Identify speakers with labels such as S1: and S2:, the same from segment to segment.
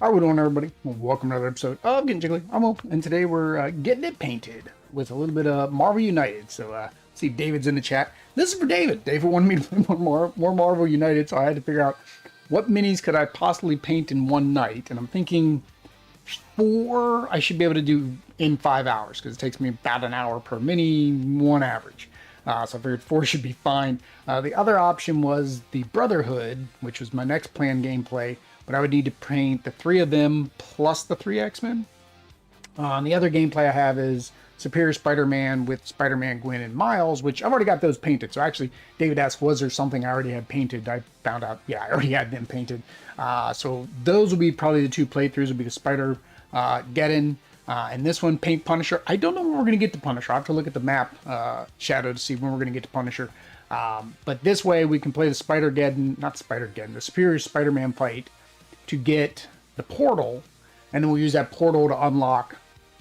S1: How we doing, everybody? Well, welcome to another episode of Getting Jiggly. I'm Will, and today we're getting it painted with a little bit of Marvel United. So, see, David's in the chat. This is for David. David wanted me to play more Marvel United, so I had to figure out what minis could I possibly paint in one night. And I'm thinking 4 I should be able to do in 5 hours, because it takes me about an hour per mini, one average. So I figured 4 should be fine. The other option was the Brotherhood, which was my next planned gameplay, but I would need to paint the 3 of them plus the 3 X-Men. And the other gameplay I have is Superior Spider-Man with Spider-Man, Gwen, and Miles, which I've already got those painted. So actually, David asked, was there something I already had painted? I found out, yeah, I already had them painted. So those will be probably the 2 playthroughs. Will be the Spider-Geddon, and this one, Paint Punisher. I don't know when we're going to get to Punisher. I have to look at the map, Shadow, to see when we're going to get to Punisher. But this way, we can play the Spider-Geddon, not Spider-Geddon, the Superior Spider-Man fight to get the portal, and then we'll use that portal to unlock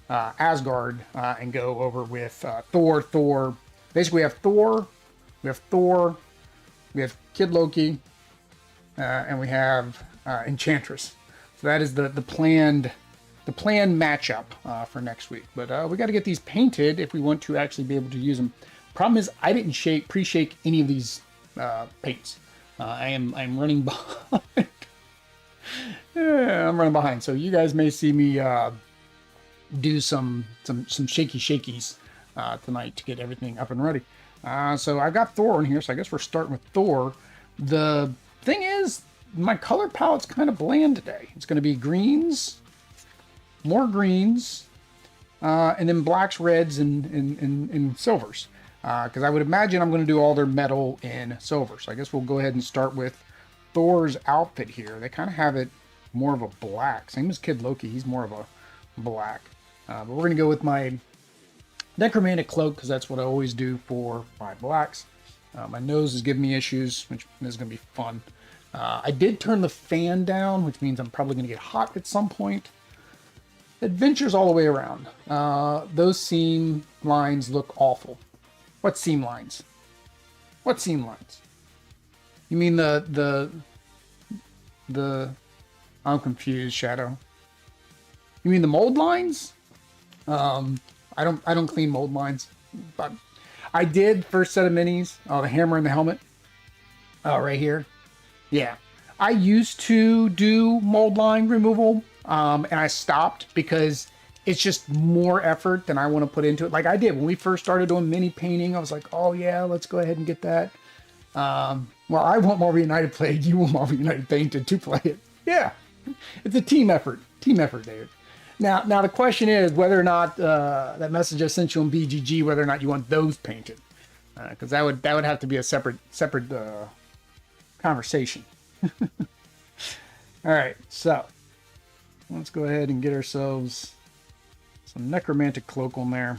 S1: Asgard and go over with Thor. Basically, we have Thor, we have Kid Loki, and we have Enchantress. So that is the planned matchup for next week. But we got to get these painted if we want to actually be able to use them. Problem is, I didn't pre-shake any of these paints. I'm running behind. Yeah, I'm running behind, so you guys may see me do some shakies tonight to get everything up and ready. So I've got Thor in here, so I guess we're starting with Thor. The thing is, my color palette's kind of bland today. It's going to be greens, more greens, and then blacks, reds, and silvers. Because I would imagine I'm going to do all their metal in silver. So I guess we'll go ahead and start with Thor's outfit here. They kind of have it more of a black. Same as Kid Loki. He's more of a black. But we're going to go with my necromantic cloak, because that's what I always do for my blacks. My nose is giving me issues, which is going to be fun. I did turn the fan down, which means I'm probably going to get hot at some point. Adventures all the way around. Those seam lines look awful. What seam lines? What seam lines? You mean the I'm confused, Shadow. You mean the mold lines? I don't clean mold lines, but I did first set of minis. Oh, the hammer and the helmet. Oh, right here. Yeah, I used to do mold line removal, and I stopped because it's just more effort than I want to put into it. Like I did when we first started doing mini painting. I was like, oh yeah, let's go ahead and get that. Well, I want Marvel United played. You want Marvel United painted to play it. Yeah, it's a team effort. Team effort, David. Now the question is whether or not that message I sent you on BGG, whether or not you want those painted, because that would have to be a separate conversation. All right, so let's go ahead and get ourselves some necromantic cloak on there.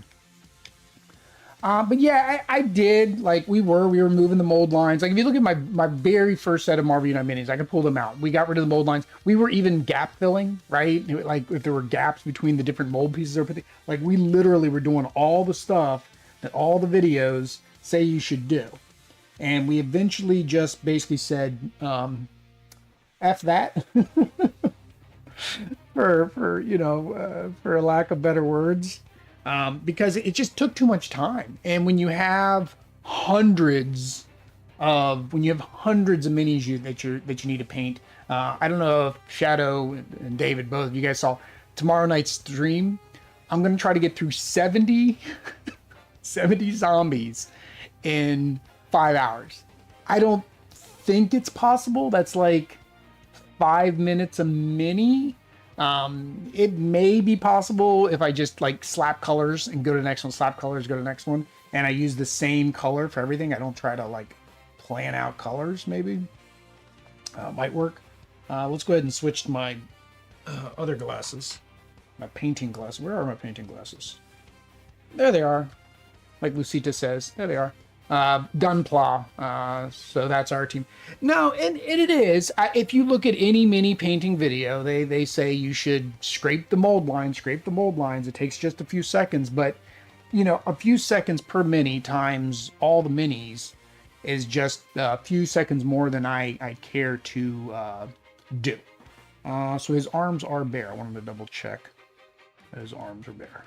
S1: But yeah, I did, like, we were moving the mold lines. Like, if you look at my very first set of Marvel United minis, I could pull them out. We got rid of the mold lines. We were even gap filling, right? Like, if there were gaps between the different mold pieces or everything. Like, we literally were doing all the stuff that all the videos say you should do. And we eventually just basically said, F that. for a lack of better words. Because it just took too much time. And when you have hundreds of minis that you need to paint, I don't know if Shadow and David, both of you guys saw tomorrow night's stream. I'm going to try to get through 70 zombies in 5 hours. I don't think it's possible. That's like 5 minutes a mini. It may be possible if I just like slap colors and go to the next one, slap colors, go to the next one, and I use the same color for everything. I don't try to like plan out colors, maybe. Might work. Let's go ahead and switch to my other glasses. My painting glasses. Where are my painting glasses? There they are. Like Lucita says. There they are. Gunpla. So that's our team. No, and it is. If you look at any mini painting video, they say you should scrape the mold lines. It takes just a few seconds, but you know, a few seconds per mini times all the minis is just a few seconds more than I care to do. So his arms are bare. I wanted to double check that his arms are bare.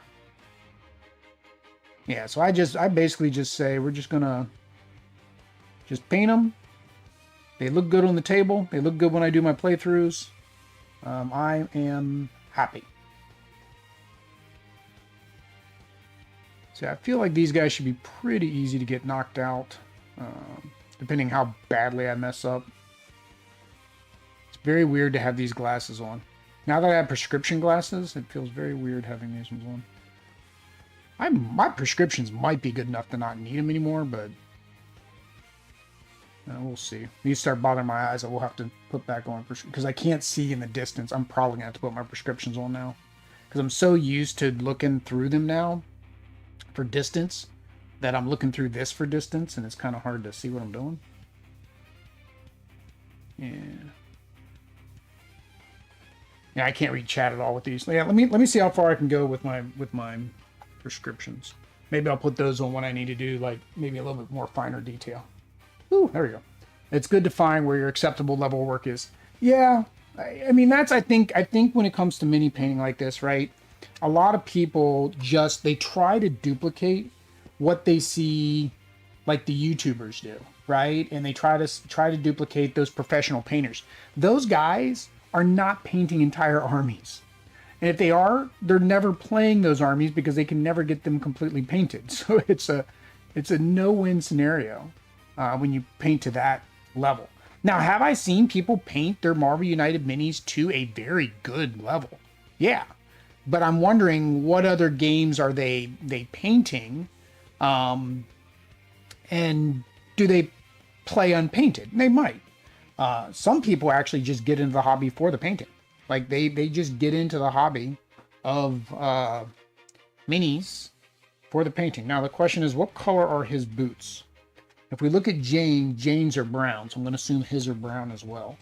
S1: Yeah, so I basically just say we're just gonna just paint them. They look good on the table. They look good when I do my playthroughs. I am happy. So I feel like these guys should be pretty easy to get knocked out, depending how badly I mess up. It's very weird to have these glasses on. Now that I have prescription glasses, it feels very weird having these ones on. My prescriptions might be good enough to not need them anymore, but we'll see. These start bothering my eyes, I will have to put back on because I can't see in the distance. I'm probably going to have to put my prescriptions on now because I'm so used to looking through them now for distance that I'm looking through this for distance, and it's kind of hard to see what I'm doing. Yeah, I can't read chat at all with these. Yeah, let me see how far I can go with my prescriptions. Maybe I'll put those on when I need to do like maybe a little bit more finer detail. Ooh, there we go. It's good to find where your acceptable level of work is. Yeah, I mean I think when it comes to mini painting like this, right? A lot of people they try to duplicate what they see like the YouTubers do, right? And they try to duplicate those professional painters. Those guys are not painting entire armies. And if they are, they're never playing those armies because they can never get them completely painted. So it's a no-win scenario when you paint to that level. Now, have I seen people paint their Marvel United minis to a very good level? Yeah. But I'm wondering what other games are they painting? And do they play unpainted? They might. Some people actually just get into the hobby for the painting. Like they just get into the hobby of minis for the painting. Now the question is, what color are his boots? If we look at Jane's are brown, so I'm going to assume his are brown as well.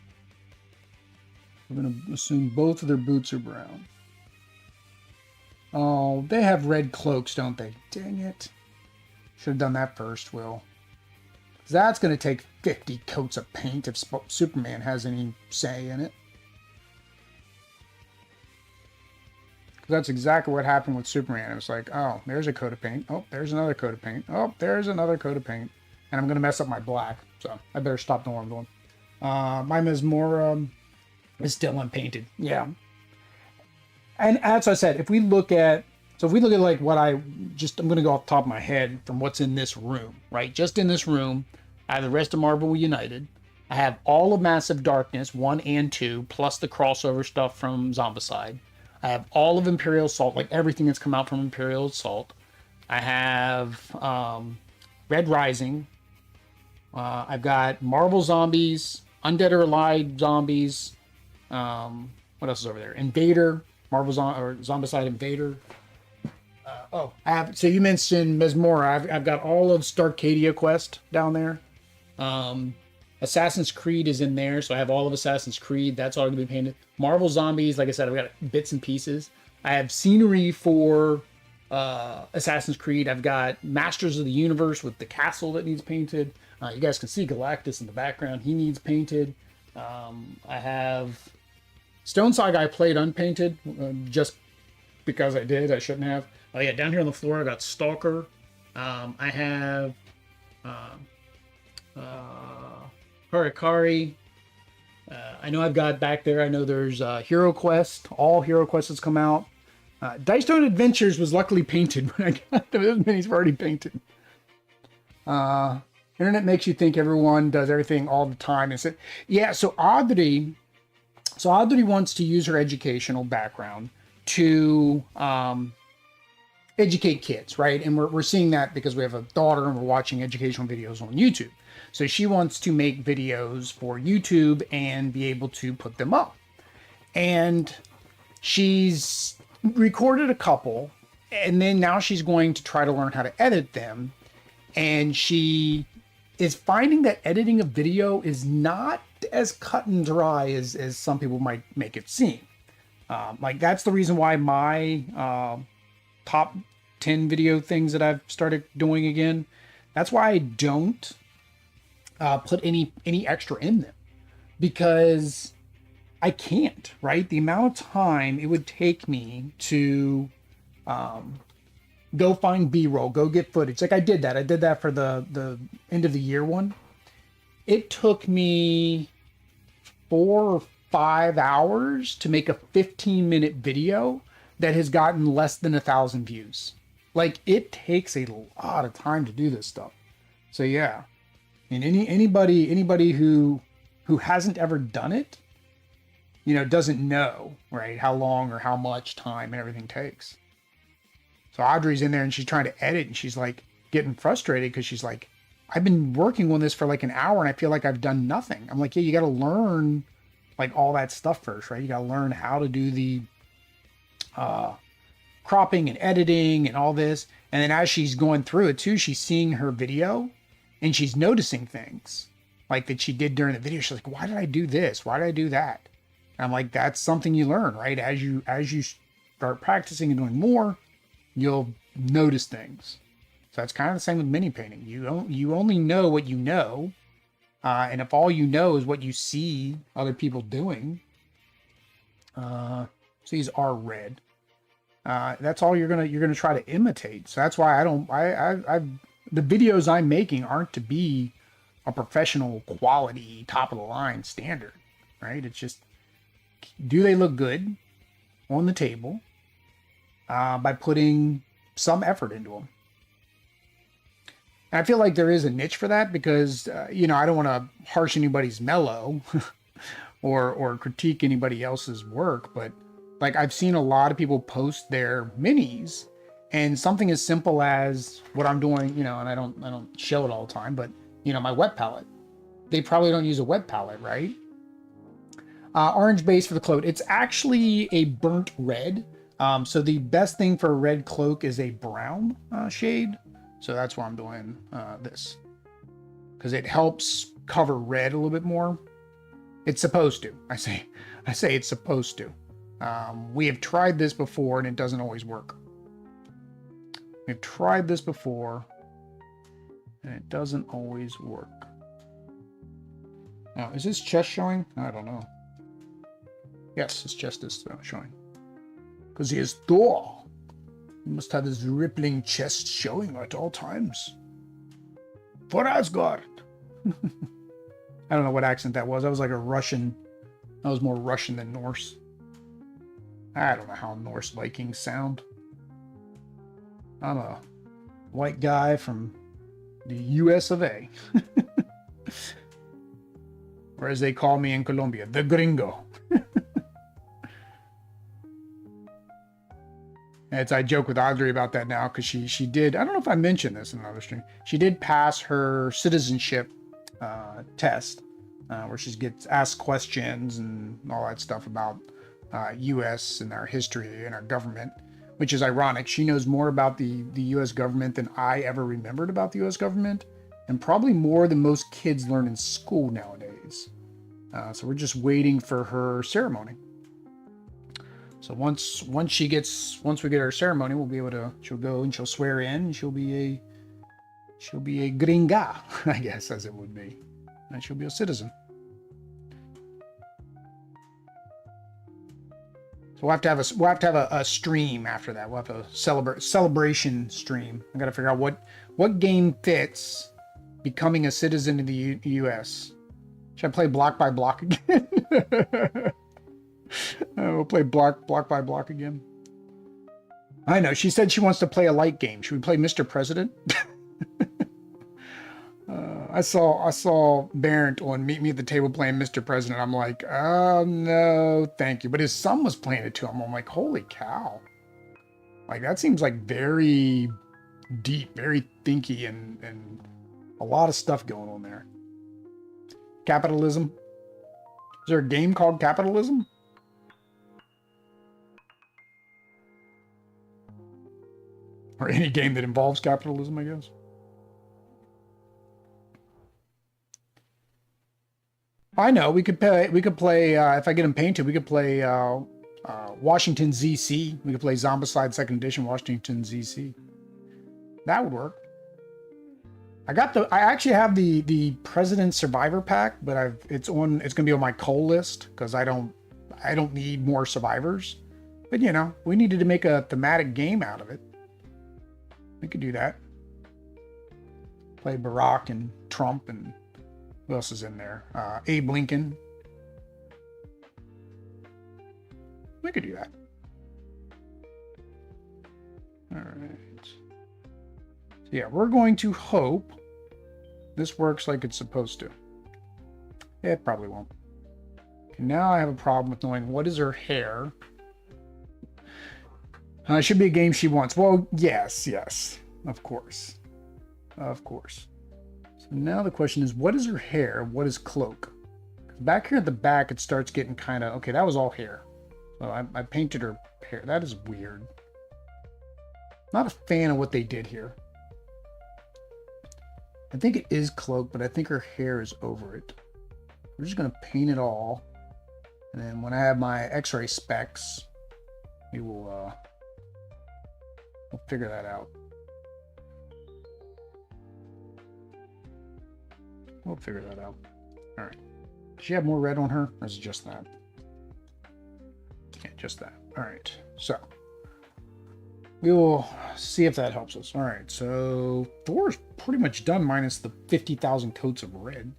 S1: I'm going to assume both of their boots are brown. Oh, they have red cloaks, don't they? Dang it. Should have done that first, Will. That's going to take 50 coats of paint if Superman has any say in it. That's exactly what happened with Superman. It was like, oh, there's a coat of paint. Oh, there's another coat of paint. Oh, there's another coat of paint. And I'm going to mess up my black. So I better stop doing what I'm doing. My Mesmora is still unpainted. Yeah. And as I said, if we look at like what I'm going to go off the top of my head from what's in this room, right? Just in this room, I have the rest of Marvel United. I have all of Massive Darkness, 1 and 2, plus the crossover stuff from Zombicide. I have all of Imperial Assault, like everything that's come out from Imperial Assault. I have Red Rising. I've got Marvel Zombies, Undead or Alive Zombies. What else is over there? Invader, Zombicide Invader. I have. So you mentioned Mesmora. I've got all of Starcadia Quest down there. Assassin's Creed is in there, so I have all of Assassin's Creed. That's all going to be painted. Marvel Zombies, like I said, I've got bits and pieces. I have scenery for Assassin's Creed. I've got Masters of the Universe with the castle that needs painted. You guys can see Galactus in the background. He needs painted. I have Stone Saga I played unpainted, just because I did. I shouldn't have. Oh yeah, down here on the floor I got Stalker. I have Harikari. I know I've got back there, I know there's Hero Quest. All Hero Quests has come out. Dice Stone Adventures was luckily painted when I got them. Those minis were already painted. Internet makes you think everyone does everything all the time. And so, yeah, so Audrey wants to use her educational background to educate kids, right? And we're seeing that because we have a daughter and we're watching educational videos on YouTube. So she wants to make videos for YouTube and be able to put them up. And she's recorded a couple, and then now she's going to try to learn how to edit them. And she is finding that editing a video is not as cut and dry as some people might make it seem. Like that's the reason why my top 10 video things that I've started doing again, that's why I don't put any extra in them, because I can't, right? The amount of time it would take me to go find B-roll, go get footage. Like I did that. I did that for the end of the year one. It took me 4 or 5 hours to make a 15-minute video that has gotten less than 1,000 views. Like it takes a lot of time to do this stuff. So yeah, and anybody who hasn't ever done it, you know, doesn't know, right, how long or how much time and everything takes. So Audrey's in there and she's trying to edit and she's like getting frustrated because she's like, I've been working on this for like an hour and I feel like I've done nothing. I'm like, yeah, you got to learn like all that stuff first, right? You got to learn how to do the cropping and editing and all this. And then as she's going through it too, she's seeing her video and she's noticing things like that she did during the video. She's like, why did I do this? Why did I do that? And I'm like, that's something you learn, right? As you start practicing and doing more, you'll notice things. So that's kind of the same with mini painting. You only know what you know. And if all you know is what you see other people doing, so these are red. That's all you're gonna try to imitate. So that's why the videos I'm making aren't to be a professional quality, top of the line standard, right? It's just, do they look good on the table by putting some effort into them? And I feel like there is a niche for that because, you know, I don't want to harsh anybody's mellow or critique anybody else's work, but like I've seen a lot of people post their minis and something as simple as what I'm doing, you know, and I don't show it all the time, but you know, my wet palette, they probably don't use a wet palette, right? Orange base for the cloak. It's actually a burnt red. So the best thing for a red cloak is a brown shade. So that's why I'm doing this, because it helps cover red a little bit more. It's supposed to. I say it's supposed to. We have tried this before and it doesn't always work. We've tried this before and it doesn't always work. Now, is his chest showing? I don't know. Yes, his chest is showing. Because he is Thor. He must have his rippling chest showing at all times. For Asgard. I don't know what accent that was. That was like a Russian. That was more Russian than Norse. I don't know how Norse Vikings sound. I'm a white guy from the US of A. Or as they call me in Colombia, the gringo. I joke with Audrey about that now because she did, I don't know if I mentioned this in another stream, she did pass her citizenship test where she gets asked questions and all that stuff about US and our history and our government, which is ironic. She knows more about the US government than I ever remembered about the US government, and probably more than most kids learn in school nowadays. So we're just waiting for her ceremony. So once we get her ceremony, we'll be able to, she'll go and she'll swear in and she'll be a gringa, I guess, as it would be. And she'll be a citizen. So we'll have to have a stream after that. We'll have a celebration stream. I got to figure out what game fits becoming a citizen in the US. Should I play block by block again? We'll play block by block again. I know. She said she wants to play a light game. Should we play Mr. President? I saw Barrett on Meet Me at the Table playing Mr. President. I'm like, oh no, thank you. But his son was playing it to him. I'm like, holy cow. Like that seems like very deep, very thinky, and a lot of stuff going on there. Capitalism. Is there a game called Capitalism? Or any game that involves capitalism, I guess. I know we could play. If I get them painted, we could play Washington ZC. We could play Zombicide Second Edition Washington ZC. That would work. I actually have the President Survivor pack, but it's gonna be on my coal list because I don't I don't need more survivors. But, you know, we needed to make a thematic game out of it. We could do that. Play Barack and Trump and who else is in there? Abe Lincoln. We could do that. All right. So yeah, we're going to hope this works like it's supposed to. It probably won't. Okay, now I have a problem with knowing what is her hair. It should be a game she wants. Well, yes, of course. Of course. So now the question is, what is her hair? What is cloak? Back here at the back, it starts getting kind of... Okay, that was all hair. So I painted her hair. That is weird. Not a fan of what they did here. I think it is cloak, but I think her hair is over it. We're just going to paint it all. And then when I have my x-ray specs, we will... we'll figure that out. We'll figure that out. All right. Does she have more red on her, or is it just that? Yeah, just that. All right. So we will see if that helps us. All right. So Thor's pretty much done, minus the 50,000 coats of red.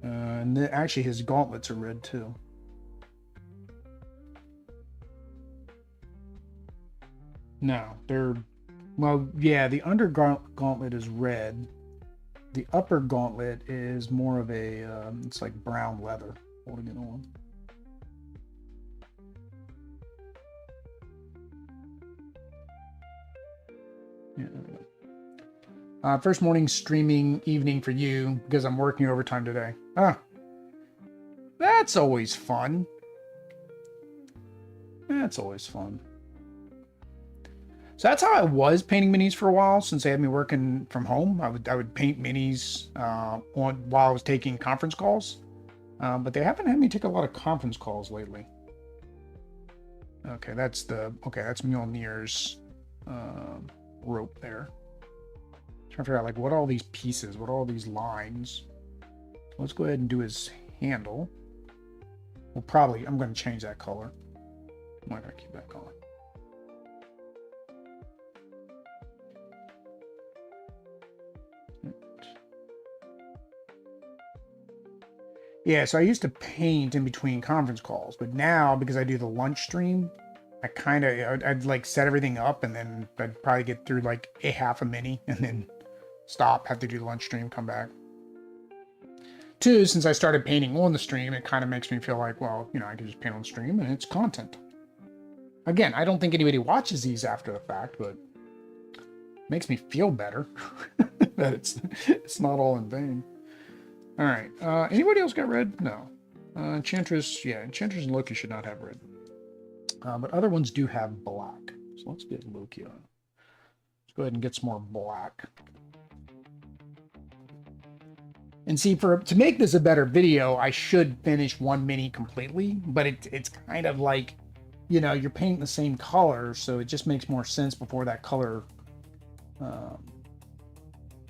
S1: And then actually, his gauntlets are red too. No, they're, well, yeah, the under gauntlet is red. The upper gauntlet is more of a, it's like brown leather holding it on. Yeah. First morning streaming evening for you because I'm working overtime today. That's always fun. That's always fun. So that's how I was painting minis for a while, since they had me working from home. I would paint minis while I was taking conference calls, but they haven't had me take a lot of conference calls lately. Okay, that's Mjolnir's rope there. Trying to figure out like what are all these pieces, what are all these lines. Let's go ahead and do his handle. I'm going to change that color. I'm not going to keep that color. Yeah, so I used to paint in between conference calls, but now because I do the lunch stream, I'd like set everything up and then I'd probably get through like a half a mini and then stop, have to do the lunch stream, come back. Two, since I started painting on the stream, it kind of makes me feel like, well, you know, I can just paint on the stream and it's content. Again, I don't think anybody watches these after the fact, but it makes me feel better that it's not all in vain. All right. Anybody else got red? No. Enchantress, yeah, Enchantress and Loki should not have red. But other ones do have black. So let's get Loki on. Let's go ahead and get some more black. And see, to make this a better video, I should finish one mini completely, but it's kind of like, you know, you're painting the same color, so it just makes more sense before that color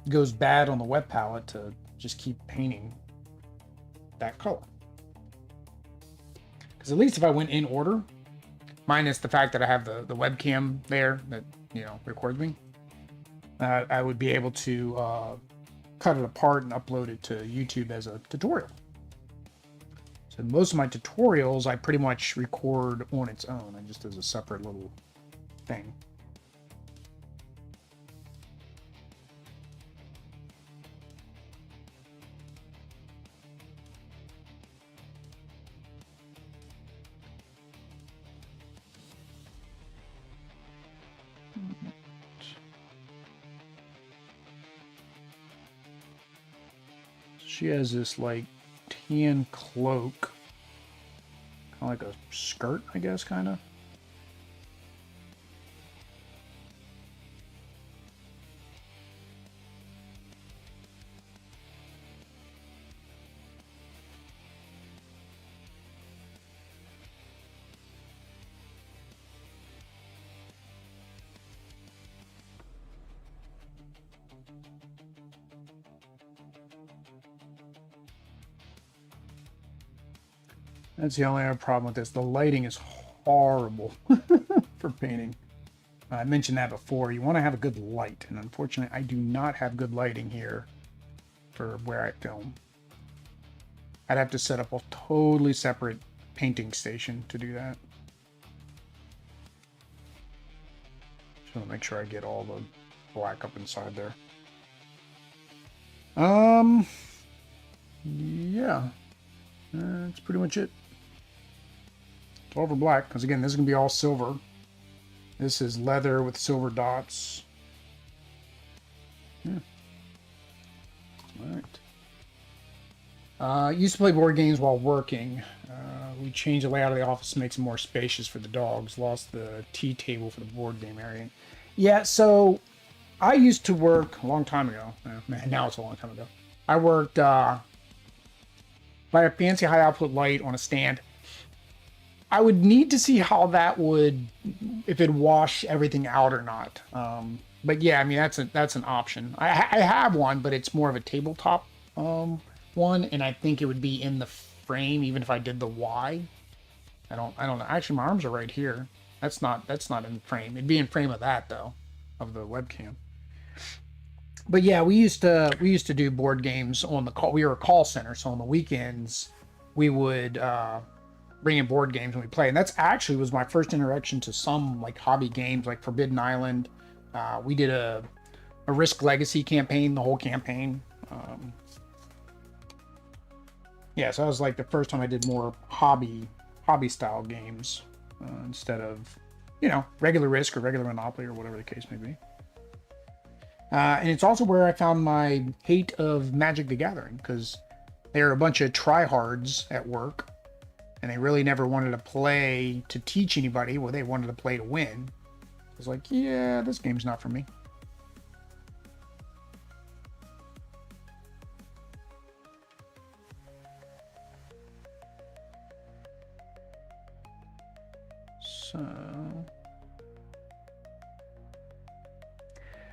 S1: goes bad on the wet palette to just keep painting that color. Because at least if I went in order, minus the fact that I have the webcam there that, you know, records me, I would be able to cut it apart and upload it to YouTube as a tutorial. So most of my tutorials, I pretty much record on its own, and just as a separate little thing. She has this like tan cloak, kind of like a skirt, I guess, kind of. That's the only other problem with this. The lighting is horrible for painting. I mentioned that before. You want to have a good light, and unfortunately, I do not have good lighting here for where I film. I'd have to set up a totally separate painting station to do that. Just want to make sure I get all the black up inside there. Yeah, that's pretty much it. It's all over black, because again, this is going to be all silver. This is leather with silver dots. Yeah. All right. Used to play board games while working. We changed the layout of the office to make it more spacious for the dogs. Lost the tea table for the board game area. Yeah, so I used to work a long time ago. Man, now it's a long time ago. I worked by a fancy high output light on a stand. I would need to see how that would, if it'd wash everything out or not. But yeah, I mean, that's an option. I have one, but it's more of a tabletop one, and I think it would be in the frame even if I did the Y. I don't know. Actually, my arms are right here. That's not in frame. It'd be in frame of that though, of the webcam. But yeah, we used to do board games on the call. We were a call center, so on the weekends we would bring in board games and we play. And that's actually was my first introduction to some like hobby games like Forbidden Island. We did a Risk Legacy campaign, the whole campaign. Yeah, so that was like the first time I did more hobby style games instead of, regular Risk or regular Monopoly or whatever the case may be. And it's also where I found my hate of Magic the Gathering, because they're a bunch of tryhards at work and they really never wanted to play to teach anybody. Well, they wanted to play to win. I was like, yeah, this game's not for me. So,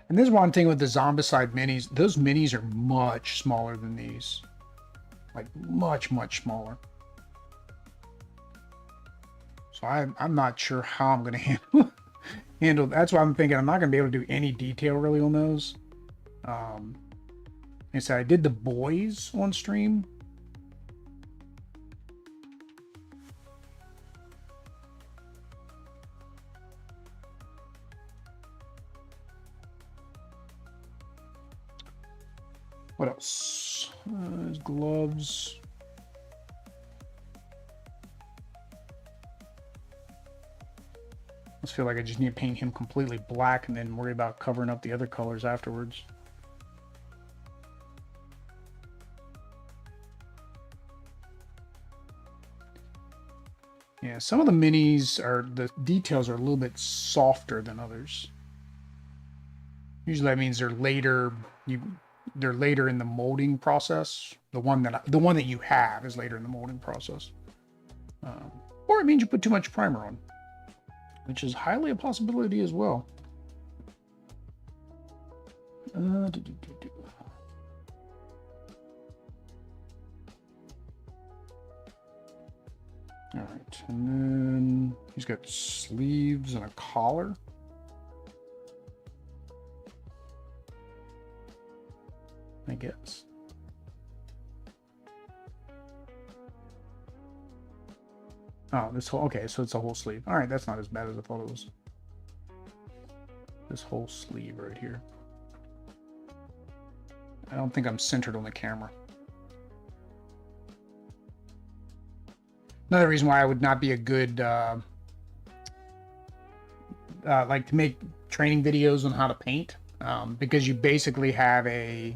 S1: and this is one thing with the Zombicide minis. Those minis are much smaller than these. Like much, much smaller. So I'm not sure how I'm going to handle. That's why I'm thinking I'm not going to be able to do any detail really on those. And so I did the boys on stream. What else? There's gloves. I feel like I just need to paint him completely black and then worry about covering up the other colors afterwards. Yeah, some of the minis the details are a little bit softer than others. Usually that means they're later in the molding process. The one that you have is later in the molding process. Or it means you put too much primer on, which is highly a possibility as well. All right, and then he's got sleeves and a collar. I guess. Oh, okay, so it's a whole sleeve. All right, that's not as bad as I thought it was. This whole sleeve right here. I don't think I'm centered on the camera. Another reason why I would not be a good, like to make training videos on how to paint, because you basically have a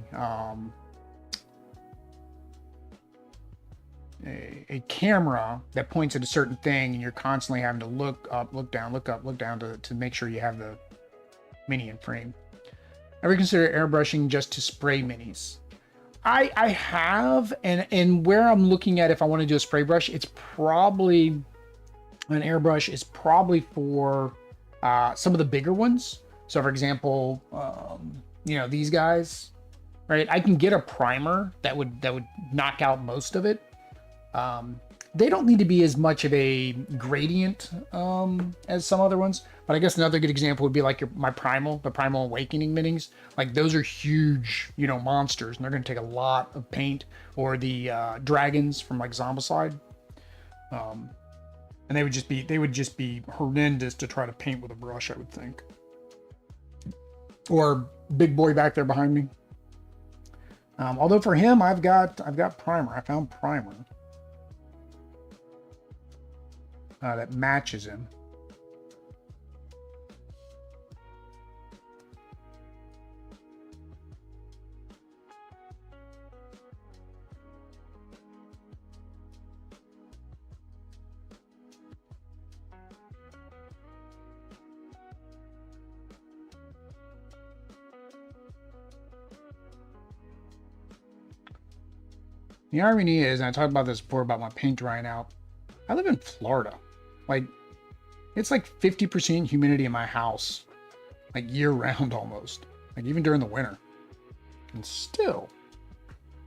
S1: camera that points at a certain thing, and you're constantly having to look up, look down, look up, look down to make sure you have the mini in frame. I would consider airbrushing just to spray minis. I have, and where I'm looking at if I want to do a spray brush, it's probably an airbrush is probably for some of the bigger ones. So for example, these guys, right? I can get a primer that would knock out most of it. they don't need to be as much of a gradient as some other ones. But I guess another good example would be like the Primal Awakening minis. Like those are huge, you know, monsters, and they're going to take a lot of paint. Or the dragons from like Zombicide, and they would just be horrendous to try to paint with a brush, I would think. Or big boy back there behind me. Although for him, I've got primer. I found primer that matches him. The irony is, and I talked about this before about my paint drying out, I live in Florida. Like, it's like 50% humidity in my house, like year round almost, like even during the winter. And still,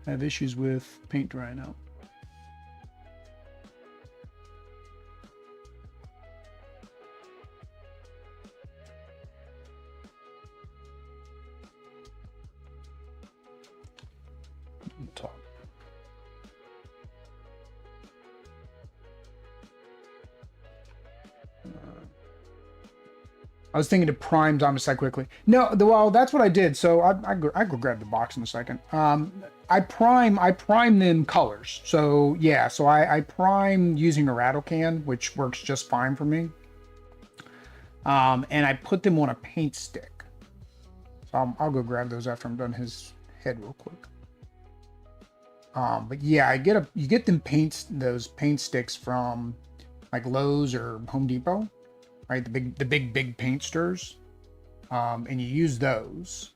S1: I have issues with paint drying out. Top. I was thinking to prime Zombicide quickly. No, well, that's what I did. So I go grab the box in a second. I prime them colors. So yeah, so I prime using a rattle can, which works just fine for me. And I put them on a paint stick. So I'll go grab those after I'm done his head real quick. But yeah, you get those paint sticks from like Lowe's or Home Depot. Right, the big paint stirrers, and you use those,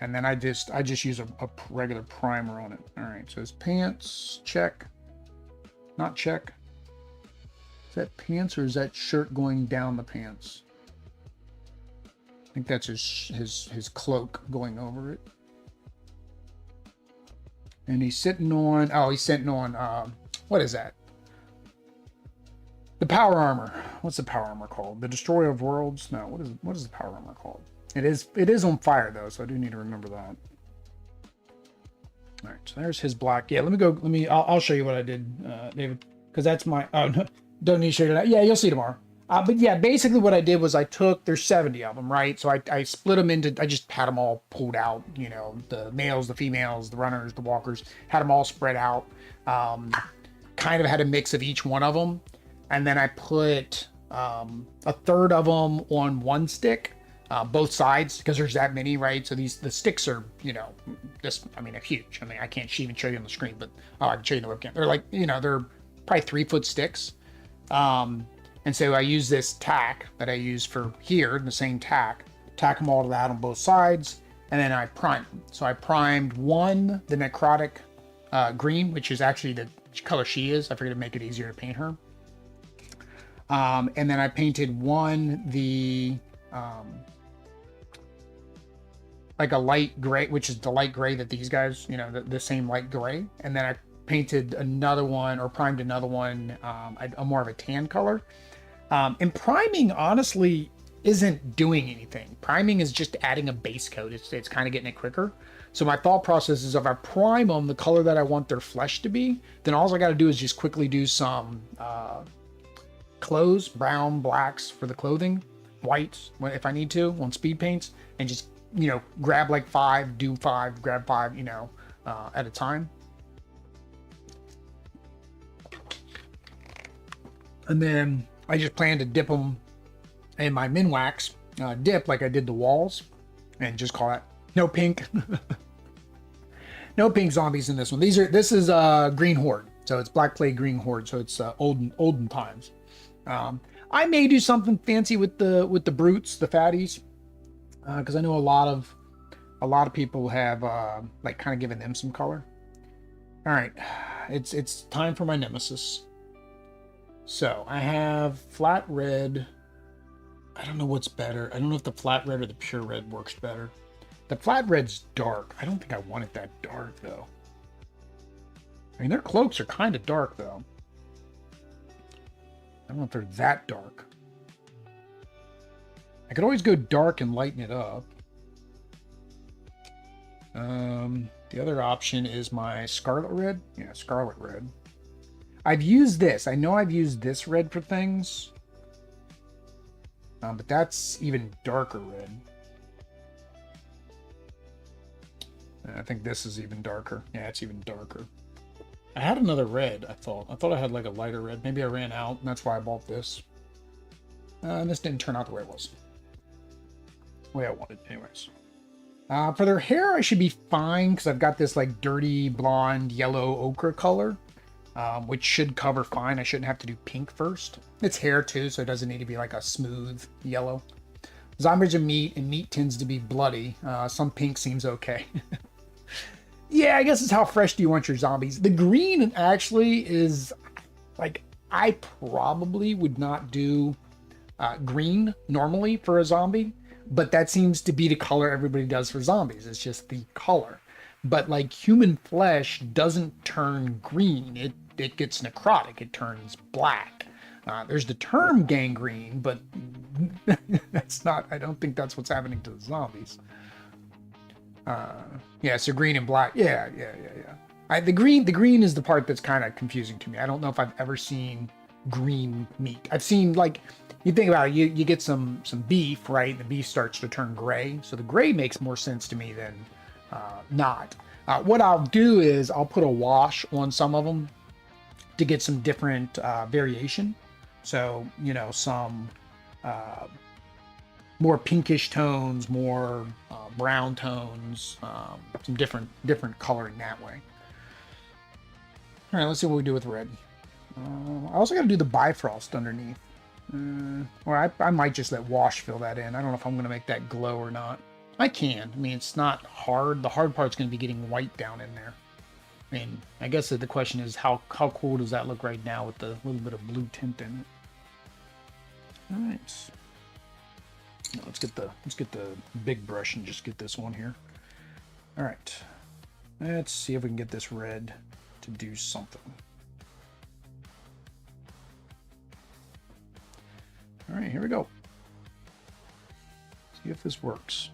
S1: and then I just use a regular primer on it. All right, so his pants, check, not check. Is that pants or is that shirt going down the pants? I think that's his cloak going over it, and he's sitting on what is that? The power armor. What's the power armor called? The Destroyer of Worlds? No, what is the power armor called? It is on fire though, so I do need to remember that. All right, so there's his black. Yeah, I'll show you what I did, David, because that's my. Oh no, don't need to show you that. Yeah, you'll see tomorrow. But yeah, basically what I did was there's 70 of them, right? So I split them into. I just had them all pulled out. You know, the males, the females, the runners, the walkers. Had them all spread out. Kind of had a mix of each one of them. And then I put a third of them on one stick, both sides, because there's that many, right? So the sticks are, you know, they're huge. I mean, I can't even show you on the screen, but I can show you on the webcam. They're like, you know, they're probably 3-foot sticks. And so I use this tack that I use for here, the same tack them all to that on both sides, and then I prime. So I primed one, the necrotic green, which is actually the color she is. I figured to make it easier to paint her. And then I painted one, like a light gray, which is the light gray that these guys, you know, the same light gray. And then I painted another one or primed another one, a more of a tan color. And priming honestly isn't doing anything. Priming is just adding a base coat. It's kind of getting it quicker. So my thought process is if I prime them the color that I want their flesh to be, then all I got to do is just quickly do some, clothes, brown, blacks for the clothing, whites if I need to on speed paints, and just, you know, grab like 5, do 5, grab 5, you know, at a time. And then I just plan to dip them in my Minwax dip like I did the walls, and just call it no pink. No pink zombies in this one. This is Green Horde, so it's Black Plague Green Horde, so it's olden times. I may do something fancy with the brutes, the fatties, because I know a lot of people have like kind of given them some color. All right, it's time for my nemesis. So I have flat red. I don't know what's better. I don't know if the flat red or the pure red works better. The flat red's dark. I don't think I want it that dark though. I mean, their cloaks are kind of dark, though. I don't know if they're that dark. I could always go dark and lighten it up. The other option is my Scarlet Red. Yeah, Scarlet Red. I've used this. I know I've used this red for things. But that's even darker red. I think this is even darker. Yeah, it's even darker. I had another red, I thought. I thought I had like a lighter red. Maybe I ran out, and that's why I bought this. And this didn't turn out the way it was. The way I wanted, anyways. For their hair, I should be fine, because I've got this like dirty blonde yellow ochre color, which should cover fine. I shouldn't have to do pink first. It's hair too, so it doesn't need to be like a smooth yellow. Zombies are meat, and meat tends to be bloody. Some pink seems okay. Yeah, I guess it's how fresh do you want your zombies. The green actually is, like, I probably would not do green normally for a zombie, but that seems to be the color everybody does for zombies. It's just the color. But like human flesh doesn't turn green. It gets necrotic. It turns black. There's the term gangrene, but that's not, I don't think that's what's happening to the zombies. Yeah, so green and black. Yeah. The green is the part that's kind of confusing to me. I don't know if I've ever seen green meat. I've seen, like, you think about it, you get some beef, right? The beef starts to turn gray. So the gray makes more sense to me than not. What I'll do is I'll put a wash on some of them to get some different variation. So, you know, some more pinkish tones, more brown tones, some different coloring that way. All right, let's see what we do with red. I also got to do the Bifrost underneath. Or I might just let wash fill that in. I don't know if I'm going to make that glow or not. I can. I mean, it's not hard. The hard part's going to be getting white down in there. I mean, I guess the question is how cool does that look right now with the little bit of blue tint in it. All right. Now let's get the big brush and just get this one here. All right. Let's see if we can get this red to do something. All right, here we go. See if this works.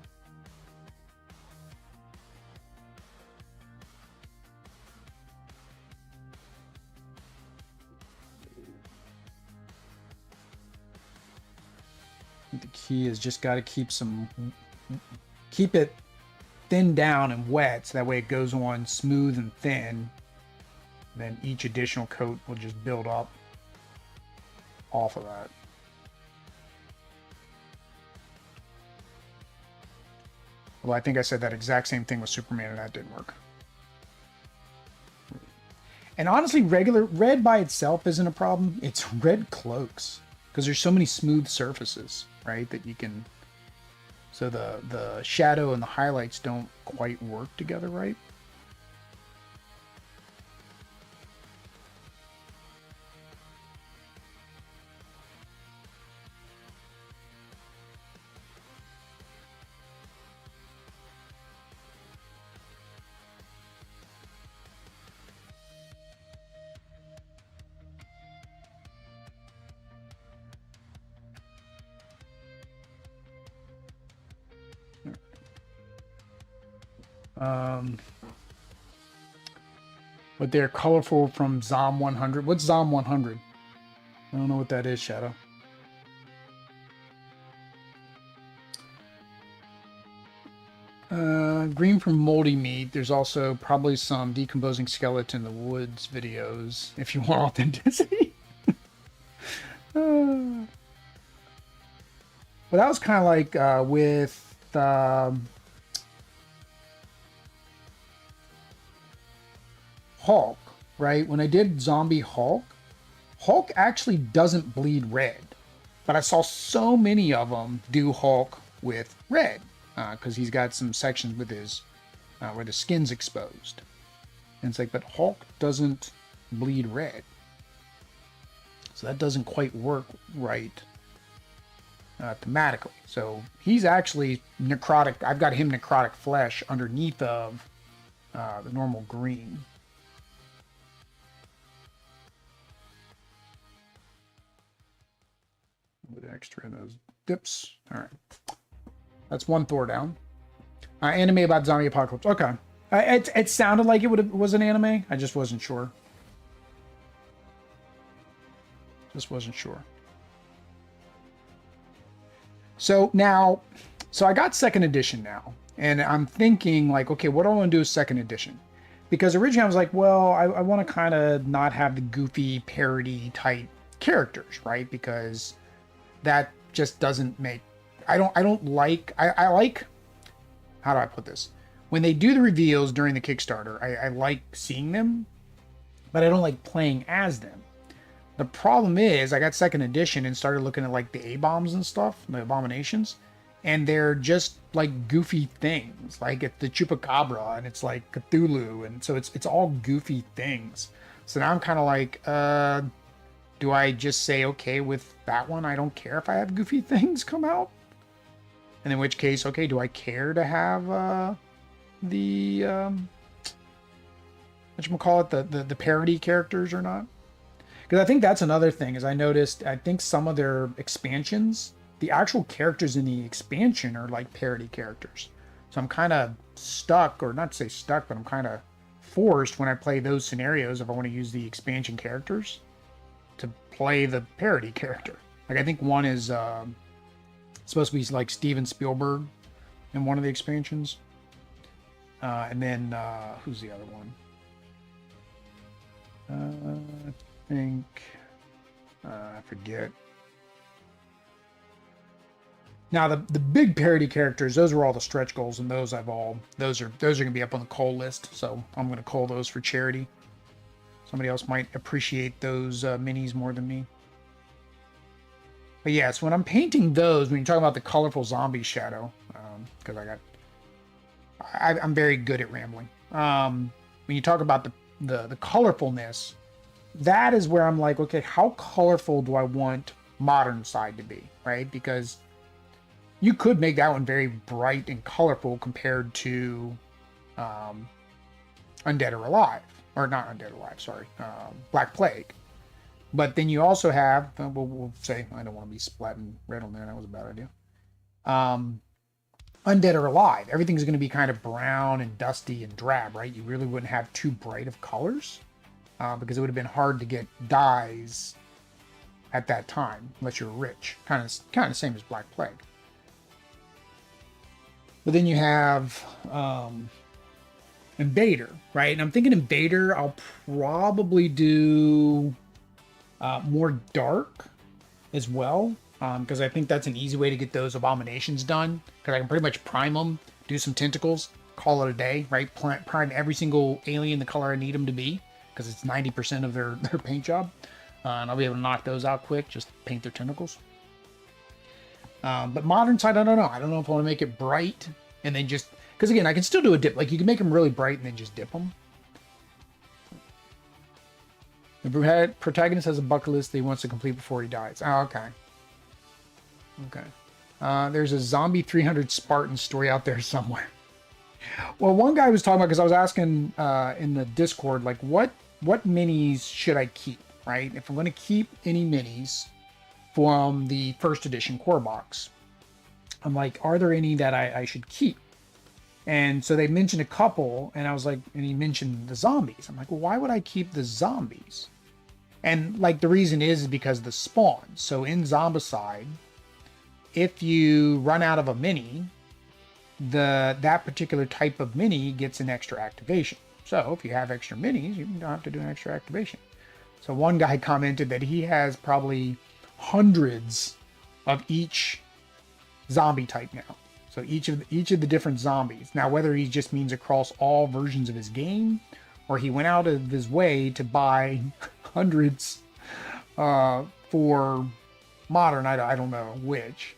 S1: The key is just got to keep it thin down and wet, so that way it goes on smooth and thin. Then each additional coat will just build up off of that. Well, I think I said that exact same thing with Superman, and that didn't work. And honestly, regular red by itself isn't a problem. It's red cloaks, because there's so many smooth surfaces, right, that you can... So the shadow and the highlights don't quite work together right. But they're colorful from Zom 100. What's Zom 100? I don't know what that is, Shadow. Green from moldy meat. There's also probably some decomposing skeleton in the woods videos if you want authenticity. Well, that was kind of like with Hulk, right? When I did Zombie Hulk, Hulk actually doesn't bleed red, but I saw so many of them do Hulk with red because he's got some sections with his where the skin's exposed, and it's like, but Hulk doesn't bleed red, so that doesn't quite work right thematically. So he's actually necrotic. I've got him necrotic flesh underneath of the normal green. with extra in those dips. All right. That's one Thor down. Anime about zombie apocalypse. Okay. It sounded like it was an anime. I just wasn't sure. Just wasn't sure. So now, I got second edition now. And I'm thinking like, okay, what do I want to do with second edition? Because originally I was like, well, I want to kind of not have the goofy parody type characters, right? Because that just doesn't make, I don't like, I like, how do I put this? When they do the reveals during the Kickstarter, I like seeing them, but I don't like playing as them. The problem is I got second edition and started looking at like the A-bombs and stuff, the abominations, and they're just like goofy things. Like it's the Chupacabra and it's like Cthulhu, and so it's all goofy things. So now I'm kind of like, do I just say okay with that one? I don't care if I have goofy things come out. And in which case, okay, do I care to have the whatchamacallit, the parody characters or not? Because I think that's another thing, is I noticed, I think some of their expansions, the actual characters in the expansion are like parody characters. So I'm kind of stuck, or not to say stuck, but I'm kind of forced when I play those scenarios if I want to use the expansion characters to play the parody character. Like I think one is supposed to be like Steven Spielberg in one of the expansions. And then who's the other one? I think I forget. Now the big parody characters, those were all the stretch goals, and those are gonna be up on the coal list. So I'm gonna coal those for charity. Somebody else might appreciate those minis more than me. But yeah, so when I'm painting those, when you talk about the colorful zombie shadow, because I'm very good at rambling. When you talk about the colorfulness, that is where I'm like, okay, how colorful do I want modern side to be, right? Because you could make that one very bright and colorful compared to Undead or Alive, or not Undead or Alive, sorry, Black Plague. But then you also have, we'll say, I don't want to be splatting red on there, that was a bad idea. Undead or Alive, everything's going to be kind of brown and dusty and drab, right? You really wouldn't have too bright of colors because it would have been hard to get dyes at that time unless you're rich. Kind of same as Black Plague. But then you have Invader, right? And I'm thinking Invader, I'll probably do more dark as well. Because I think that's an easy way to get those abominations done. Because I can pretty much prime them, do some tentacles, call it a day, right? Prime every single alien the color I need them to be, because it's 90% of their paint job. And I'll be able to knock those out quick, just paint their tentacles. But modern side, I don't know. I don't know if I want to make it bright and then just... Because again, I can still do a dip. Like you can make them really bright and then just dip them. The protagonist has a bucket list that he wants to complete before he dies. Oh, okay. Okay. There's a zombie 300 Spartan story out there somewhere. Well, one guy was talking about, because I was asking in the Discord, like what minis should I keep, right? If I'm going to keep any minis from the first edition core box, I'm like, are there any that I should keep? And so they mentioned a couple, and I was like, and he mentioned the zombies. I'm like, well, why would I keep the zombies? And like the reason is because of the spawn. So in Zombicide, if you run out of a mini, that particular type of mini gets an extra activation. So if you have extra minis, you don't have to do an extra activation. So one guy commented that he has probably hundreds of each zombie type now. So each of the different zombies. Now, whether he just means across all versions of his game, or he went out of his way to buy hundreds for modern, I don't know which.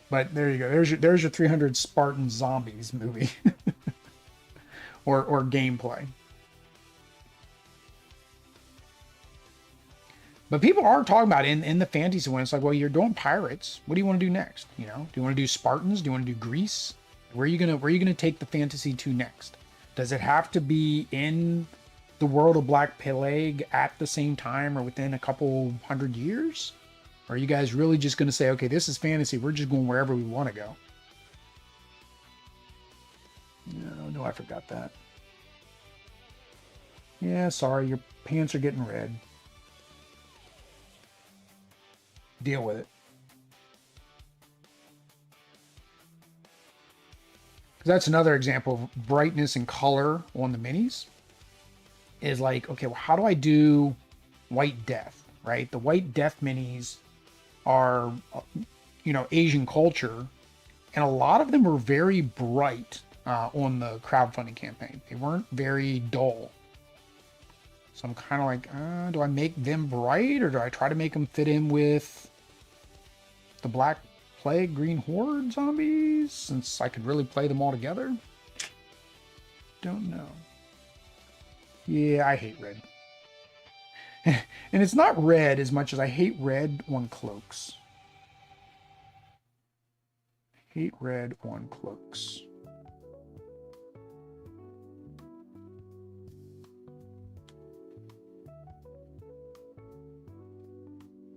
S1: But there you go. There's your 300 Spartan Zombies movie. or gameplay. But people are talking about it in the fantasy one. It's like, well, you're doing pirates. What do you want to do next? You know, do you want to do Spartans? Do you want to do Greece? Where are you gonna take the fantasy to next? Does it have to be in the world of Black Plague at the same time or within a couple hundred years? Or are you guys really just going to say, okay, this is fantasy. We're just going wherever we want to go? No, I forgot that. Yeah, sorry, your pants are getting red. Deal with it. That's another example of brightness and color on the minis. Is like, okay, well, how do I do White Death, right? The White Death minis are, Asian culture, and a lot of them were very bright on the crowdfunding campaign. They weren't very dull. So I'm kind of like, do I make them bright, or do I try to make them fit in with the Black Plague, Green Horde zombies, since I could really play them all together? Don't know. Yeah, I hate red. And it's not red as much as I hate red on cloaks. Hate red on cloaks.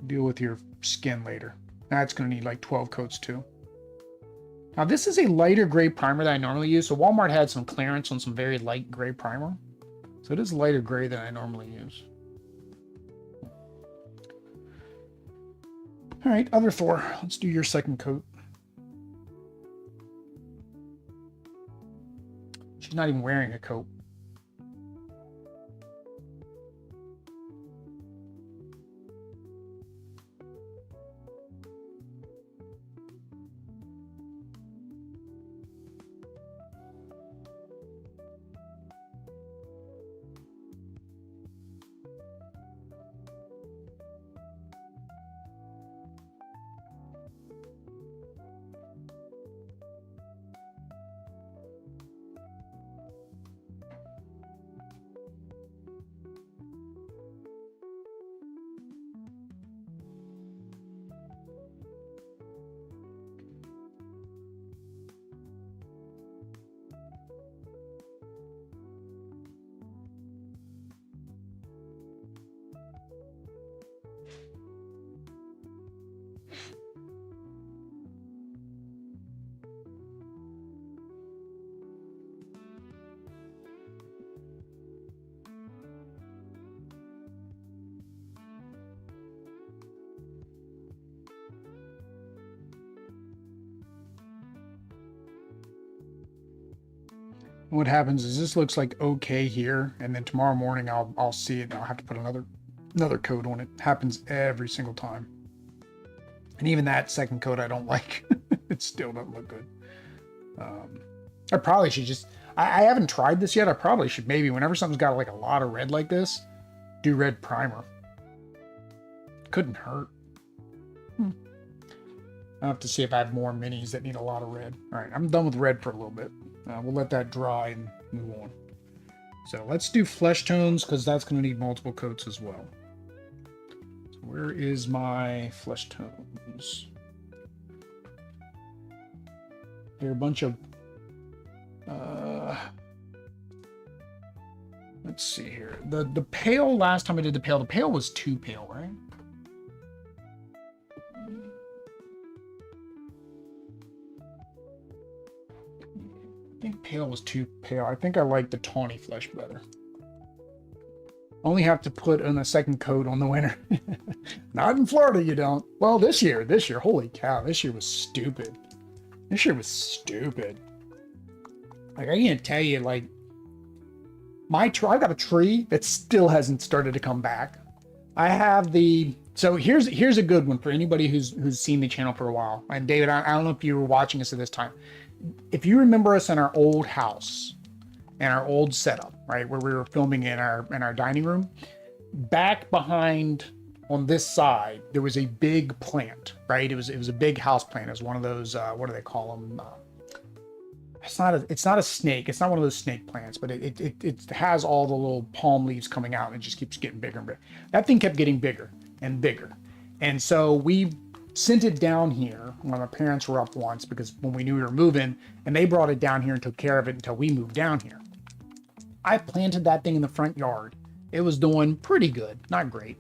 S1: Deal with your skin later. That's going to need like 12 coats too. Now this is a lighter gray primer that I normally use. So Walmart had some clearance on some very light gray primer. So it is lighter gray than I normally use. All right, other Thor. Let's do your second coat. She's not even wearing a coat. What happens is this looks like okay here, and then tomorrow morning I'll see it and I'll have to put another coat on it. Happens every single time. And even that second coat I don't like. It still doesn't look good. I probably should just, I haven't tried this yet. I probably should maybe, whenever something's got like a lot of red like this, do red primer. Couldn't hurt. I'll have to see if I have more minis that need a lot of red. All right, I'm done with red for a little bit. We'll let that dry and move on. So let's do flesh tones, because that's going to need multiple coats as well. So where is my flesh tones? There are a bunch of... let's see here. The pale, last time I did the pale was too pale, right? I think pale was too pale. I think I like the tawny flesh better. Only have to put on a second coat on the winter. Not in Florida, you don't. Well, this year, holy cow, this year was stupid. This year was stupid. Like, I can't tell you, like, I got a tree that still hasn't started to come back. I have so here's a good one for anybody who's seen the channel for a while. And David, I don't know if you were watching us at this time. If you remember us in our old house and our old setup, right, where we were filming in our dining room, back behind on this side there was a big plant, right? It was a big house plant. It was one of those what do they call them? It's not a snake. It's not one of those snake plants, but it has all the little palm leaves coming out, and it just keeps getting bigger and bigger. That thing kept getting bigger and bigger, and so we sent it down here when my parents were up once, because when we knew we were moving, and they brought it down here and took care of it until we moved down here. I planted that thing in the front yard. It was doing pretty good, not great.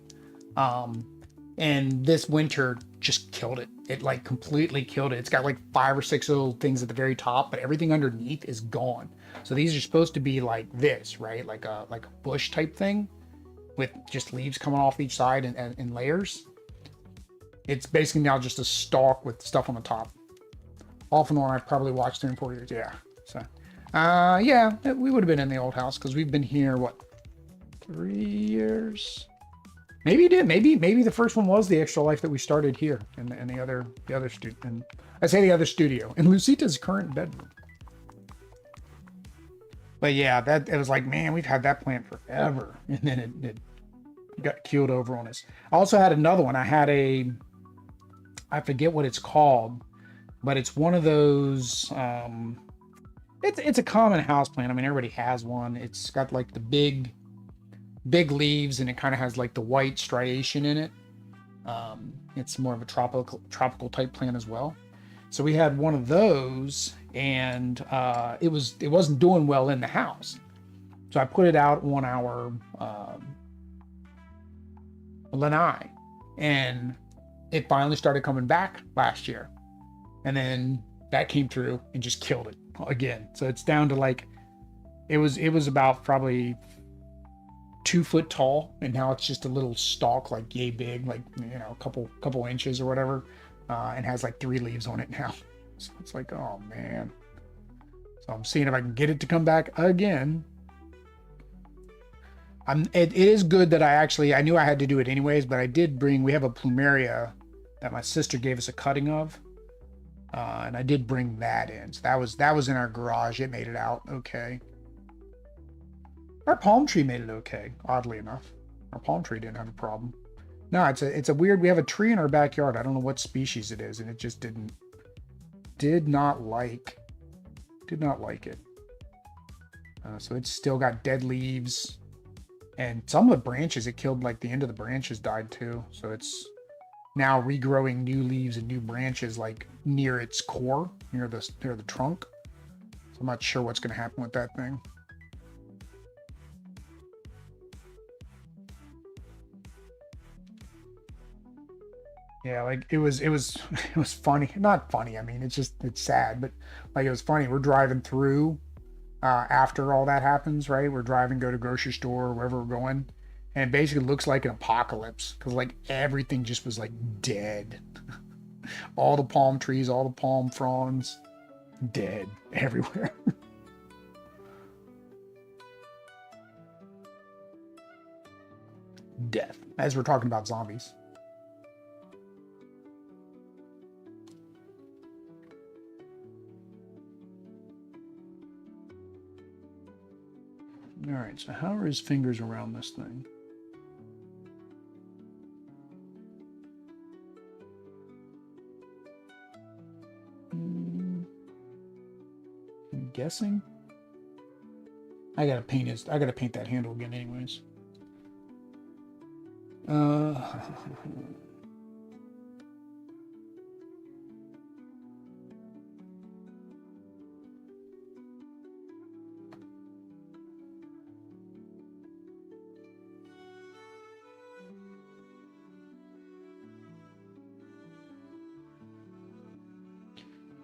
S1: And this winter just killed it. It like completely killed it. It's got like 5 or 6 little things at the very top, but everything underneath is gone. So these are supposed to be like this, right? Like a bush type thing with just leaves coming off each side in layers. It's basically now just a stalk with stuff on the top. Off and on, I've probably watched 3 or 4 years. Yeah. So, yeah, we would have been in the old house because we've been here, what, 3 years? Maybe it did. Maybe the first one was the extra life that we started here in the other studio. And I say the other studio in Lucita's current bedroom. But yeah, that it was like, man, we've had that plant forever, and then it got keeled over on us. I also had another one. I forget what it's called, but it's one of those. It's a common house plant. I mean, everybody has one. It's got like the big leaves, and it kind of has like the white striation in it. It's more of a tropical type plant as well. So we had one of those, and it wasn't doing well in the house. So I put it out on our lanai, and it finally started coming back last year, and then that came through and just killed it again. So it's down to like it was about probably 2 foot tall, and now it's just a little stalk, like yay big, like a couple inches or whatever, and has like 3 leaves on it now. So it's like, oh man. So I'm seeing if I can get it to come back again. It is good that I knew I had to do it anyways, but I did we have a plumeria that my sister gave us a cutting of, and I did bring that in. So that was in our garage. It made it out okay. Our palm tree made it okay, oddly enough. Our palm tree didn't have a problem. No, it's a weird, we have a tree in our backyard. I don't know what species it is, and it just did not like it. So it's still got dead leaves, and some of the branches it killed, like the end of the branches died too. So it's now regrowing new leaves and new branches like near its core, near the trunk. So I'm not sure what's going to happen with that thing. Yeah, like it was funny. Not funny. I mean, it's sad, but like it was funny. We're driving through after all that happens, right? We're driving, go to grocery store, wherever we're going, and it basically looks like an apocalypse because like everything just was like dead. All the palm trees, all the palm fronds, dead everywhere. Death. As we're talking about zombies. All right, so how are his fingers around this thing? I'm guessing. I gotta paint that handle again, anyways.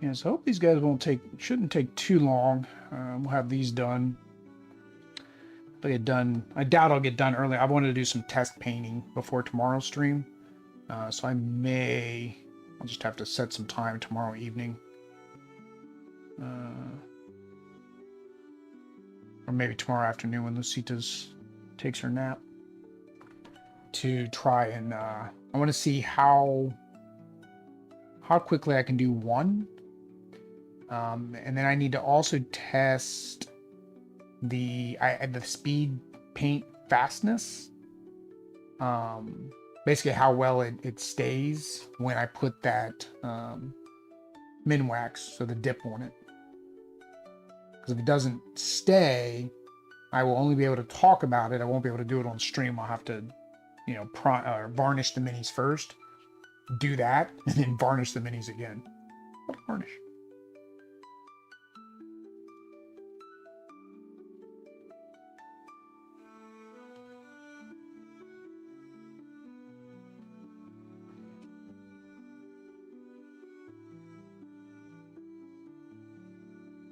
S1: Yeah, so I hope these guys shouldn't take too long. We'll have these done. They'll get done. I doubt I'll get done early. I wanted to do some test painting before tomorrow's stream. So I'll just have to set some time tomorrow evening. Or maybe tomorrow afternoon when Lucita's takes her nap. To try and, I want to see how quickly I can do one. And then I need to also test the speed paint fastness. Basically how well it stays when I put that min wax, so the dip on it. Because if it doesn't stay, I will only be able to talk about it. I won't be able to do it on stream. I'll have to, varnish the minis first, do that, and then varnish the minis again. What varnish?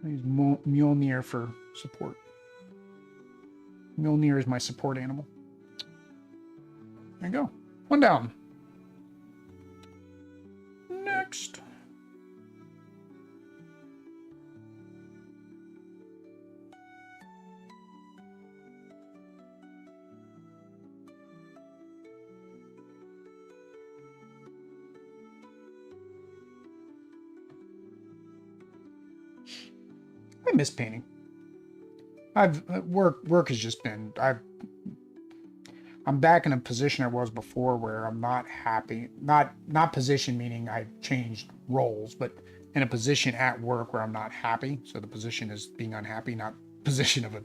S1: I use Mjolnir for support. Mjolnir is my support animal. There you go. One down. Next. I miss painting. Work has just been, I'm back in a position I was before where I'm not happy. Not position meaning I changed roles, but in a position at work where I'm not happy. So the position is being unhappy, not position of a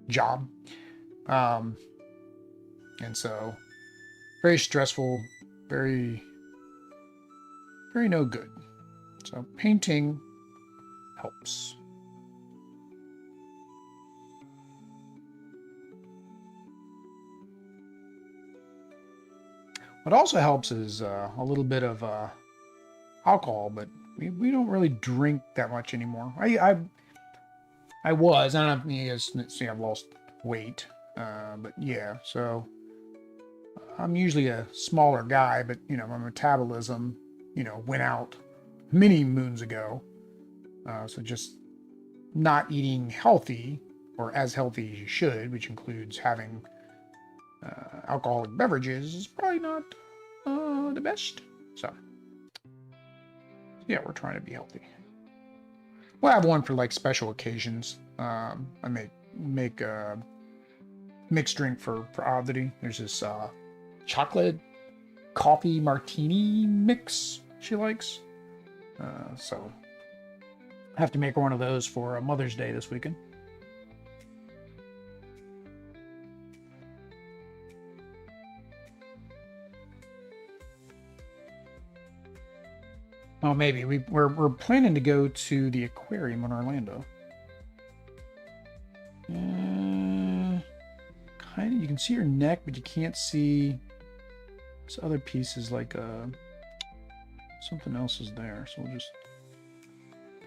S1: job. And so very stressful, very no good. So painting helps. What also helps is a little bit of alcohol, but we don't really drink that much anymore. I was. I don't know if you guys see I've lost weight, but yeah. So I'm usually a smaller guy, but you know my metabolism, went out many moons ago. So just not eating healthy or as healthy as you should, which includes having alcoholic beverages, is probably not the best. So yeah, we're trying to be healthy. We'll have one for like special occasions. I make a mixed drink for Audrey. There's this chocolate coffee martini mix she likes. So I have to make her one of those for Mother's Day this weekend. Oh, maybe we're planning to go to the aquarium in Orlando. Kind of, you can see her neck, but you can't see this other pieces like something else is there. So we'll just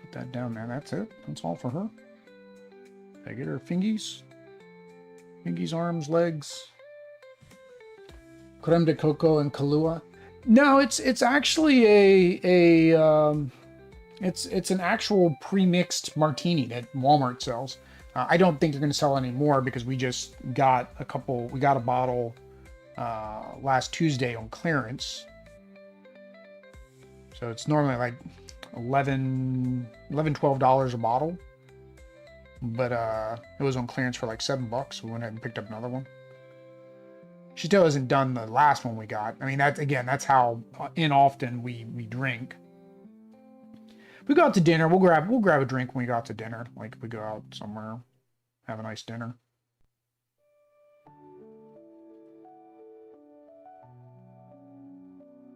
S1: put that down there. That's it. That's all for her. I get her fingies, arms, legs, creme de coco and Kahlua. No, it's actually it's an actual pre-mixed martini that Walmart sells. I don't think they're going to sell anymore because we just got a couple. We got a bottle last Tuesday on clearance. So it's normally like $12 a bottle, but it was on clearance for like $7. So we went ahead and picked up another one. She still hasn't done the last one we got. I mean, that's how often we drink. We go out to dinner. We'll grab a drink when we go out to dinner. Like if we go out somewhere, have a nice dinner.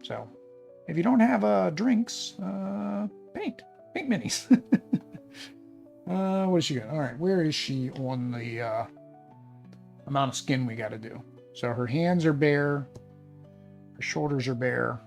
S1: So, if you don't have drinks, paint minis. What does she got? All right, where is she on the amount of skin we got to do? So her hands are bare, her shoulders are bare.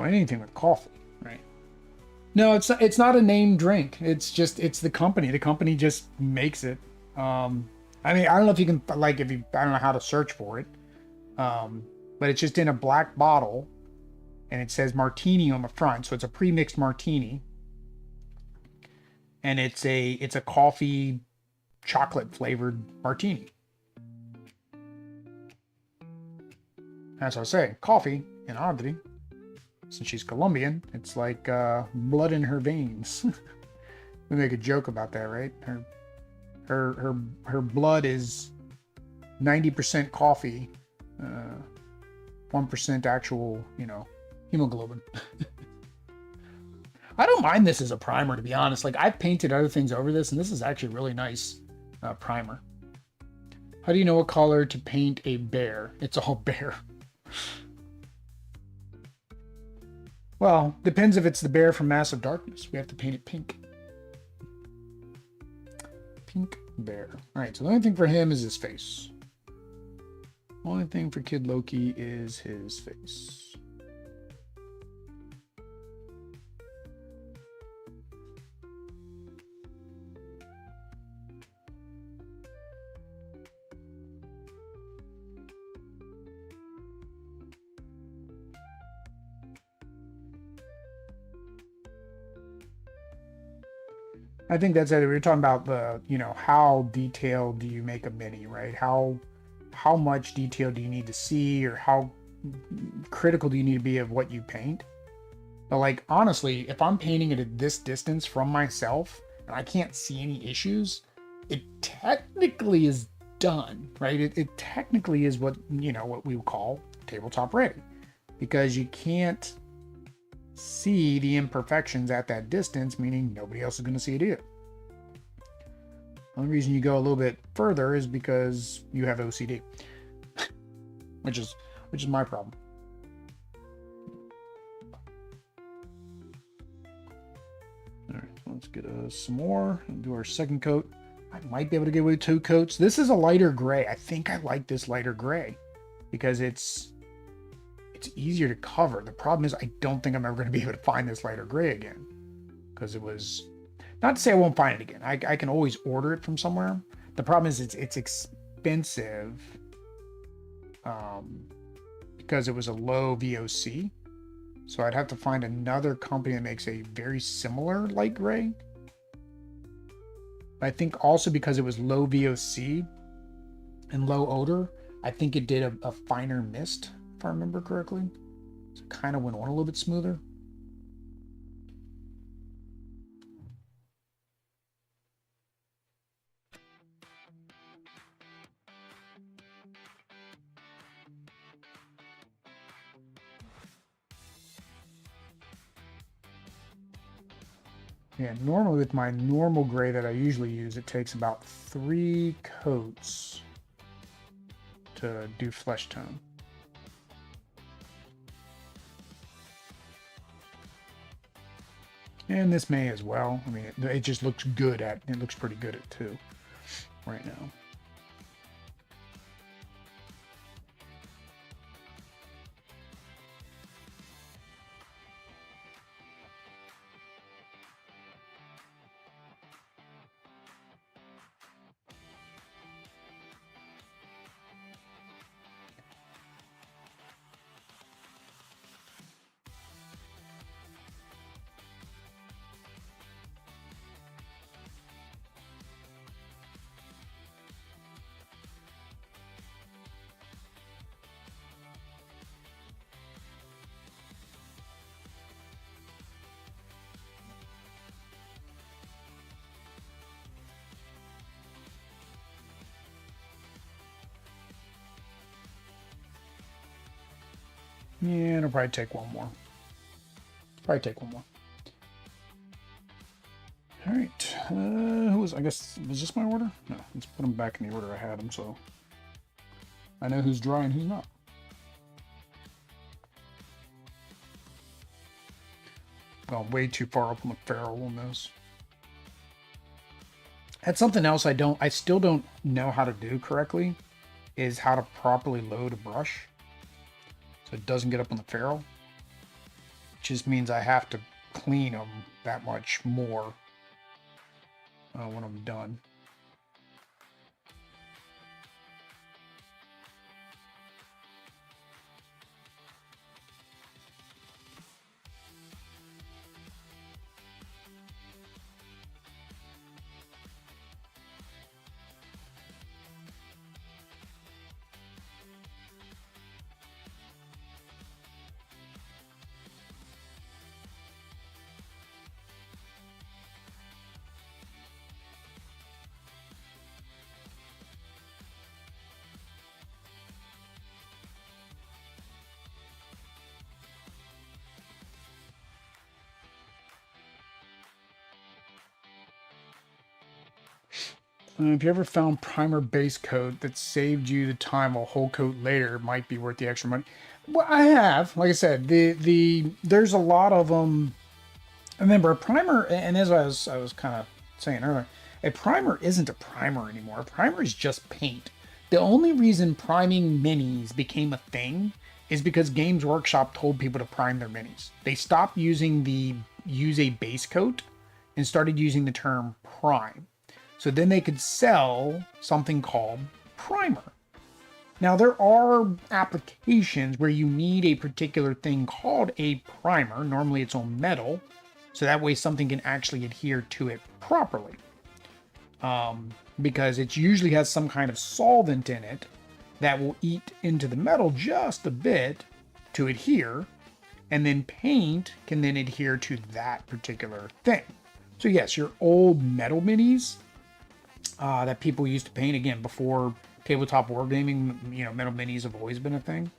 S1: Anything with coffee, right? No, it's not a named drink. It's the company. The company just makes it. I mean, I don't know if you can I don't know how to search for it. But it's just in a black bottle and it says martini on the front. So it's a pre-mixed martini. And it's a coffee chocolate flavored martini. As I was saying, coffee in Audrey. Since she's Colombian, it's like blood in her veins. We make a joke about that, right? Her blood is 90% coffee, 1% actual, hemoglobin. I don't mind this as a primer, to be honest. Like, I've painted other things over this, and this is actually a really nice primer. How do you know what color to paint a bear? It's all bear. Well, depends if it's the bear from Massive Darkness. We have to paint it pink. Pink bear. All right, so the only thing for him is his face. Only thing for Kid Loki is his face. I think that's it. We were talking about the, how detailed do you make a mini, right? How much detail do you need to see, or how critical do you need to be of what you paint? But like, honestly, if I'm painting it at this distance from myself and I can't see any issues, it technically is done, right? It technically is what we would call tabletop ready, because you can't see the imperfections at that distance, meaning nobody else is going to see it either. The only reason you go a little bit further is because you have OCD, which is my problem. All right, let's get some more and do our second coat. I might be able to get away with 2 coats. This is a lighter gray. I think I like this lighter gray because it's easier to cover. The problem is I don't think I'm ever going to be able to find this lighter gray again, because it was, not to say I won't find it again. I can always order it from somewhere. The problem is it's expensive because it was a low VOC. So I'd have to find another company that makes a very similar light gray. But I think also because it was low VOC and low odor, I think it did a finer mist, if I remember correctly. So it kind of went on a little bit smoother. Yeah, normally with my normal gray that I usually use, it takes about 3 coats to do flesh tone. And this may as well. I mean, it just looks good it looks pretty good at 2 right now. Yeah, it'll probably take one more. All right. I guess, was this my order? No, let's put them back in the order I had them, so I know who's dry and who's not. Gone way too far up on the ferrule on this. That's something else I still don't know how to do correctly, is how to properly load a brush so it doesn't get up on the ferrule. It just means I have to clean them that much more when I'm done. If you ever found primer base coat that saved you the time, while whole coat later might be worth the extra money. Well, I have, like I said, there's a lot of them. Remember, a primer, and as I was kind of saying earlier, a primer isn't a primer anymore. A primer is just paint. The only reason priming minis became a thing is because Games Workshop told people to prime their minis. They stopped using the use a base coat and started using the term prime. So then they could sell something called primer. Now, there are applications where you need a particular thing called a primer. Normally it's on metal, so that way something can actually adhere to it properly. Because it usually has some kind of solvent in it that will eat into the metal just a bit to adhere, and then paint can then adhere to that particular thing. So yes, your old metal minis that people used to paint, again, before tabletop wargaming, metal minis have always been a thing.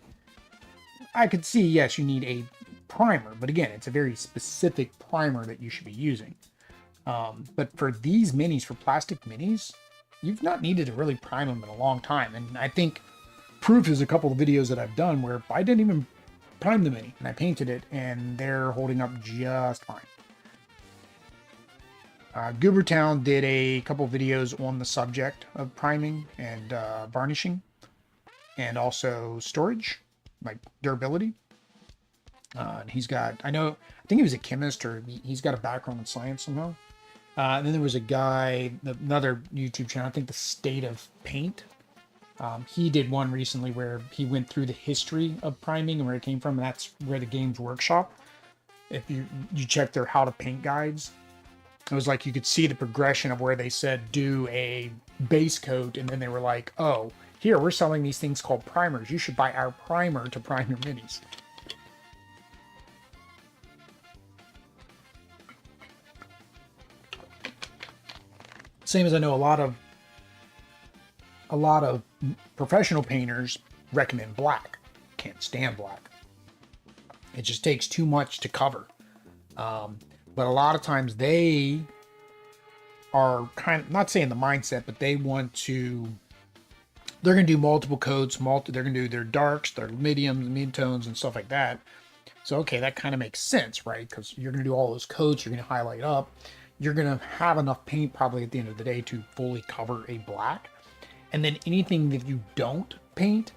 S1: I could see, yes, you need a primer, but again, it's a very specific primer that you should be using. But for these minis, for plastic minis, you've not needed to really prime them in a long time. And I think proof is a couple of videos that I've done where I didn't even prime the mini and I painted it and they're holding up just fine. Goobertown did a couple videos on the subject of priming and varnishing, and also storage, like durability. And he's got, I think he was a chemist, or he's got a background in science somehow. And then there was a guy, another YouTube channel, I think The State of Paint. He did one recently where he went through the history of priming and where it came from. And that's where the Games Workshop, if you check their how to paint guides, it was like you could see the progression of where they said do a base coat, and then they were like, oh, here, we're selling these things called primers. You should buy our primer to prime your minis. Same as I know a lot of professional painters recommend black. Can't stand black. It just takes too much to cover. But a lot of times they are kind of, not saying the mindset, but they want to, they're going to do multiple coats, they're going to do their darks, their mediums, mid-tones, and stuff like that. So, okay, that kind of makes sense, right? Because you're going to do all those coats, you're going to highlight up, you're going to have enough paint probably at the end of the day to fully cover a black. And then anything that you don't paint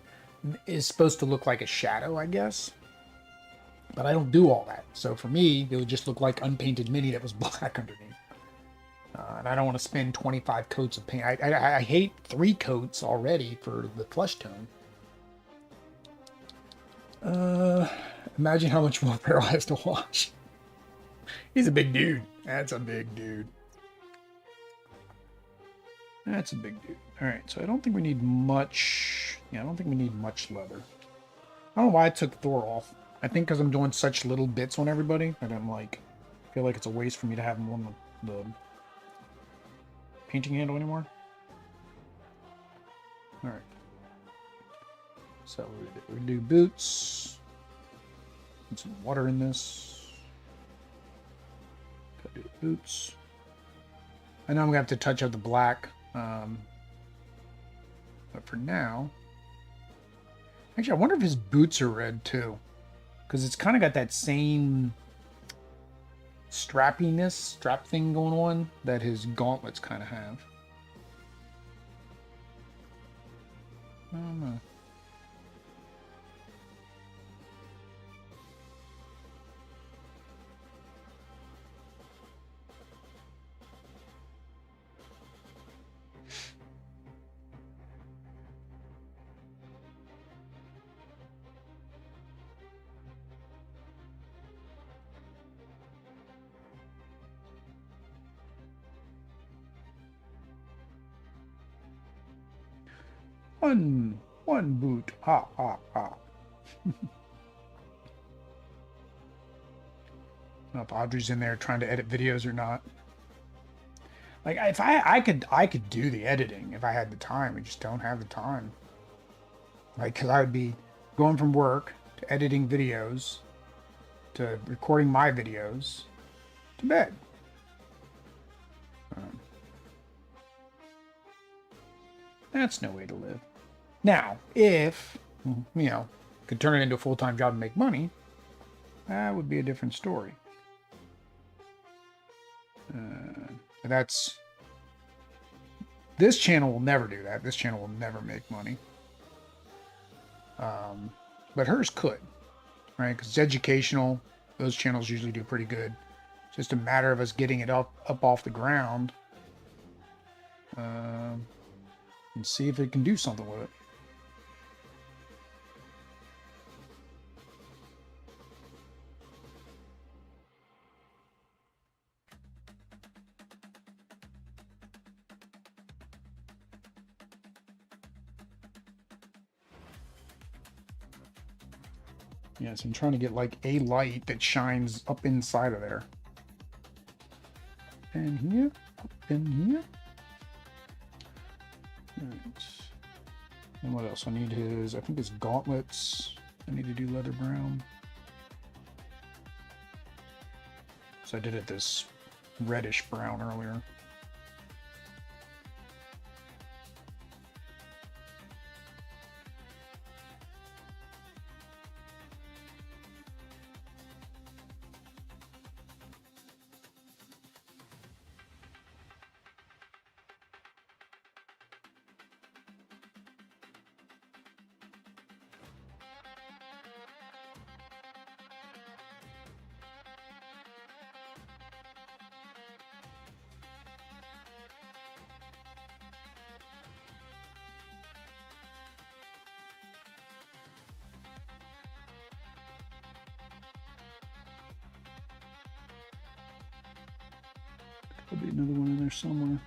S1: is supposed to look like a shadow, I guess. But I don't do all that. So for me, it would just look like unpainted mini that was black underneath. And I don't want to spend 25 coats of paint. I hate 3 coats already for the flesh tone. Imagine how much more Peril has to wash. He's a big dude. That's a big dude. That's a big dude. All right, so I don't think we need much. Yeah, I don't think we need much leather. I don't know why I took Thor off. I think because I'm doing such little bits on everybody that I'm like, I feel like it's a waste for me to have them on the painting handle anymore. All right. So we do boots. Put some water in this. Gotta do boots. I know I'm gonna have to touch up the black, but for now, actually, I wonder if his boots are red too. Because it's kind of got that same strap thing going on that his gauntlets kind of have. I don't know. One boot. Ha ha ha. I don't know if Audrey's in there trying to edit videos or not. Like if I could do the editing if I had the time. I just don't have the time. Like, because I would be going from work to editing videos to recording my videos to bed. That's no way to live. Now, if, could turn it into a full-time job and make money, that would be a different story. This channel will never do that. This channel will never make money. But hers could, right? Because it's educational. Those channels usually do pretty good. It's just a matter of us getting it up off the ground. And see if it can do something with it. Yes, I'm trying to get like a light that shines up inside of there. And here, up in here. Right. And what else? I need his, I think his gauntlets. I need to do leather brown. So I did it this reddish brown earlier. There'll be another one in there somewhere.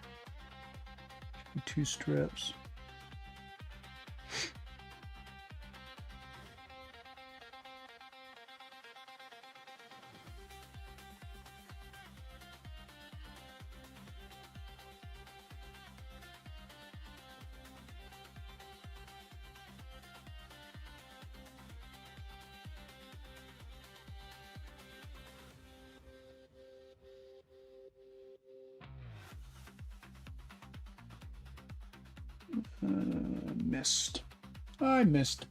S1: Two strips. Missed. I missed.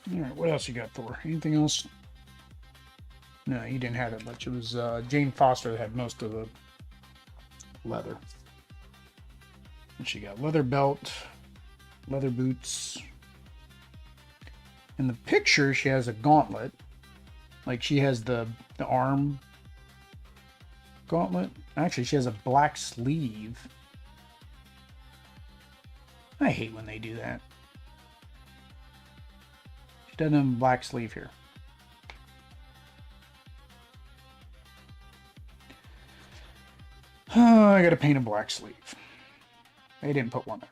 S1: All right, what else you got, Thor? Anything else? No, he didn't have that much. It was Jane Foster that had most of the leather. And she got leather belt, leather boots. In the picture, she has a gauntlet. Like she has the arm gauntlet. Actually, she has a black sleeve. I hate when they do that. She doesn't have a black sleeve here. Oh, I gotta paint a black sleeve. They didn't put one there.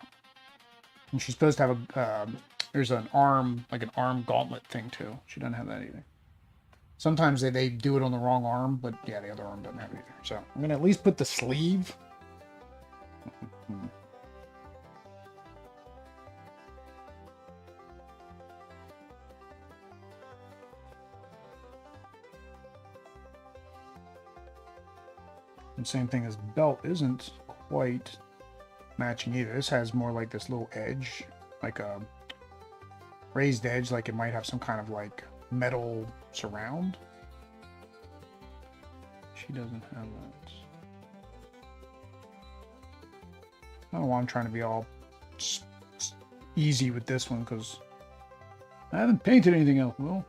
S1: And she's supposed to have a, there's an arm, like an arm gauntlet thing too. She doesn't have that either. Sometimes they do it on the wrong arm, but yeah, the other arm doesn't have it either. So I'm gonna at least put the sleeve. And same thing as belt isn't quite matching either. This has more like this little edge, like a raised edge, like it might have some kind of like metal surround. She doesn't have that. I don't know why I'm trying to be all easy with this one because I haven't painted anything else. Well,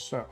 S1: so.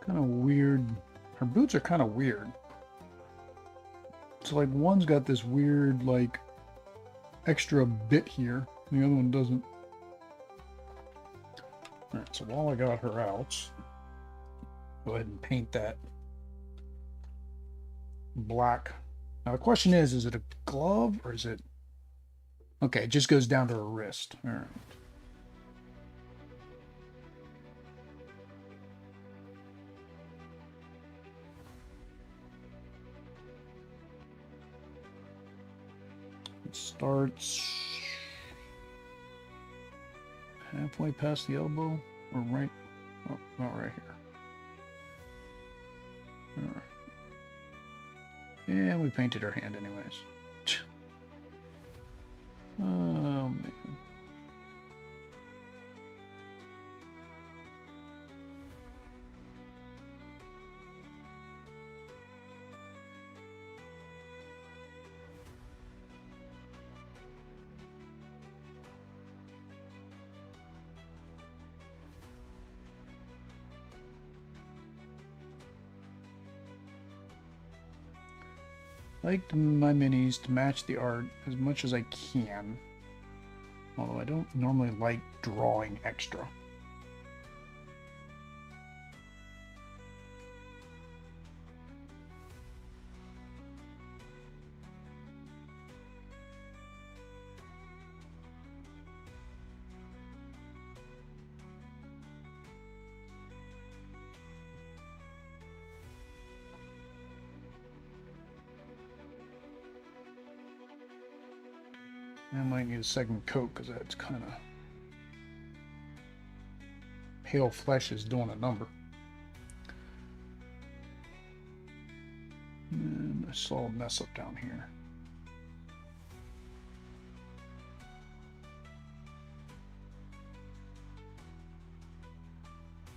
S1: Kind of weird. Her boots are kind of weird. So like one's got this weird like extra bit here, and the other one doesn't. Alright, so while I got her out, go ahead and paint that black. Now the question is it a glove or is it... Okay, it just goes down to her wrist. Alright. Starts halfway past the elbow, or right, oh, not right here. All right. Yeah, we painted her hand anyways. Oh man. I like my minis to match the art as much as I can, although I don't normally like drawing extra. I might need a second coat because that's kind of... Pale flesh is doing a number. And I saw a mess up down here.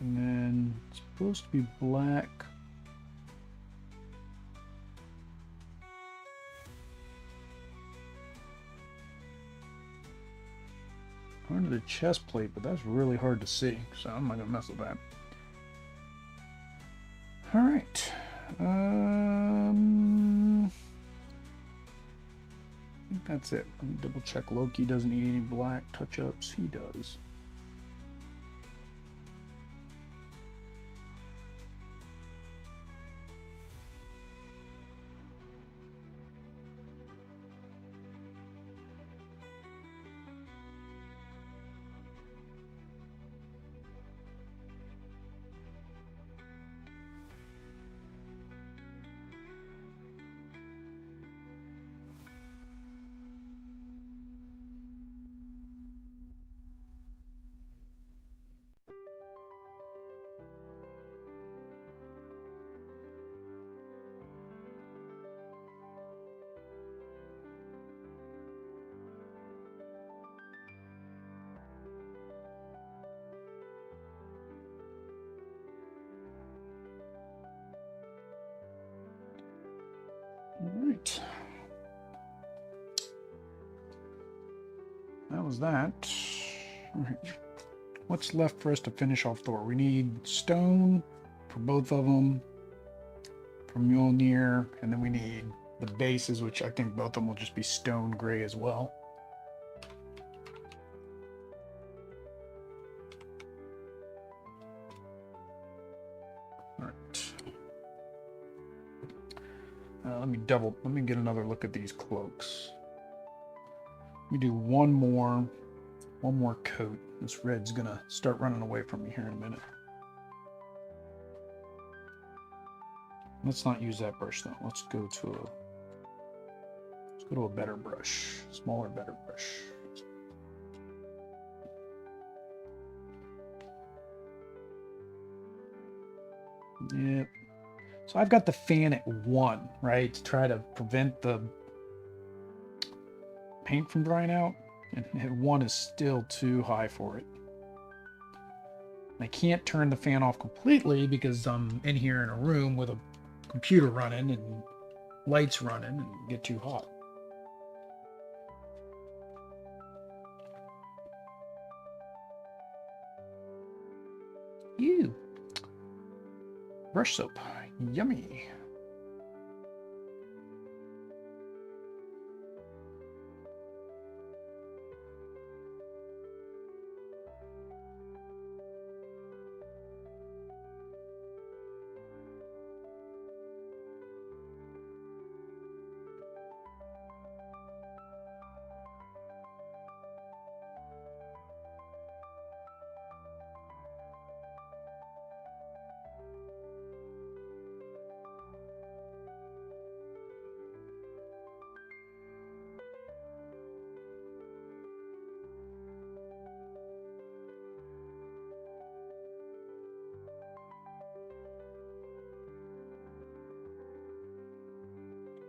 S1: And then it's supposed to be black. Under the chest plate, but that's really hard to see, so I'm not gonna mess with that. All right. I think that's it. Let me double check. Loki doesn't need any black touch-ups. He does. All right. That was that. All right. What's left for us to finish off Thor? We need stone for both of them, from Mjolnir, and then we need the bases, which I think both of them will just be stone gray as well. All right. Let me get another look at these cloaks. Let me do one more coat. This red's gonna start running away from me here in a minute. Let's not use that brush though. Let's go to a better brush, smaller, better brush. Yep. So I've got the fan at 1, right, to try to prevent the paint from drying out, and at 1 is still too high for it. I can't turn the fan off completely because I'm in here in a room with a computer running and lights running and get too hot. Ew. Brush soap. Yummy.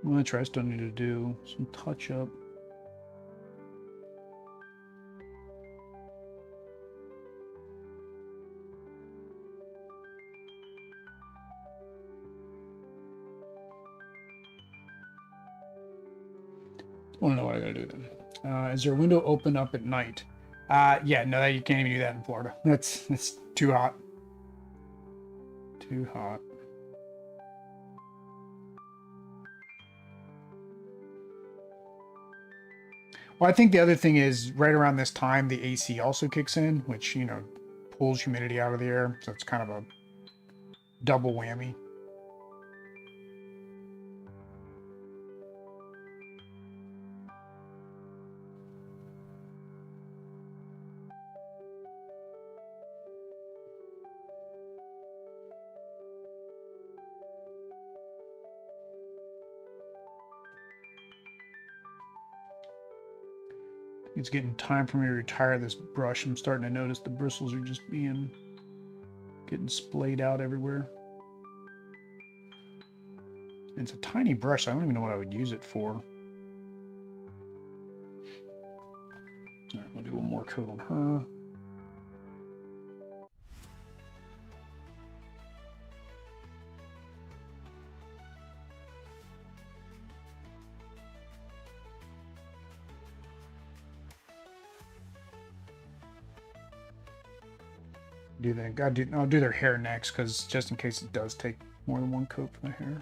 S1: I'm gonna try still need to do some touch up. I want to know what I gotta do then. Is there a window open up at night? Yeah, no, you can't even do that in Florida. That's too hot. Too hot. Well, I think the other thing is right around this time, the AC also kicks in, which, you know, pulls humidity out of the air. So it's kind of a double whammy. It's getting time for me to retire this brush. I'm starting to notice the bristles are just getting splayed out everywhere. It's a tiny brush. I don't even know what I would use it for. All right, we'll do one more coat on her. I'll do their hair next, because just in case it does take more than one coat for the hair.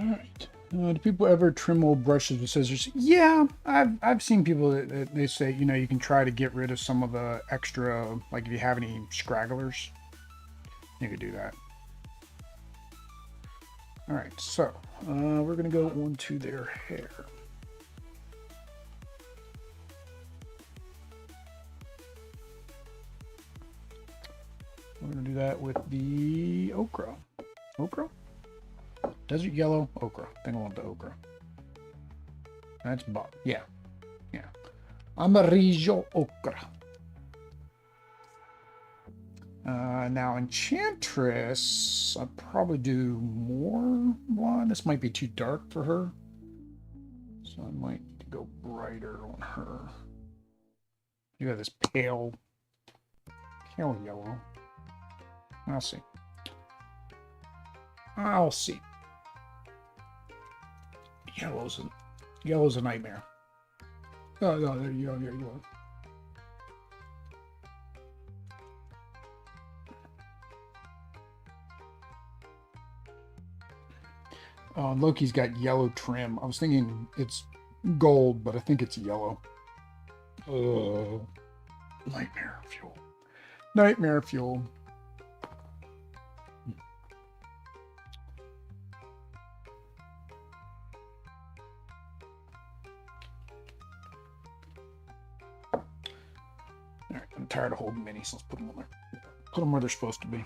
S1: All right. Do people ever trim old brushes with scissors? Yeah, I've seen people that they say, you know, you can try to get rid of some of the extra, like if you have any scragglers, you could do that. All right, so we're gonna go onto their hair. We're gonna do that with the ochre. Ochre? Desert yellow ochre. I think I want the ochre. That's Bob. Yeah. Yeah. Amarillo Okra. Now Enchantress, I'll probably do more blonde. This might be too dark for her. So I might need to go brighter on her. You have this pale yellow. I'll see. I'll see. Yellow's a nightmare. Oh, no, there you go. There you go. Loki's got yellow trim. I was thinking it's gold, but I think it's yellow. Nightmare fuel. Nightmare fuel. Alright, I'm tired of holding minis. Let's put them on there. Put them where they're supposed to be.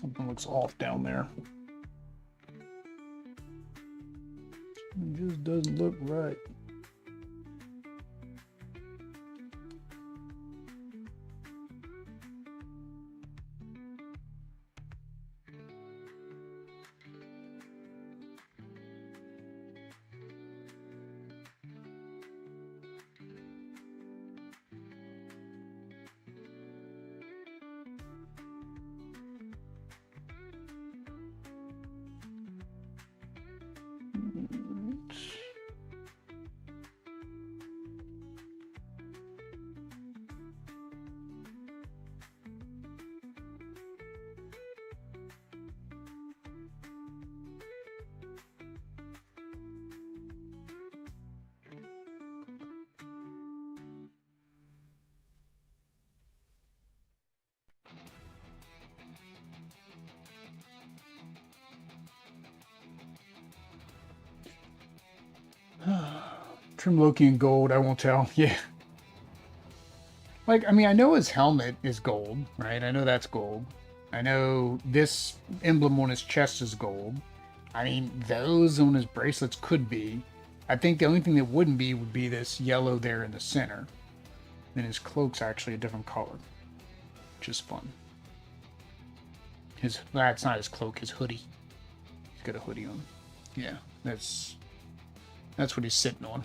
S1: Something looks off down there. It just doesn't look right. Trim Loki in gold, I won't tell. Yeah. Like, I mean, I know his helmet is gold, right? I know that's gold. I know this emblem on his chest is gold. I mean, those on his bracelets could be. I think the only thing that wouldn't be would be this yellow there in the center. And his cloak's actually a different color, which is fun. That's not his cloak, his hoodie. He's got a hoodie on. Yeah, that's what he's sitting on.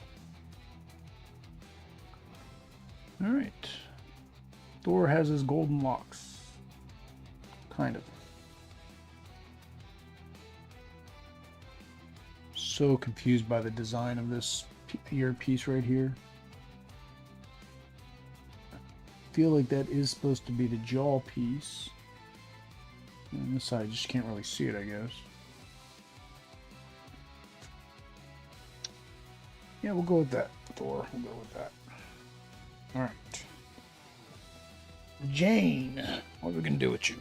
S1: All right. Thor has his golden locks. Kind of. So confused by the design of this earpiece right here. I feel like that is supposed to be the jaw piece. And this side, I just can't really see it, I guess. Yeah, we'll go with that, Thor. We'll go with that. All right. Jane, what are we going to do with you?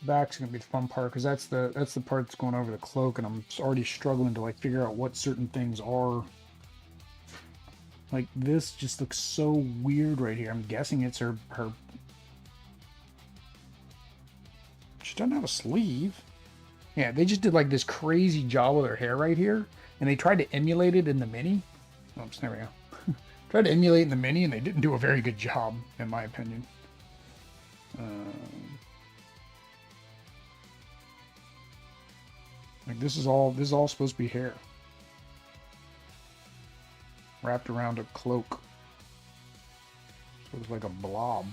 S1: Back's gonna be the fun part because that's the part that's going over the cloak, and I'm already struggling to like figure out what certain things are. Like this just looks so weird right here. I'm guessing it's her. She doesn't have a sleeve. Yeah, they just did like this crazy job with her hair right here, and they tried to emulate it in the mini. Oops, there we go. Tried to emulate in the mini, and they didn't do a very good job, in my opinion. Like this is all supposed to be hair wrapped around a cloak, sort of like a blob.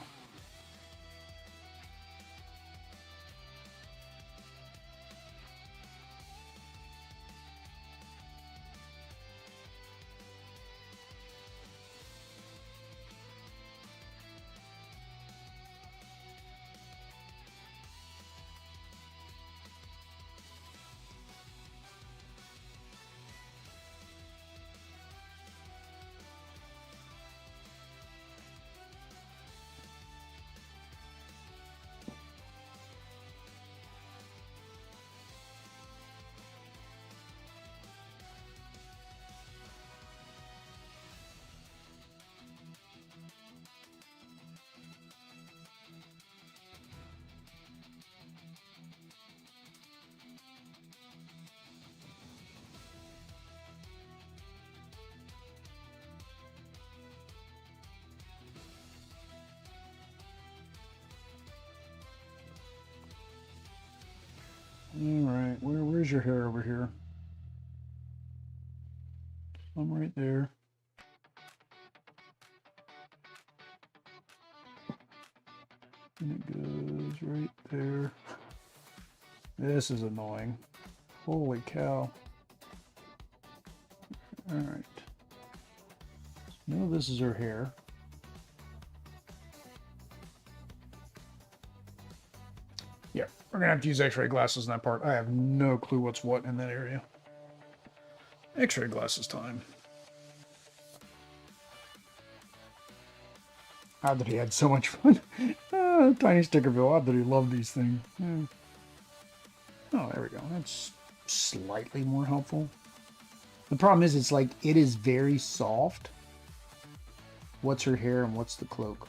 S1: Alright, where's your hair over here? Some right there. And it goes right there. This is annoying. Holy cow. Alright. No, this is her hair. Yeah, we're gonna have to use x-ray glasses in that part. I have no clue what's what in that area. X-ray glasses time. Odd that he had so much fun. Tiny Stickerville, odd that he loved these things. Yeah. Oh, there we go. That's slightly more helpful. The problem is, it's like, it is very soft. What's her hair and what's the cloak?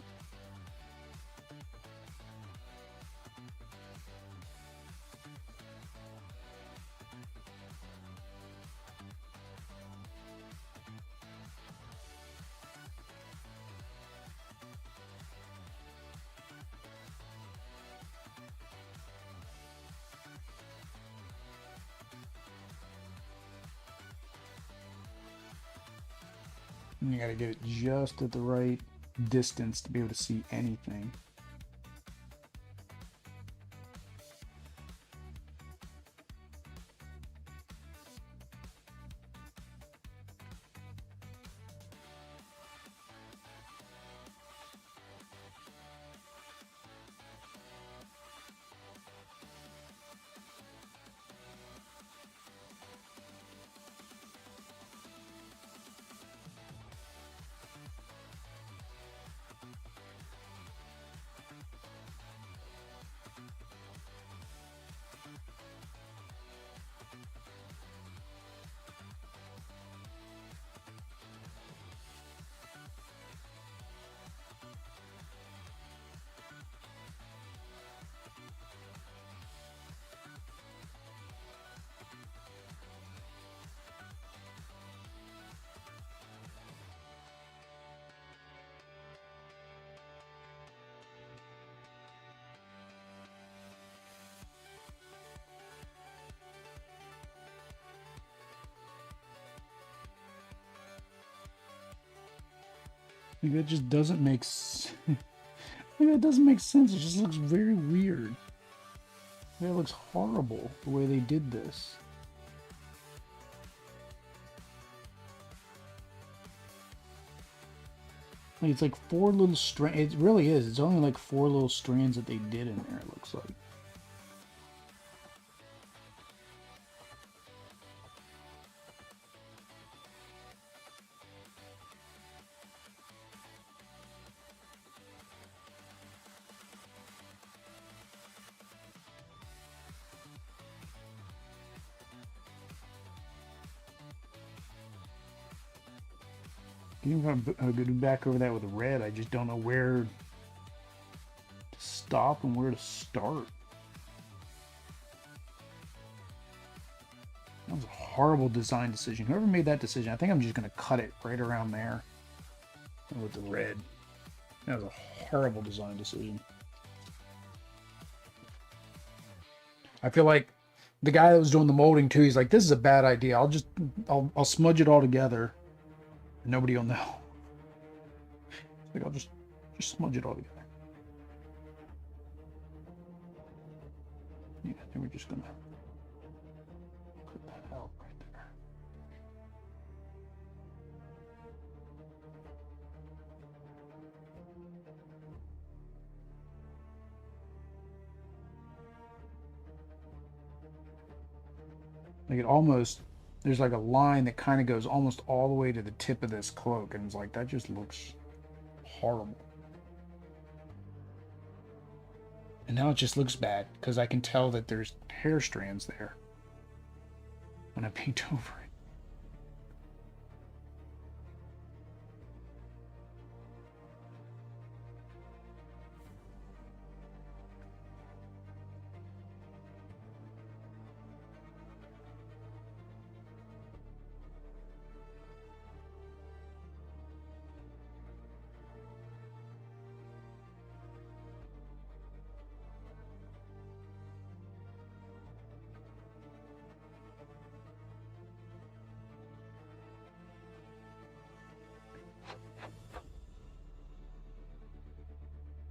S1: And you gotta get it just at the right distance to be able to see anything. Like, that just doesn't make that doesn't make sense. It just looks very weird. It looks horrible the way they did this. Like, it's like 4 little strands. It really is. It's only like 4 little strands that they did in there, it looks like. Even if I go back over that with red, I just don't know where to stop and where to start. That was a horrible design decision. Whoever made that decision, I think I'm just going to cut it right around there with the red. That was a horrible design decision. I feel like the guy that was doing the molding too, he's like, this is a bad idea. I'll smudge it all together. Nobody will know. Like, I'll just smudge it all together. Yeah, then we're just gonna put that out right there. Like, it almost, there's like a line that kind of goes almost all the way to the tip of this cloak, and it's like, that just looks horrible. And now it just looks bad because I can tell that there's hair strands there when I paint over it.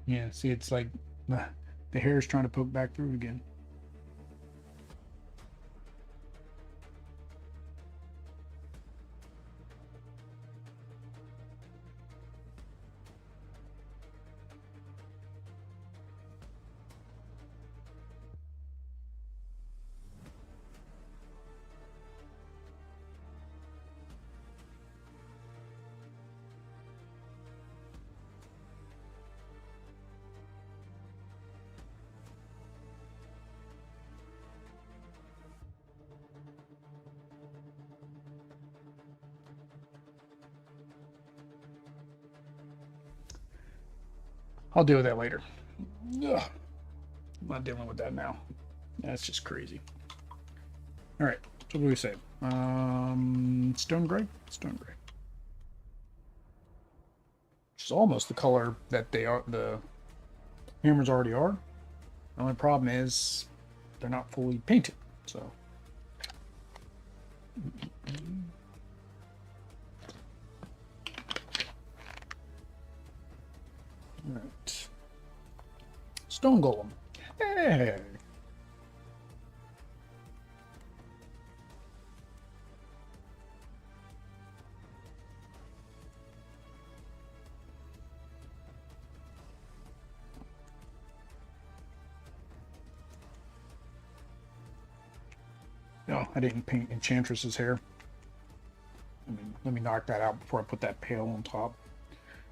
S1: Yeah, see, it's like the hair is trying to poke back through again. I'll deal with that later. Ugh. I'm not dealing with that now. That's just crazy. All right, so what do we say? Stone gray? Stone gray. Which is almost the color that the hammers already are. The only problem is they're not fully painted, so. All right. Stone golem. Hey. No, I didn't paint Enchantress's hair. Let me knock that out before I put that pail on top.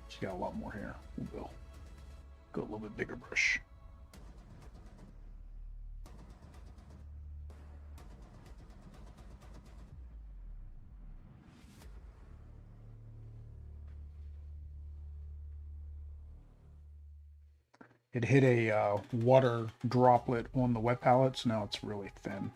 S1: She's got a lot more hair. We'll go a little bit bigger brush. It hit a water droplet on the wet palette, so now it's really thin.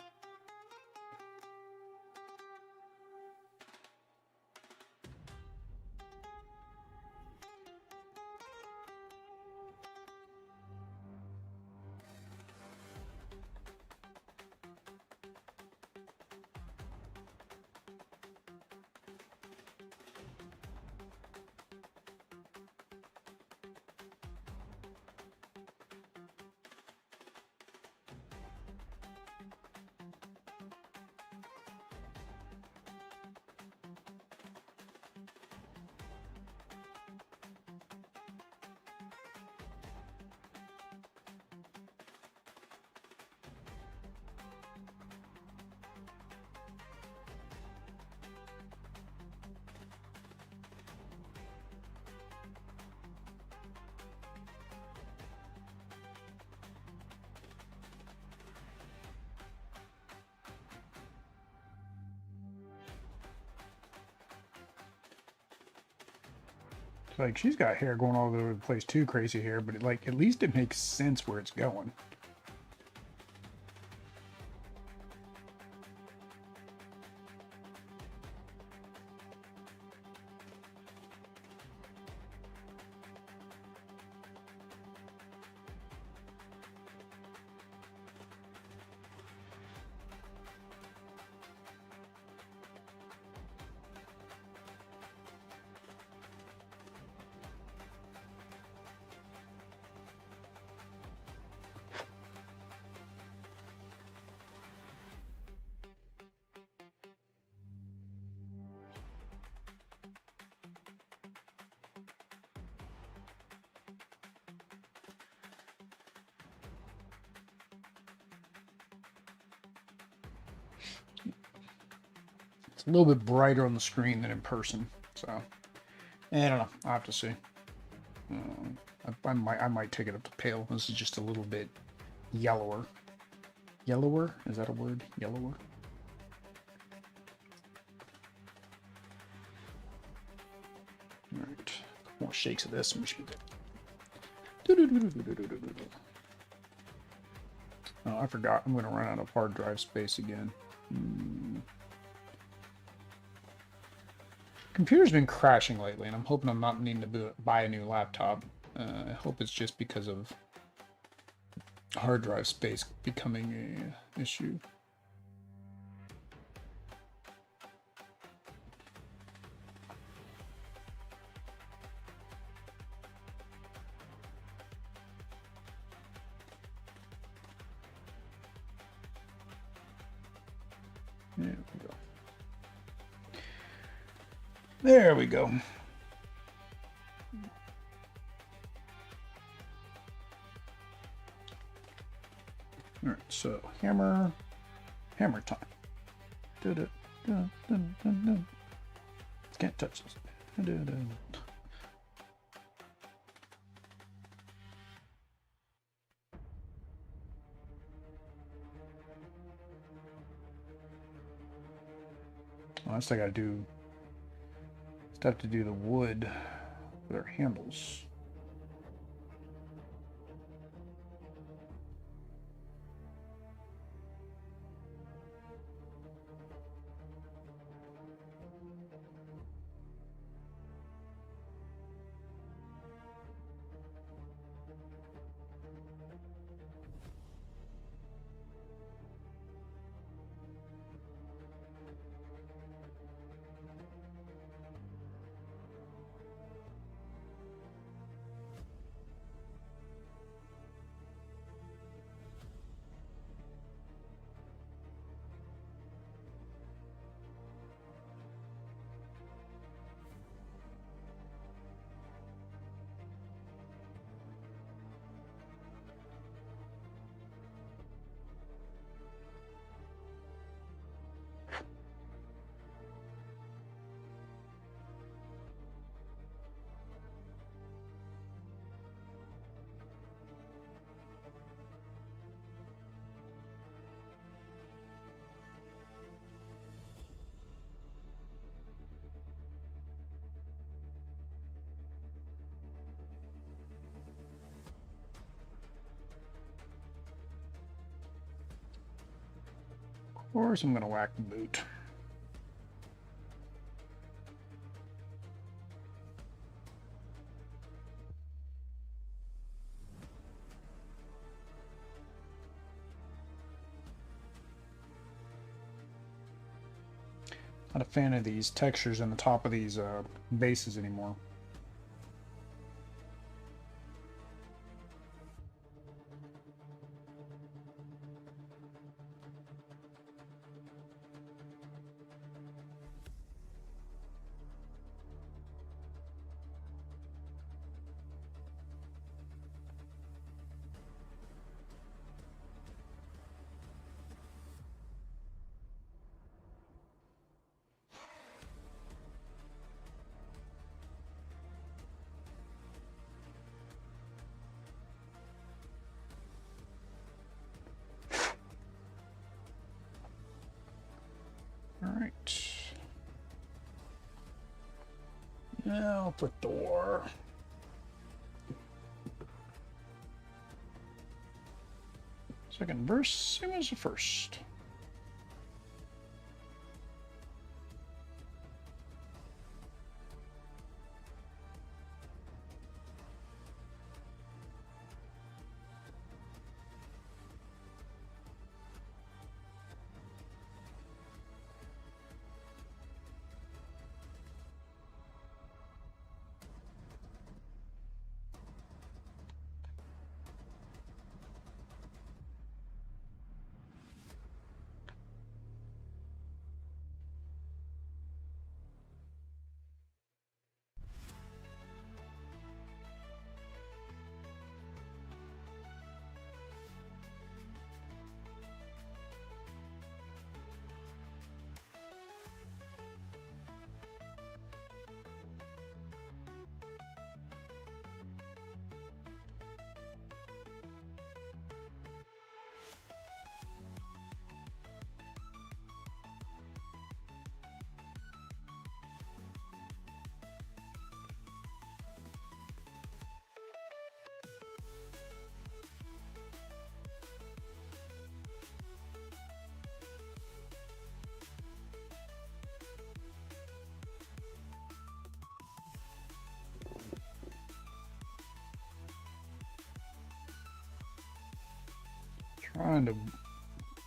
S1: Like, she's got hair going all over the place too, crazy hair, but like, at least it makes sense where it's going. It's a little bit brighter on the screen than in person, so I don't know. I'll have to see. I might take it up to pale. This is just a little bit yellower. Yellower? Is that a word? Yellower? All right. A couple more shakes of this and we should be good. Oh, I forgot. I'm going to run out of hard drive space again. Computer's been crashing lately, and I'm hoping I'm not needing to buy a new laptop. I hope it's just because of hard drive space becoming a issue. There we go. There we go. All right, so hammer time. Can't touch this. Well, I still got to do. Still have to do the wood with our handles. Of course, I'm going to whack the boot. Not a fan of these textures on the top of these bases anymore. Now for Thor. Second verse, same as the first. Trying to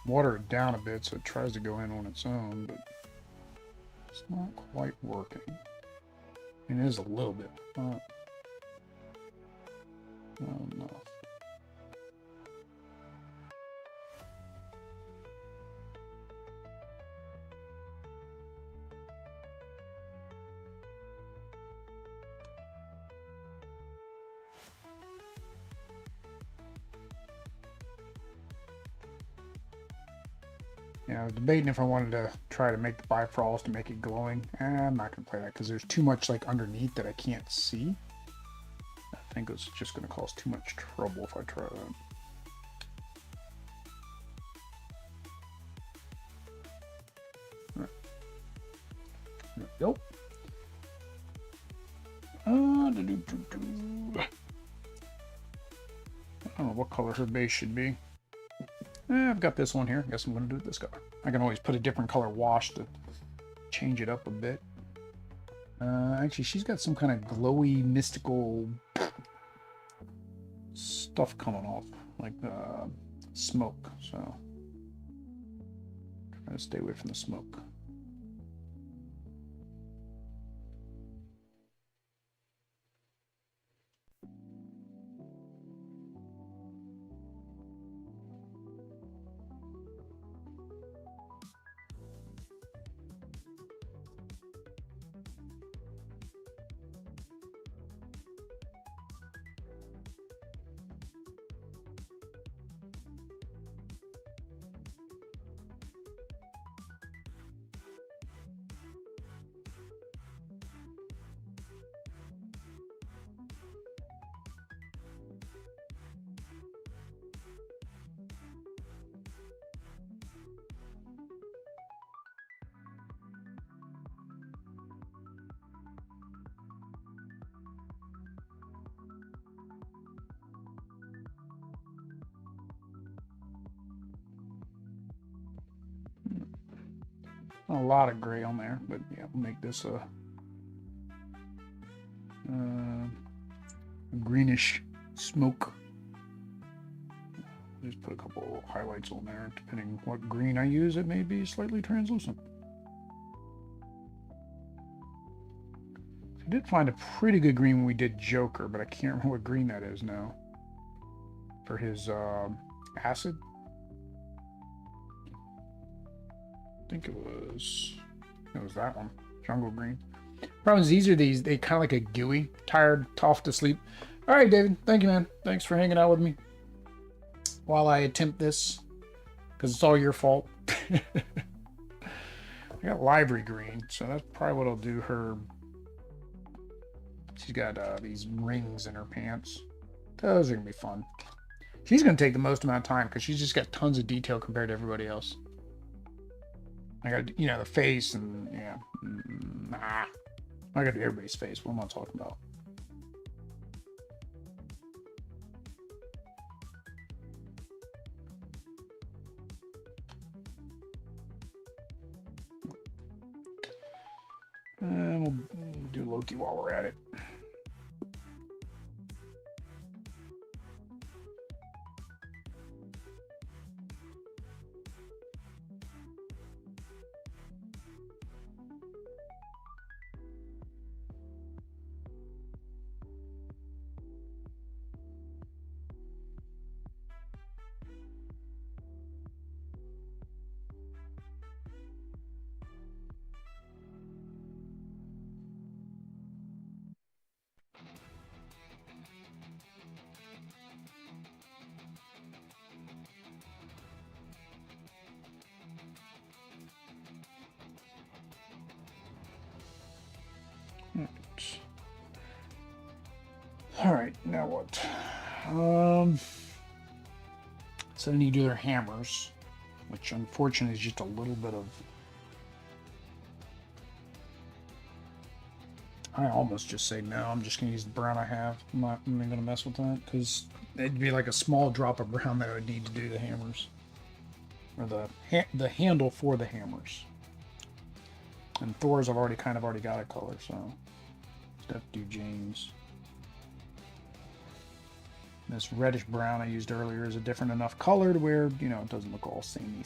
S1: water it down a bit so it tries to go in on its own, but it's not quite working. It is a little bit, not enough. Yeah, I was debating if I wanted to try to make the Bifrost to make it glowing. I'm not going to play that because there's too much like underneath that I can't see. I think it's just going to cause too much trouble if I try that. Right. There we go. I don't know what color her base should be. I've got this one here. I guess I'm going to do it this color. I can always put a different color wash to change it up a bit. Actually, she's got some kind of glowy, mystical stuff coming off, like smoke. So, try to stay away from the smoke. A lot of gray on there, but yeah, we'll make this a greenish smoke. Just put a couple highlights on there. Depending what green I use, it may be slightly translucent. I did find a pretty good green when we did Joker, but I can't remember what green that is now. For his acid. I think it was that one, jungle green. Problem is, they kind of like a gooey, tired, off to sleep. All right, David, thank you, man. Thanks for hanging out with me while I attempt this, because it's all your fault. I got library green, so that's probably what I'll do her. She's got these rings in her pants. Those are gonna be fun. She's gonna take the most amount of time because she's just got tons of detail compared to everybody else. I got, the face and yeah. I gotta do everybody's face. What am I talking about? And we'll do Loki while we're at it. All right, now what? So they need to do their hammers, which unfortunately is just a little bit of. I almost just say no. I'm just gonna use the brown I have. I'm not even gonna mess with that because it'd be like a small drop of brown that I would need to do the hammers, or the handle for the hammers. And Thor's I've already got a color, so just have to do James. This reddish brown I used earlier is a different enough color to where, you know, it doesn't look all samey.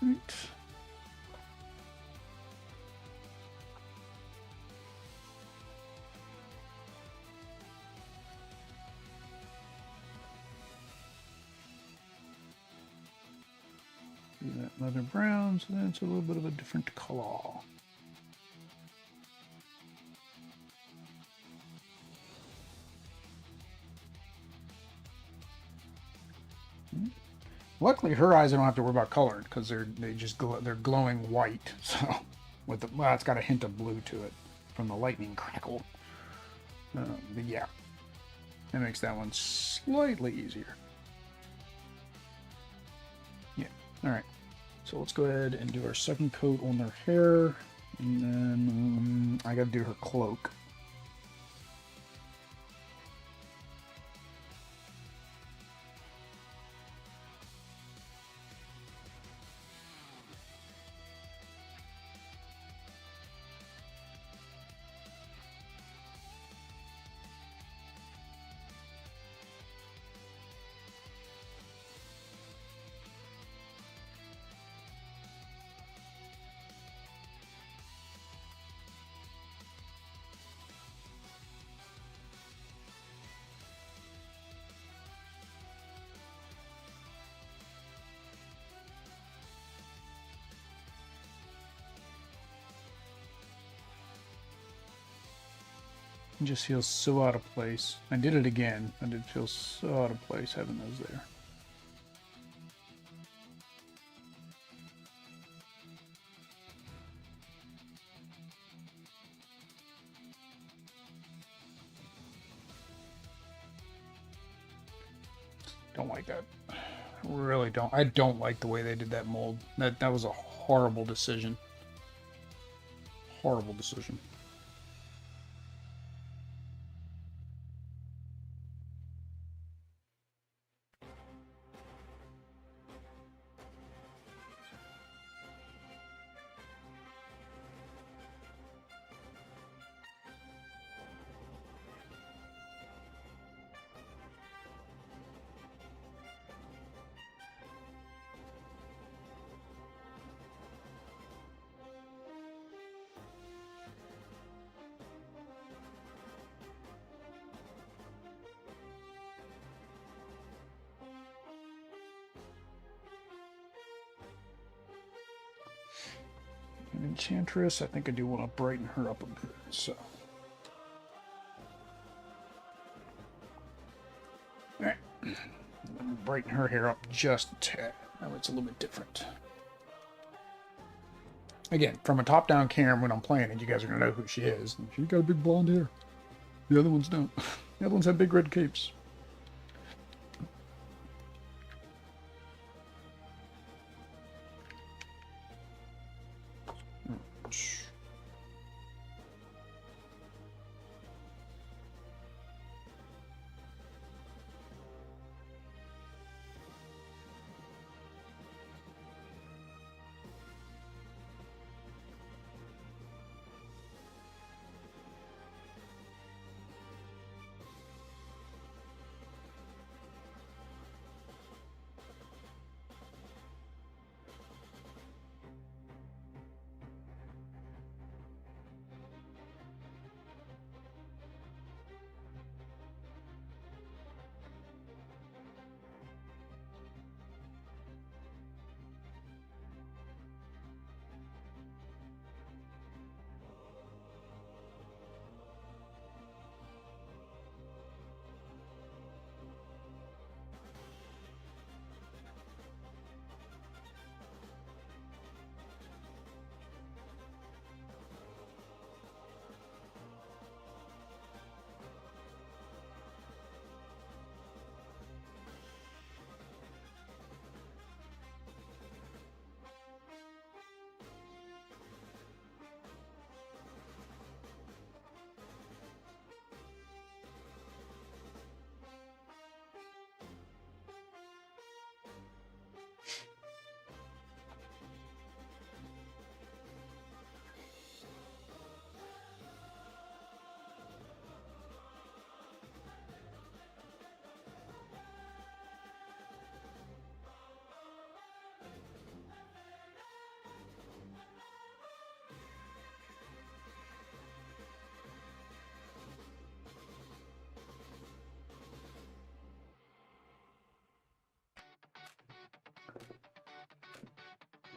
S1: Right. Do that leather brown, so then it's a little bit of a different color. Luckily, her eyes I don't have to worry about coloring because they're glowing white. So with well, it's got a hint of blue to it from the lightning crackle. But yeah, that makes that one slightly easier. Yeah. All right. So let's go ahead and do our second coat on their hair, and then I got to do her cloak. It just feels so out of place. I did it again, and it feels so out of place having those there. Don't like that. Really don't. I don't like the way they did that mold. That was a horrible decision. Horrible decision. And Enchantress, I think I do want to brighten her up a bit, so. Alright. Brighten her hair up just a tad. That way it's a little bit different. Again, from a top-down camera when I'm playing it, you guys are going to know who she is. She's got a big blonde hair. The other ones don't. The other ones have big red capes.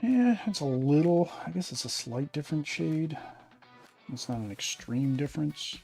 S1: Yeah, it's a little, I guess it's a slight different shade. It's not an extreme difference.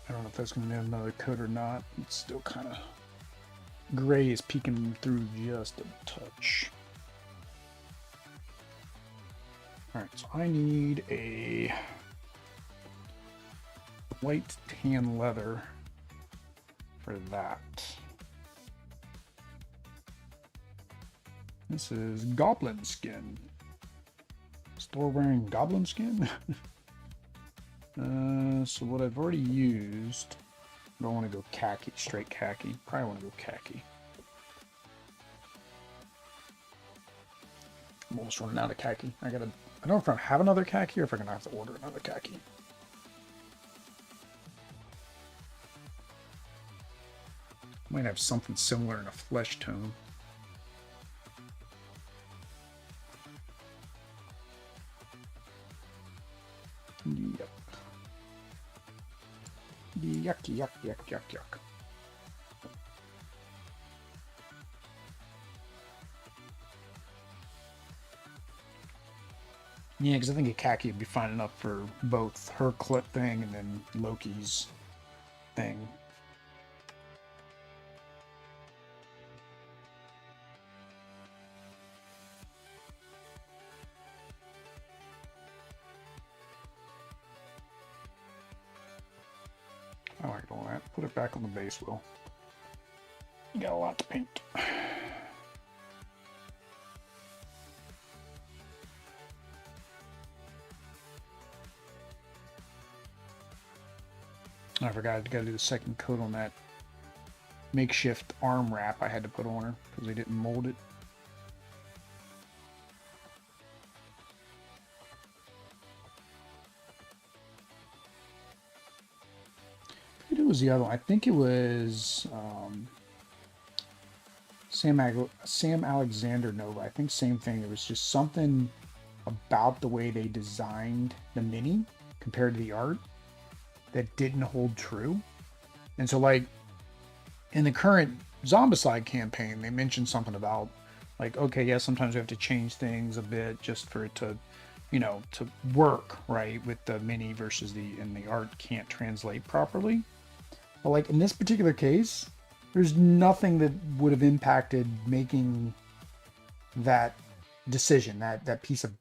S1: I don't know if that's going to need another coat or not. It's still kind of gray is peeking through just a touch. Alright, so I need a white tan leather for that. This is goblin skin. Is Thor wearing goblin skin? So what I've already used, I don't want to go khaki, straight khaki. Probably want to go khaki. I'm almost running out of khaki. I don't know if I have another khaki or if I'm gonna have to order another khaki. Might have something similar in a flesh tone. Yep. Yuck, yuck, yuck, yuck, yuck. Yeah, because I think a khaki would be fine enough for both her clip thing and then Loki's thing. I like all that. Put it back on the base wheel. You got a lot to paint. I forgot, I gotta do the second coat on that makeshift arm wrap I had to put on her because they didn't mold it. It was the other one. I think it was Sam Alexander Nova. I think same thing. It was just something about the way they designed the mini compared to the art that didn't hold true. And so, like, in the current Zombicide campaign, they mentioned something about, like, okay, yeah, sometimes we have to change things a bit just for it to, you know, to work, right, with the mini versus and the art can't translate properly. But, like, in this particular case, there's nothing that would have impacted making that decision, that piece of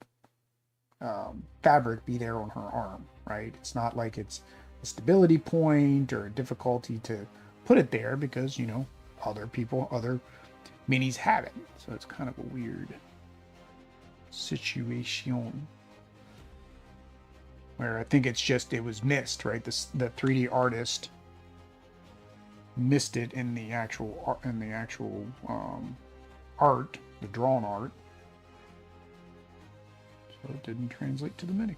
S1: fabric be there on her arm, right? It's not like it's a stability point or a difficulty to put it there because, you know, other minis have it. So it's kind of a weird situation where I think it's just, it was missed, right? The 3D artist missed it in the actual art, the drawn art. So it didn't translate to the mini.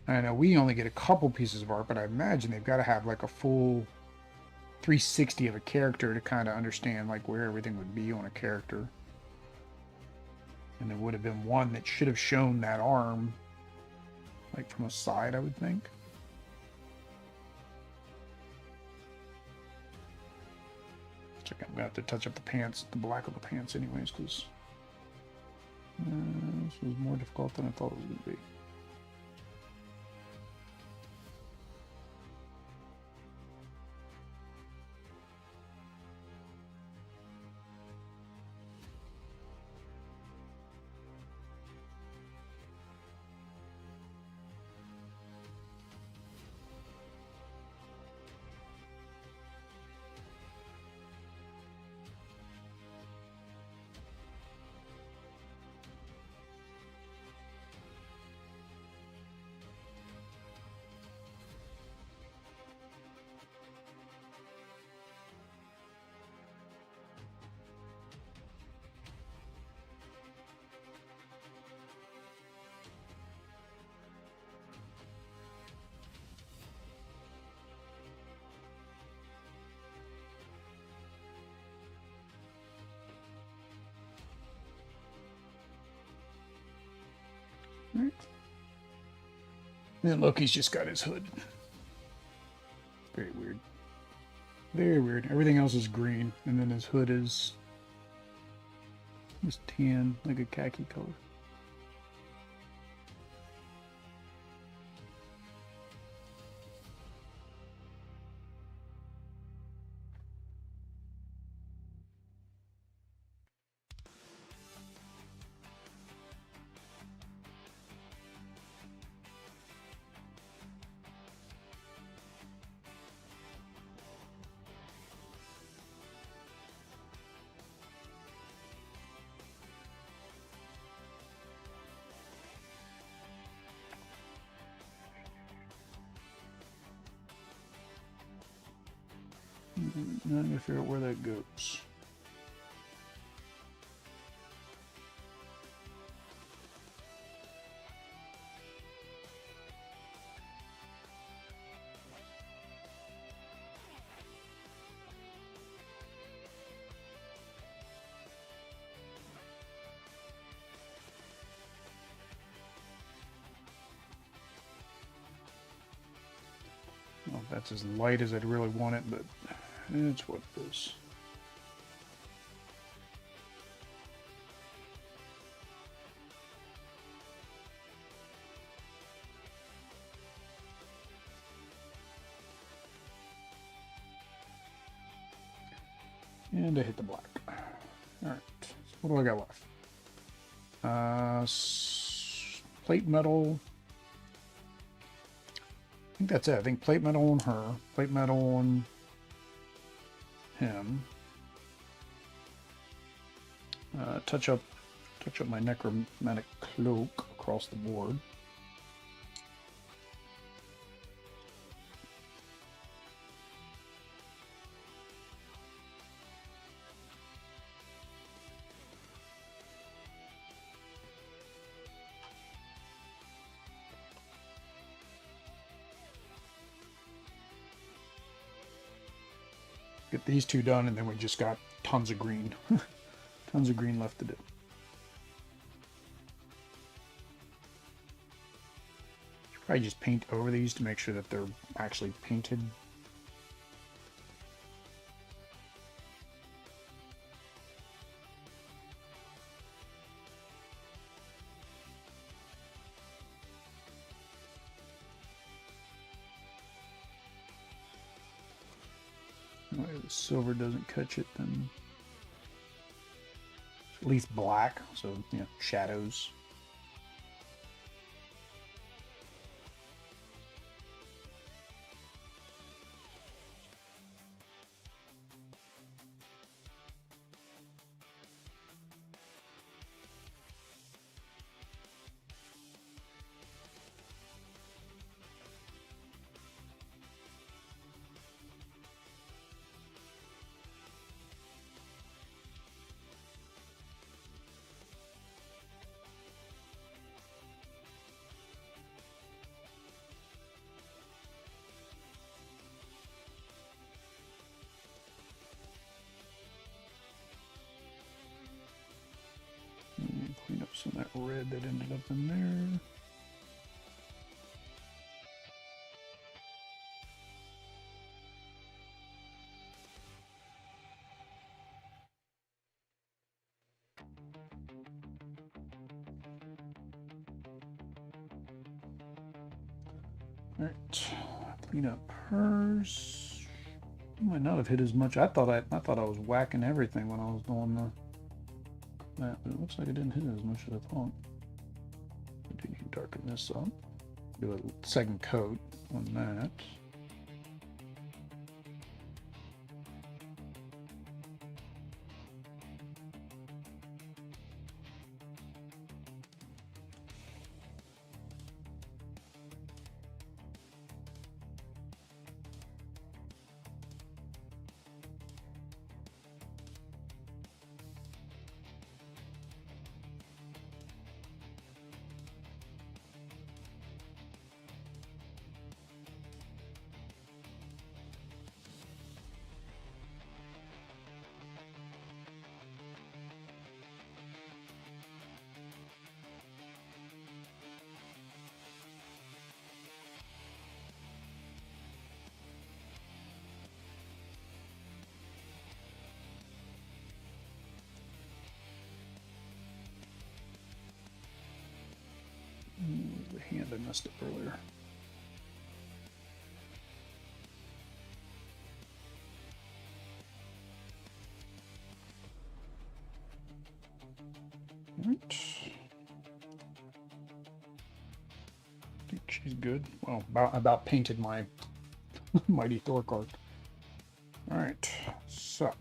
S1: I know we only get a couple pieces of art, but I imagine they've got to have like a full 360 of a character to kind of understand like where everything would be on a character. And there would have been one that should have shown that arm like from a side, I would think. I'm gonna have to touch up the pants, the black of the pants anyways, because this was more difficult than I thought it was going to be. Right. And then Loki's just got his hood. Very weird. Very weird. Everything else is green, and then his hood is tan, like a khaki color. Now I gotta figure out where that goes. I don't know if that's as light as I'd really want it, but it's what it is. And I hit the black. Alright, so what do I got left? Plate metal. I think that's it. I think plate metal on her, plate metal on him. Touch up touch up my necromantic cloak across the board. Get these two done, and then we just got tons of green. Tons of green left to do. Should probably just paint over these to make sure that they're actually painted. If the silver doesn't catch it, then at least black, so you know, shadows. Clean up some of that red that ended up in there. All right, clean up hers. Might not have hit as much. I thought I was whacking everything when I was doing that, but it looks like it didn't hit as much as I thought. You can darken this up. Do a second coat on that. The hand I messed up earlier. Right. I think she's good. Well, about painted my mighty Thor card. All right, so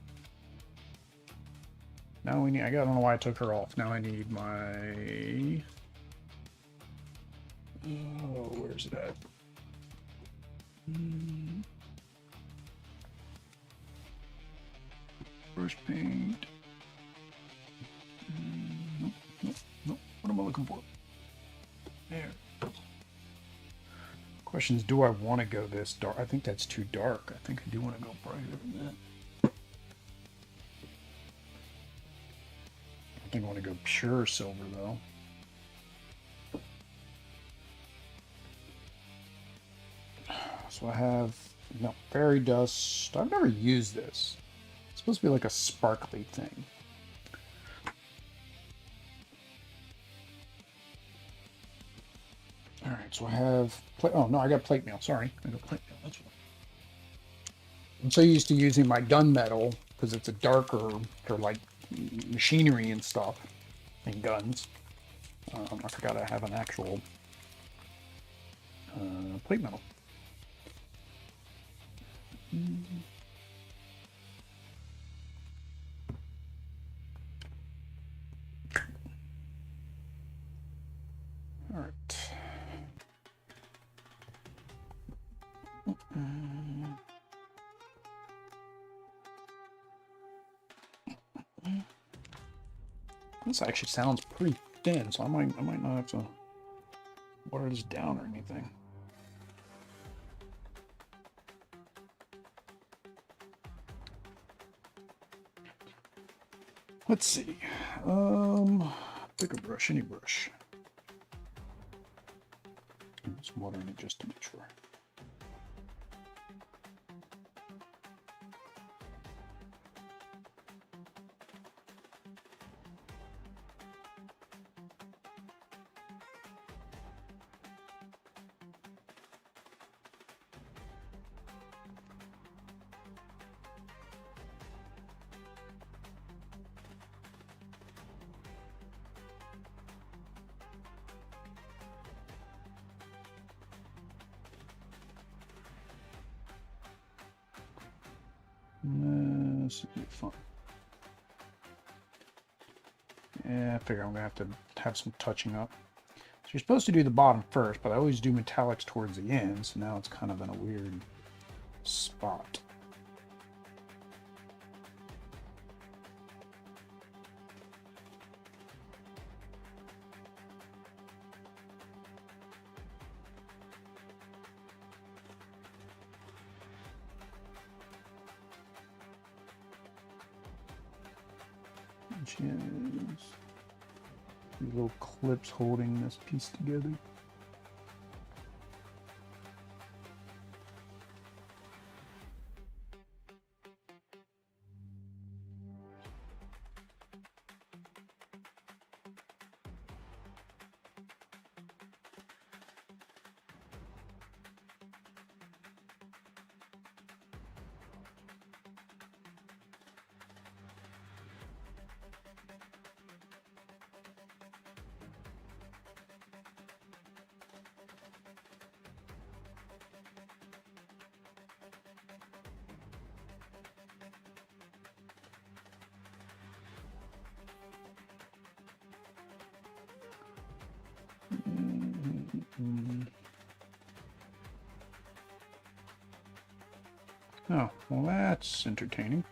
S1: now we need. I don't know why I took her off. Now I need my. Oh, where's it at? Brush paint. Nope, nope, nope. What am I looking for? There. Question is, do I want to go this dark? I think that's too dark. I think I do want to go brighter than that. I think I want to go pure silver though. So I have fairy dust. I've never used this. It's supposed to be like a sparkly thing. All right, so I have oh no, I got plate mail. Sorry, I got plate mail. That's what. I'm so used to using my gunmetal because it's a darker for like machinery and stuff and guns. I forgot I have an actual plate metal. This actually sounds pretty thin, so I might not have to water this down or anything. Let's see. Pick a brush, any brush. Just watering it just to make sure. This will be fun. Yeah, I figure I'm gonna have to have some touching up. So you're supposed to do the bottom first, but I always do metallics towards the end, so now it's kind of in a weird spot. These little clips holding this piece together. Oh, well that's entertaining.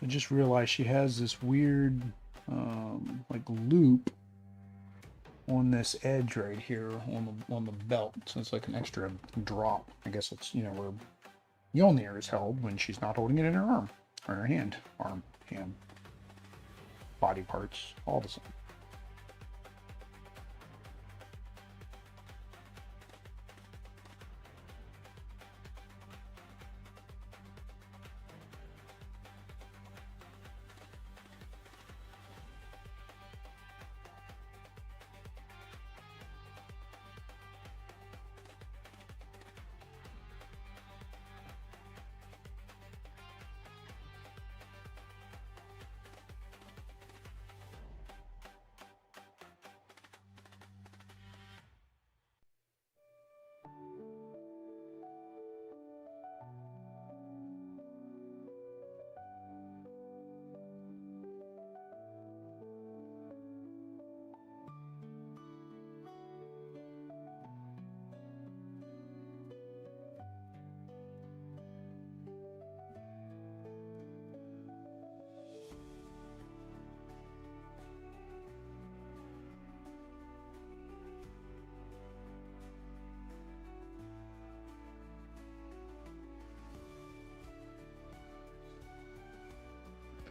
S1: I just realized she has this weird like loop on this edge right here on the belt. So it's like an extra drop. I guess it's, you know, where Mjolnir is held when she's not holding it in her arm or her hand. Arm, hand, body parts, all the same.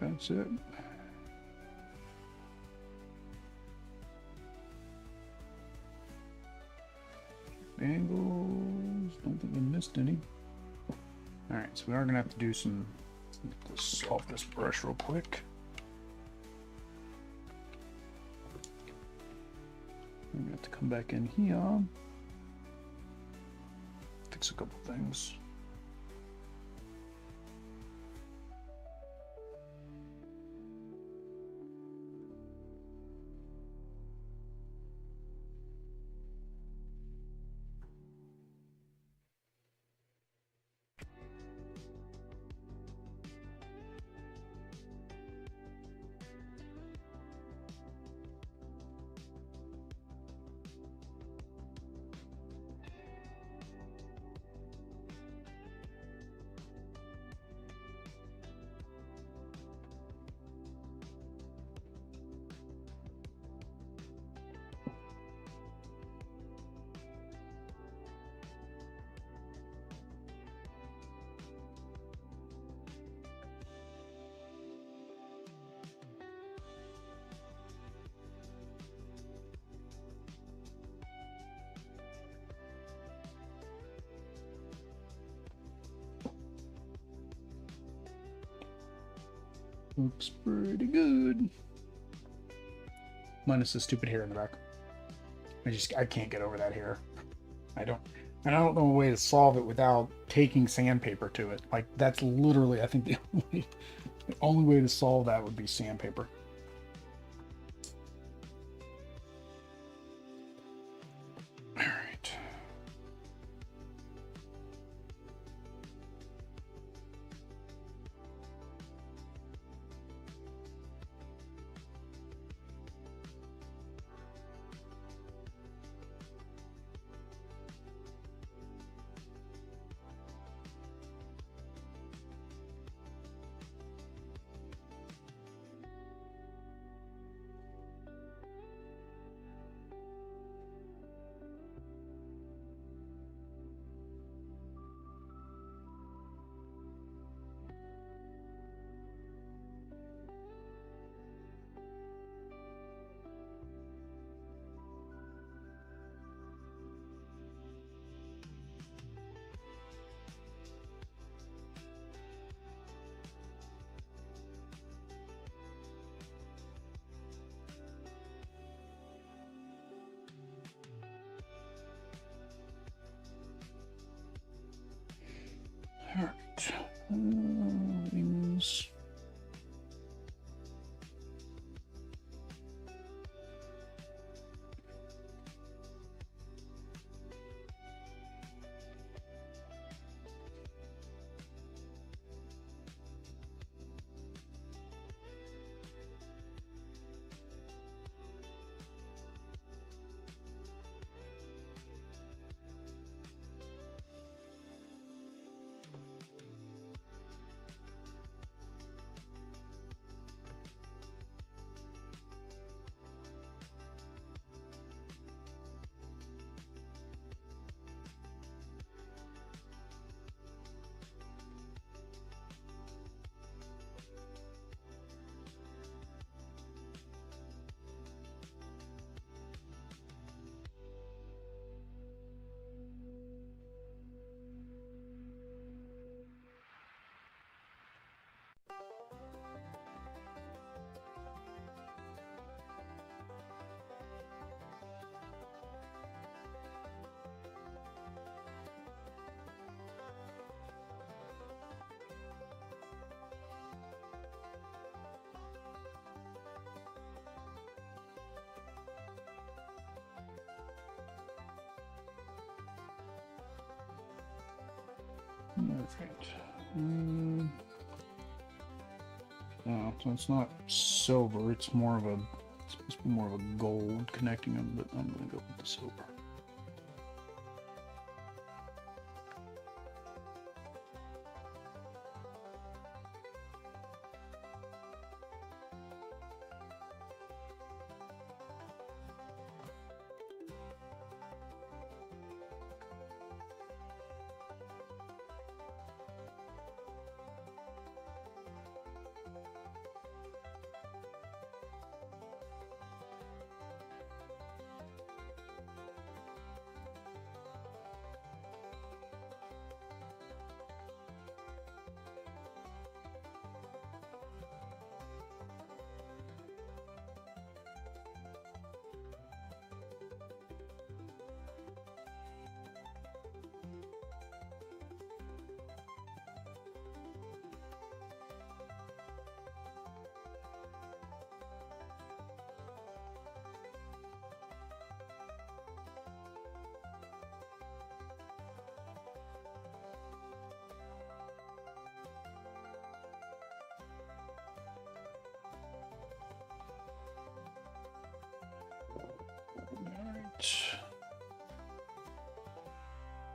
S1: That's it. Angles. Don't think we missed any. Alright, so we are going to have to do some. Let's off this brush real quick. I'm going to have to come back in here. Fix a couple things. Looks pretty good. Minus the stupid hair in the back. I can't get over that hair. I don't know a way to solve it without taking sandpaper to it. Like, that's literally, I think, the only way to solve that would be sandpaper. All right. All right. Wings. Oh, so it's not silver, it's supposed to be more of a gold connecting them, but I'm gonna go with the silver.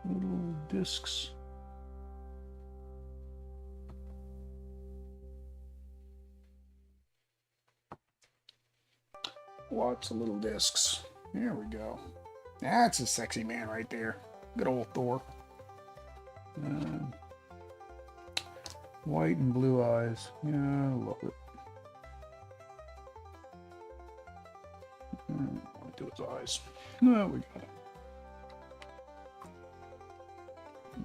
S1: Little discs. Lots of little discs. There we go. That's a sexy man right there. Good old Thor. White and blue eyes. Yeah, I love it. What do its eyes? No, we got it.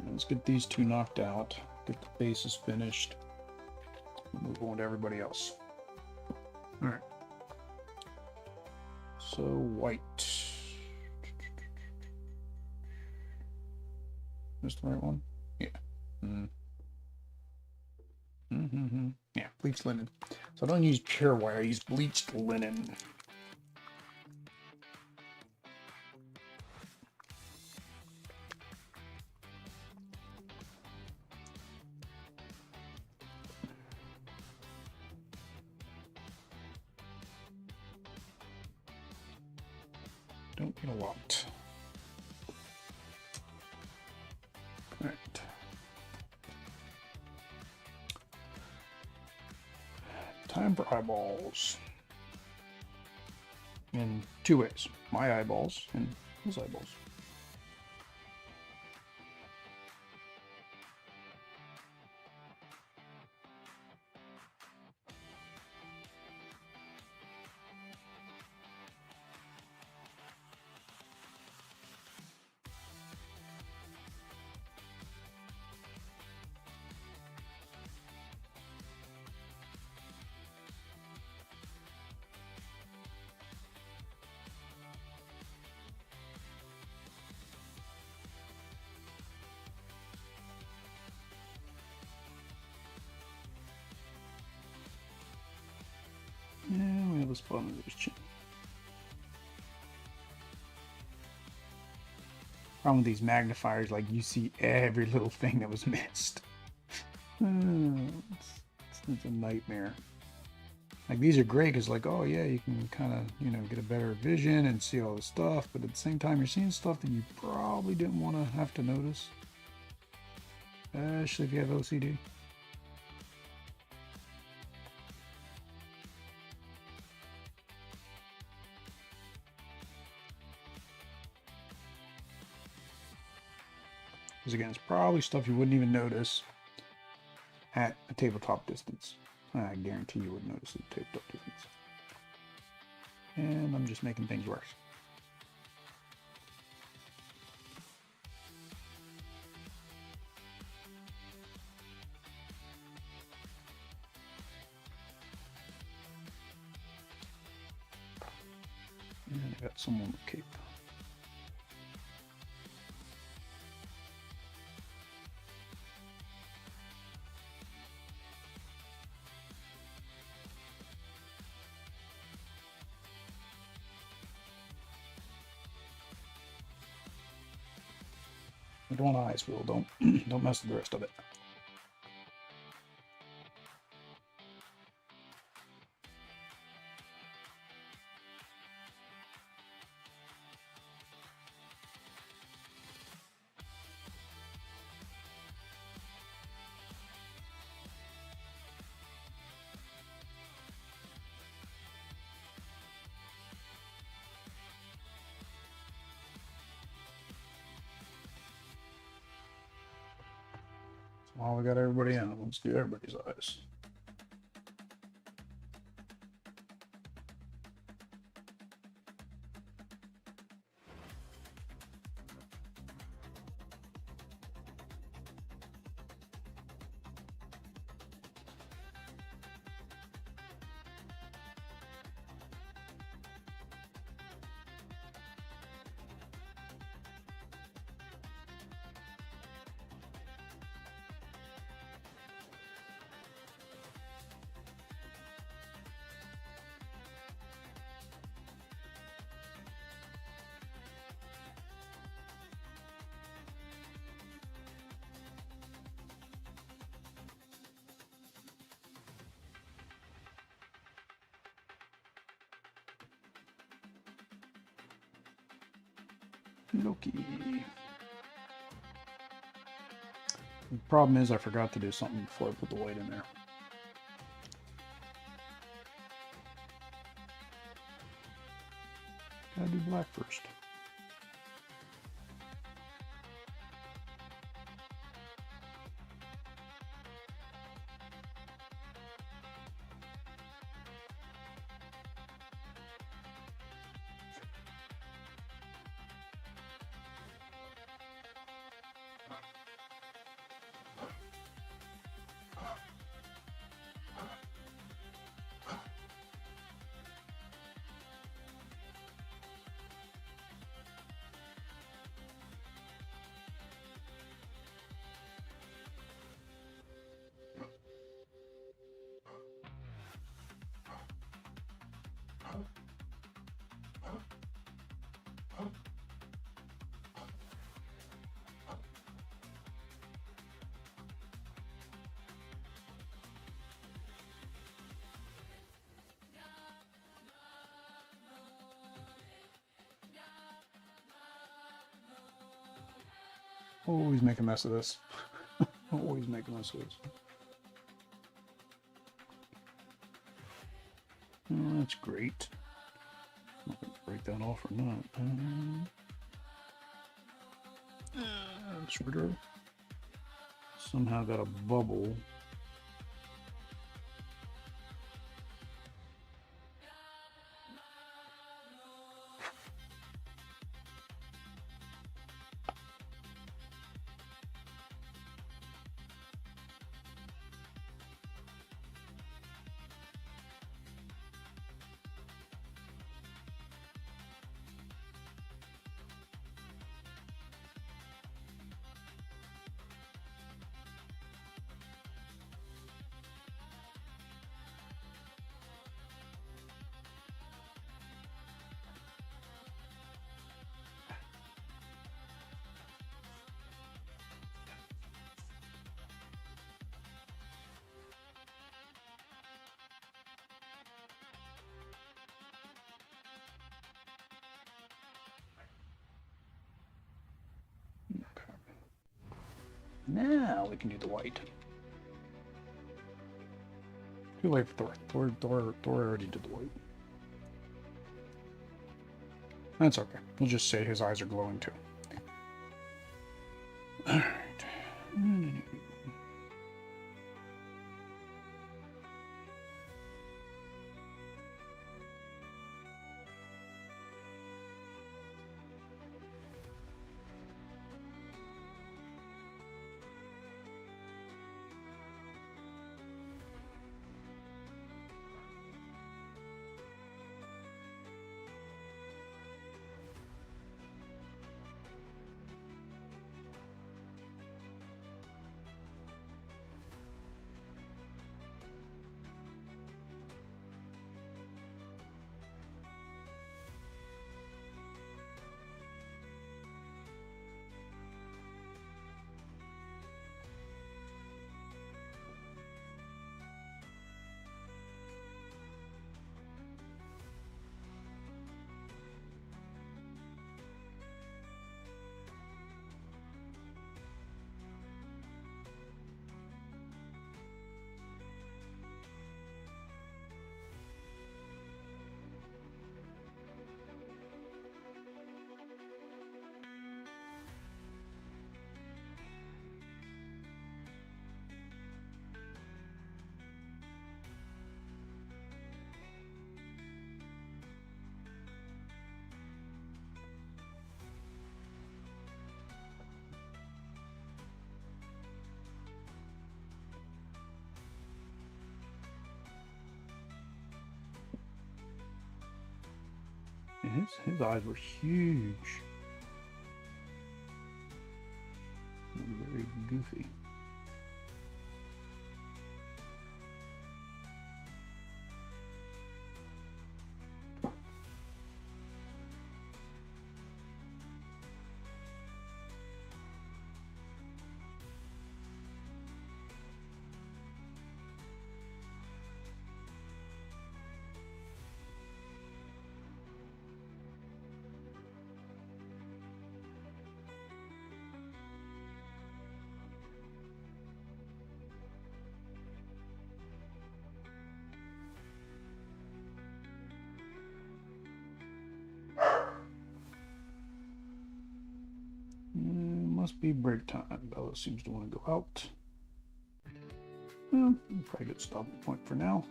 S1: Let's get these two knocked out. Get the bases finished. Move on to everybody else. All right. So white. Is the right one? Yeah. Yeah, bleached linen. So I don't use pure white, I use bleached linen. Don't get a lot. All right. Time for eyeballs. In two ways. My eyeballs and his eyeballs. Yeah, we have a spot under his chin. Problem with these magnifiers, like you see every little thing that was missed. It's a nightmare. Like these are great because, like, oh yeah, you can kind of, you know, get a better vision and see all the stuff, but at the same time, you're seeing stuff that you probably didn't want to have to notice, especially if you have OCD. Because again, it's probably stuff you wouldn't even notice at a tabletop distance. I guarantee you wouldn't notice at a tabletop distance. And I'm just making things worse. And I got someone with cape. I don't want eyes, Will. Don't mess with the rest of it. While we got everybody in, let's do everybody's eyes. Loki. The problem is I forgot to do something before I put the white in there. Gotta do black first. Always make a mess of this. Always make a mess of this. Oh, that's great. I'm not going to break that off or not. Sort of. Somehow got a bubble. Now we can do the white. Too late for Thor. Thor already did the white. That's okay. We'll just say his eyes are glowing too. Alright. His eyes were huge. Very goofy. Must be break time. Bella seems to want to go out. Well, probably a good stopping point for now.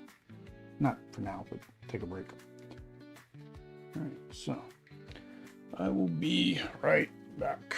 S1: Not for now, but take a break. Alright, so I will be right back.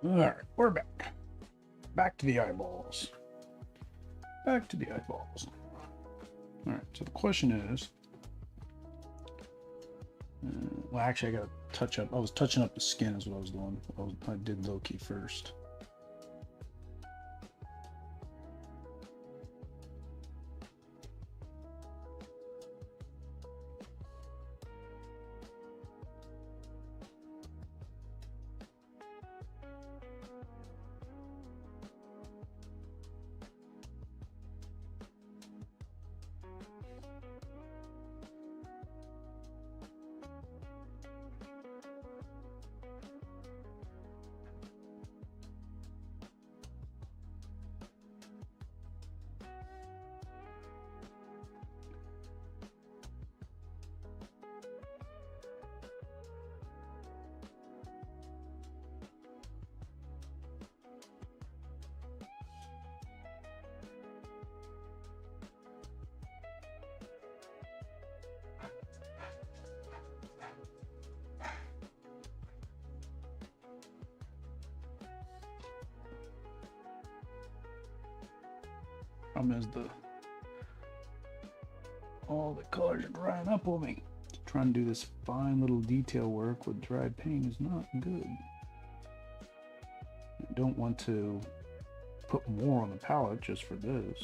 S1: Alright, we're back. Back to the eyeballs. Back to the eyeballs. Alright, so the question is... well, actually, I gotta touch up. I was touching up the skin is what I was doing. I did Loki first. Problem is all the colors are drying up on me. Trying to do this fine little detail work with dried paint is not good. I don't want to put more on the palette just for this.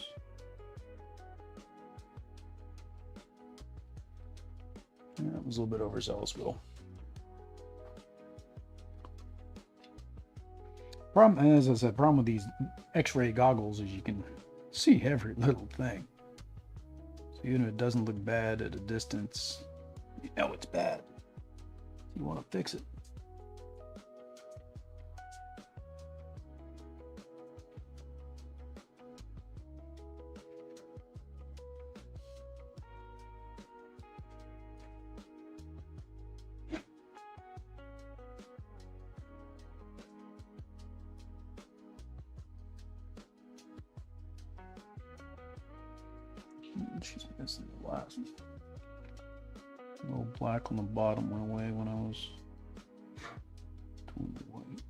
S1: Yeah, that was a little bit overzealous, Will. Problem, as I said, problem with these X-ray goggles is you can see every little thing. So even if it doesn't look bad at a distance, you know it's bad. You want to fix it. She's missing the last one. A little black on the bottom went away when I was doing the white.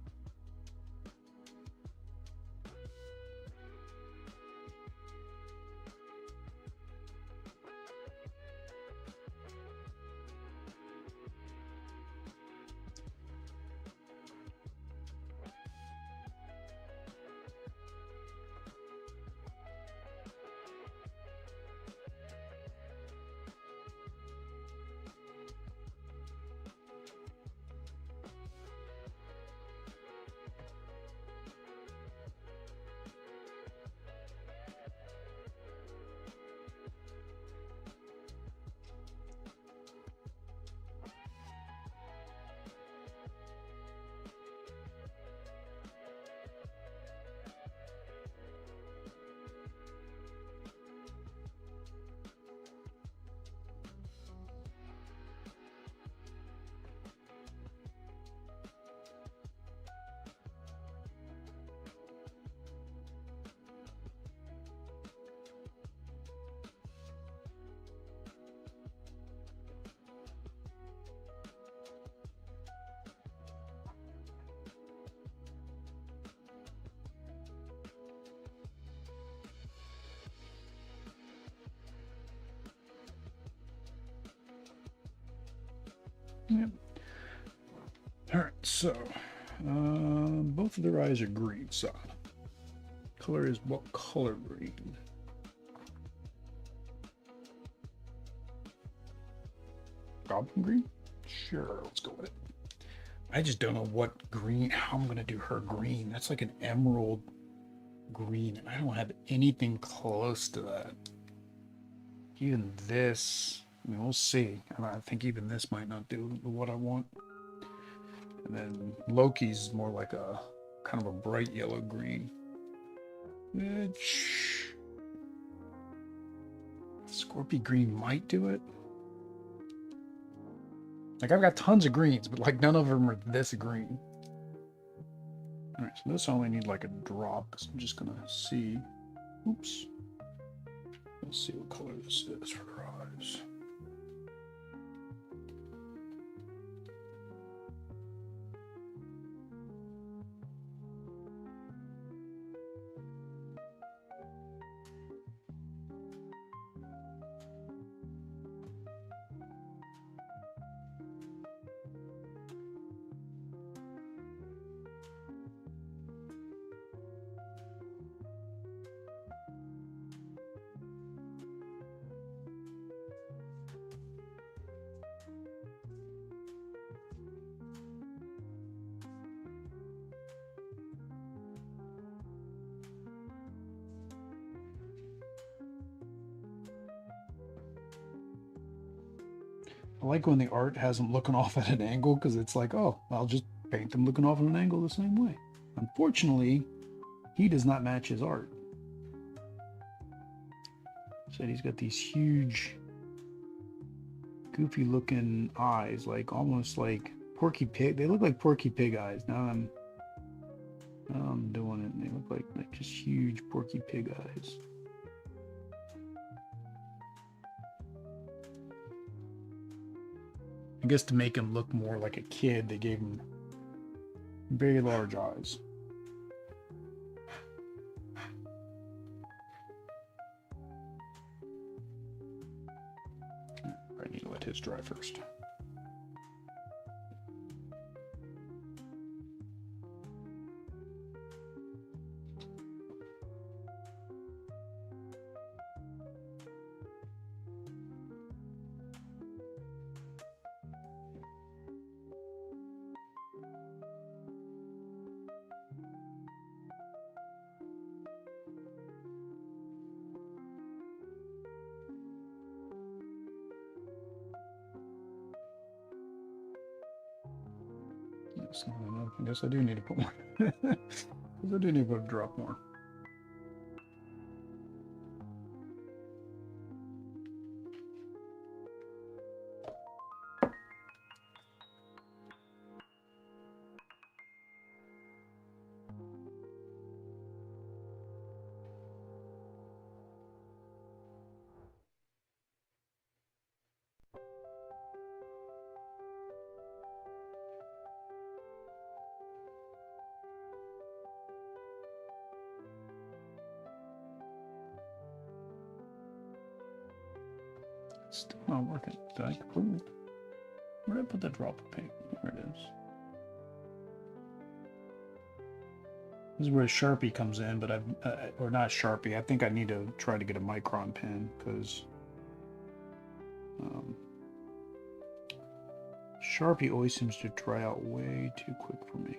S1: Yep. All right, so both of their eyes are green. So color is what color green? Goblin green? Sure, let's go with it. I just don't know what green, how I'm gonna do her green. That's like an emerald green, and I don't have anything close to that. Even this, I mean, we'll see. I think even this might not do what I want. And then Loki's more like a kind of a bright yellow green. Which Scorpio green might do it. Like, I've got tons of greens, but like none of them are this green. All right, so this I only need like a drop, because I'm just gonna see. Oops. Let's see what color this is for her eyes. I like when the art has him looking off at an angle because it's like, oh, I'll just paint him looking off at an angle the same way. Unfortunately, he does not match his art. Said he's got these huge, goofy looking eyes, like almost like Porky Pig. They look like Porky Pig eyes. Now I'm doing it. They look like just huge Porky Pig eyes. I guess to make him look more like a kid, they gave him very large eyes. I need to let his dry first. I guess I do need to put more. Because I do need to put a drop more. Still not working. Did I completely? Where did I put the drop of paint? There it is. This is where Sharpie comes in, but I've or not Sharpie. I think I need to try to get a micron pen because Sharpie always seems to dry out way too quick for me.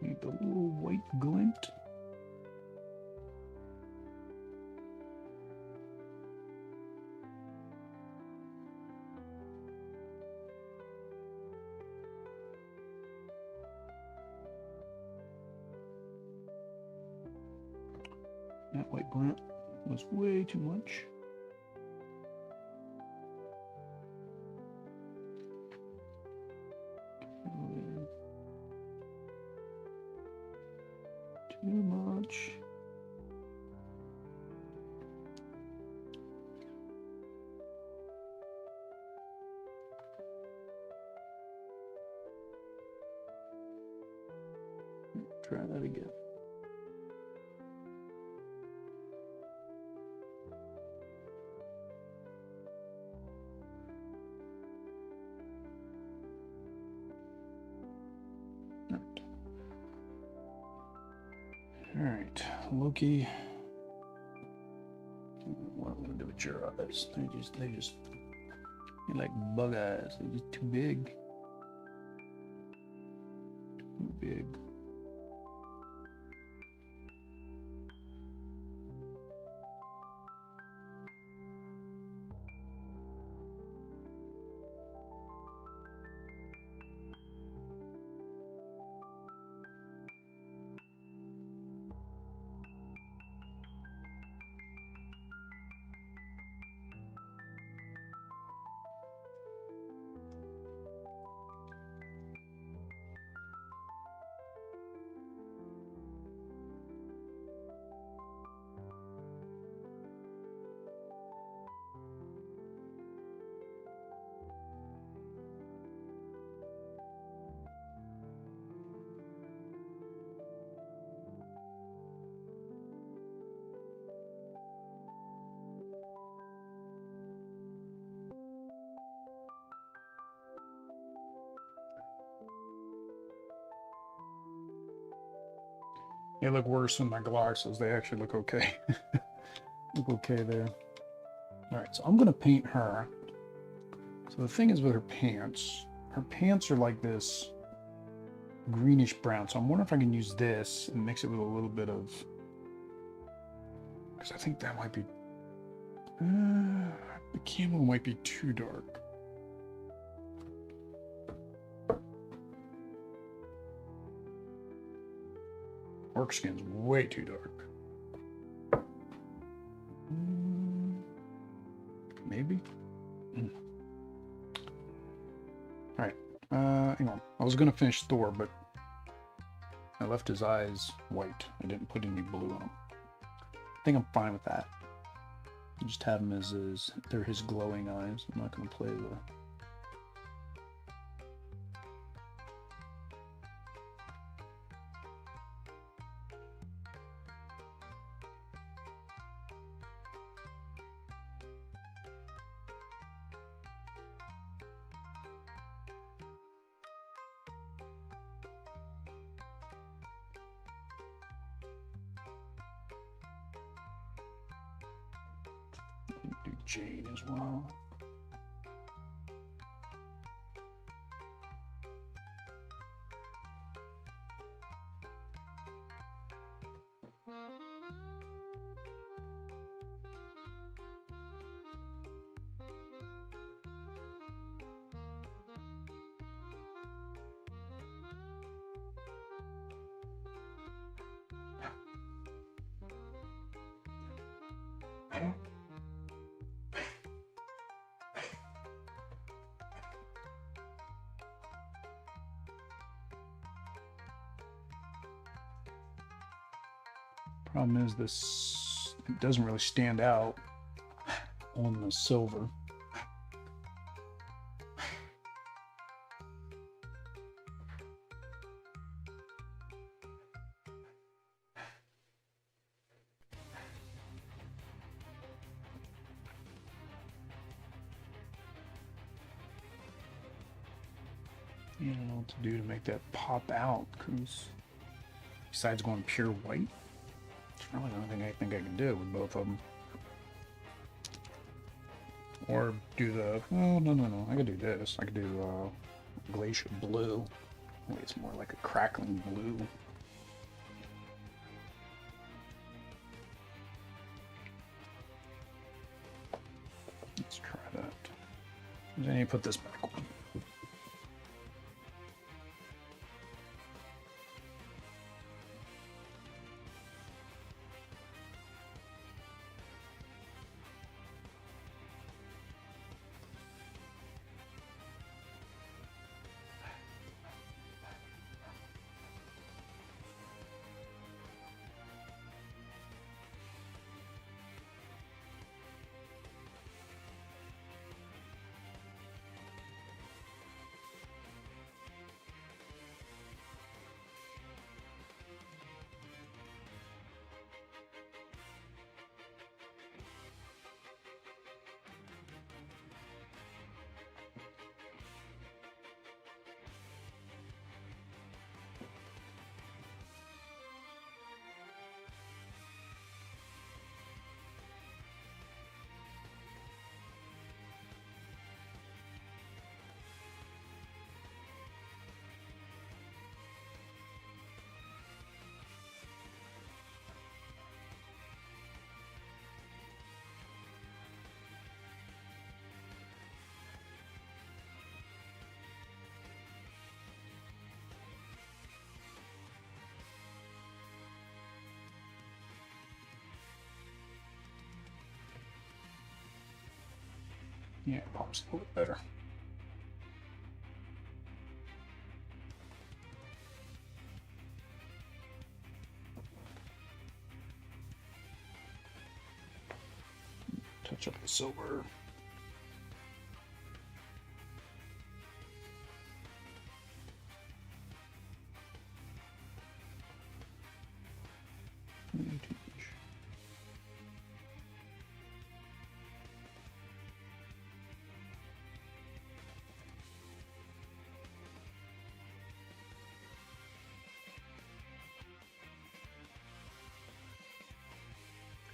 S1: Need the little white glint. That white glint was way too much. Too much. Try that again. All right, Loki. What am I gonna do with your eyes? They're like bug eyes. They're just too big. Too big. They look worse than my glasses. They actually look okay. Look okay there. All right, so I'm gonna paint her. So the thing is with her pants are like this greenish brown. So I'm wondering if I can use this and mix it with a little bit of, because I think that might be, the camo might be too dark. Orc skin's way too dark. Maybe? Alright. Hang on. I was gonna finish Thor, but I left his eyes white. I didn't put any blue on them. I think I'm fine with that. Just have them as they're his glowing eyes. I'm not gonna play the... do Jade as well. Problem is this, it doesn't really stand out on the silver. I don't know what to do to make that pop out, because besides going pure white, it's really the only thing I think I can do with both of them. Or do the, oh, no, I could do this. I could do glacier blue. Wait, it's more like a crackling blue. Let's try that. Then you put this back on. Yeah, it pops a little bit better. Touch up the silver.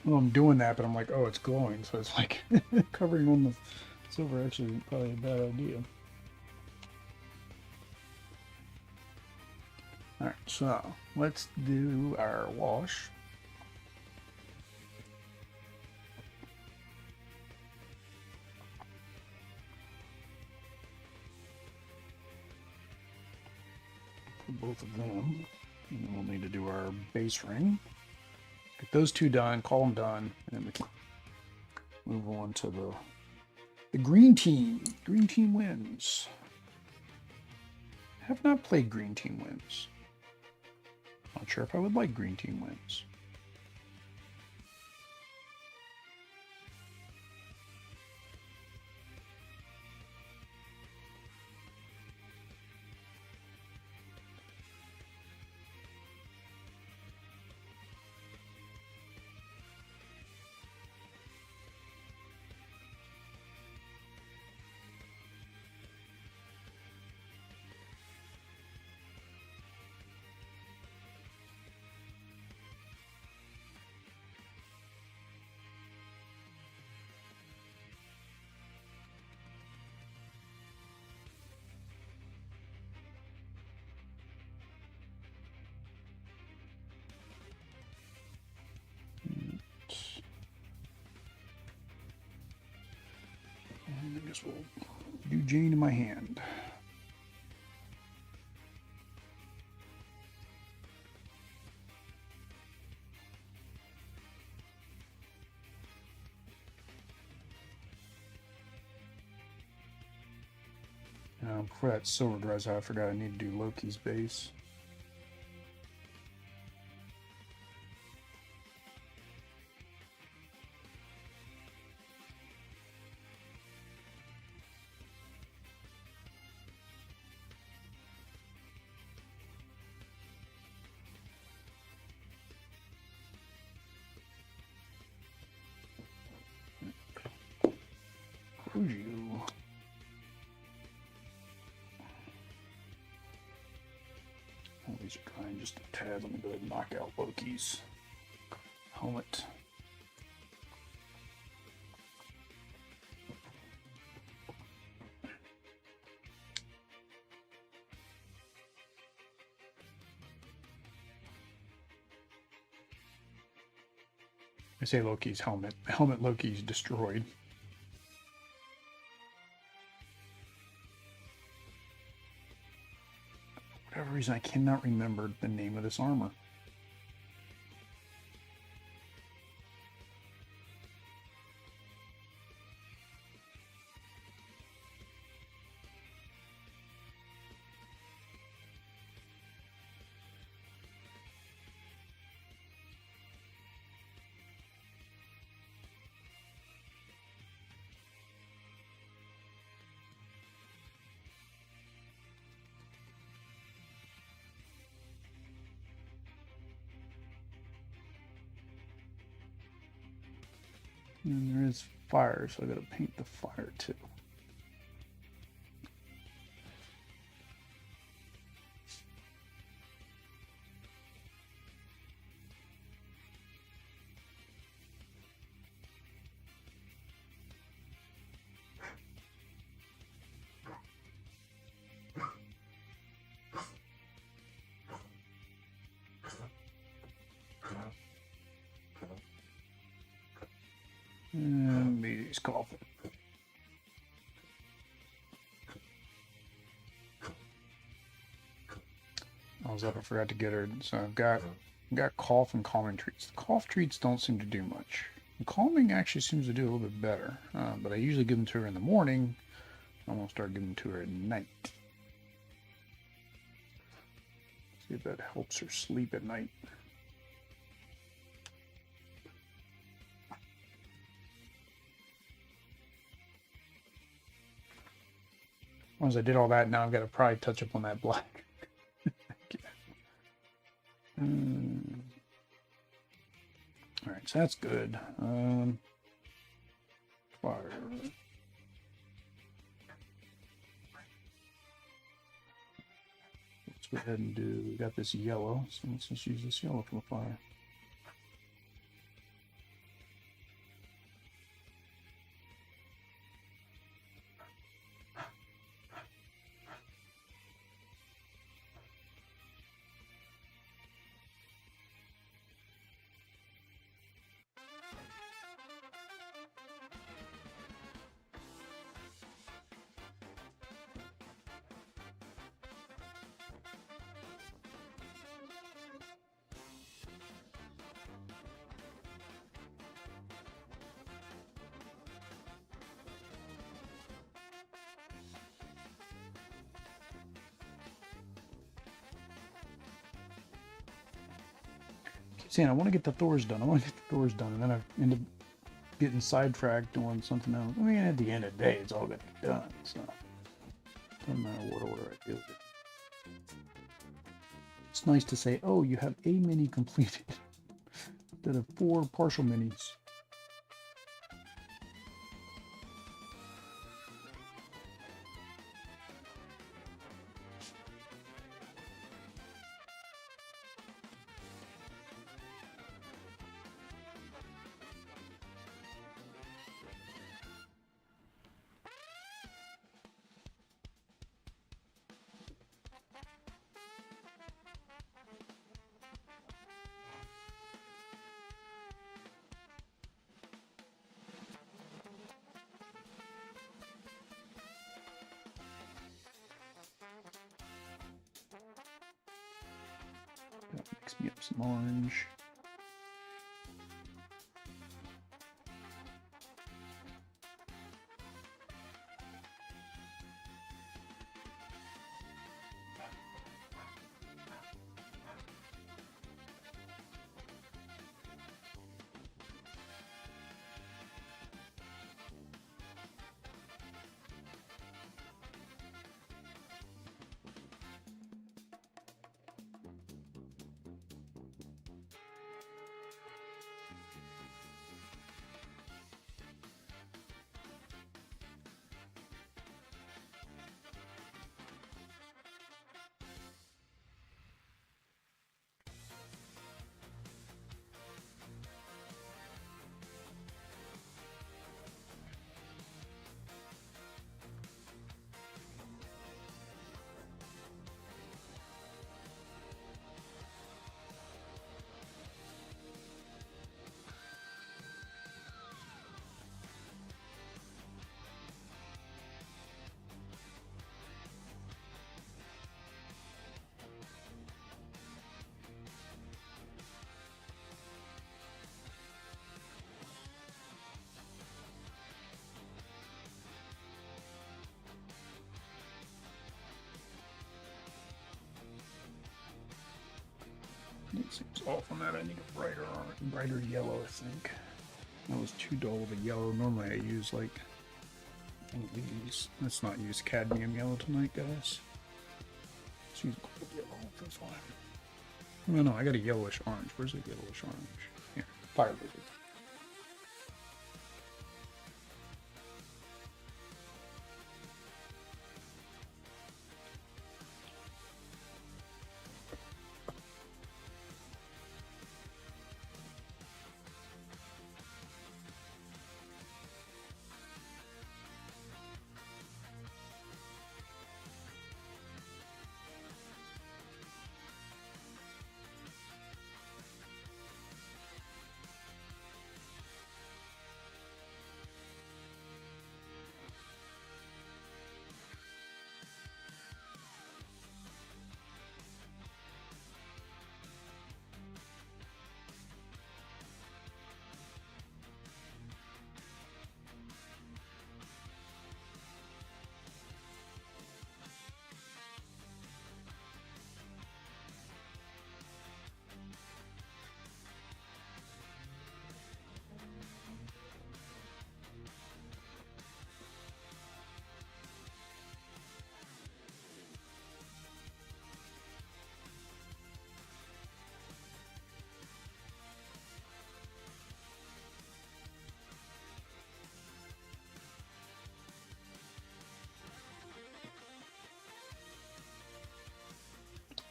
S1: Well, I'm doing that, but I'm like, oh, it's glowing, so it's like covering on the silver actually probably a bad idea. All right, so let's do our wash. For both of them, and then we'll need to do our base ring. Get those two done, call them done, and then we can move on to the green team. Green team wins. Have not played green team wins. Not sure if I would like green team wins. And I guess we'll do Jane in my hand. Before that silver dries out, I forgot I need to do Loki's base. Who's you? Oh, these are trying just a tad. Let me go ahead and knock out Loki's helmet. I say Loki's helmet. The helmet Loki's destroyed. For whatever reason, I cannot remember the name of this armor. And there is fire, so I gotta paint the fire too. And maybe he's coughing. I was up, I forgot to get her. So I've got cough and calming treats. The cough treats don't seem to do much. The calming actually seems to do a little bit better, but I usually give them to her in the morning. I'm gonna start giving them to her at night. See if that helps her sleep at night. Once I did all that, now I've got to probably touch up on that black. All right, so that's good. Fire. Let's go ahead and do. We got this yellow, so let's just use this yellow for the fire. saying I want to get the Thors done. I want to get the Thors done, and then I end up getting sidetracked doing something else. I mean, at the end of the day, it's all gonna get done. So doesn't matter what order I do it. It's nice to say, oh, you have a mini completed instead of 4 partial minis. Mix me up some orange. It seems off on that. I need a brighter yellow, I think. That was too dull of a yellow. Normally I use like one of these. Let's not use cadmium yellow tonight, guys. Let's use gold yellow for this one. No, I got a yellowish orange. Where's the yellowish orange? Here, fire lizard.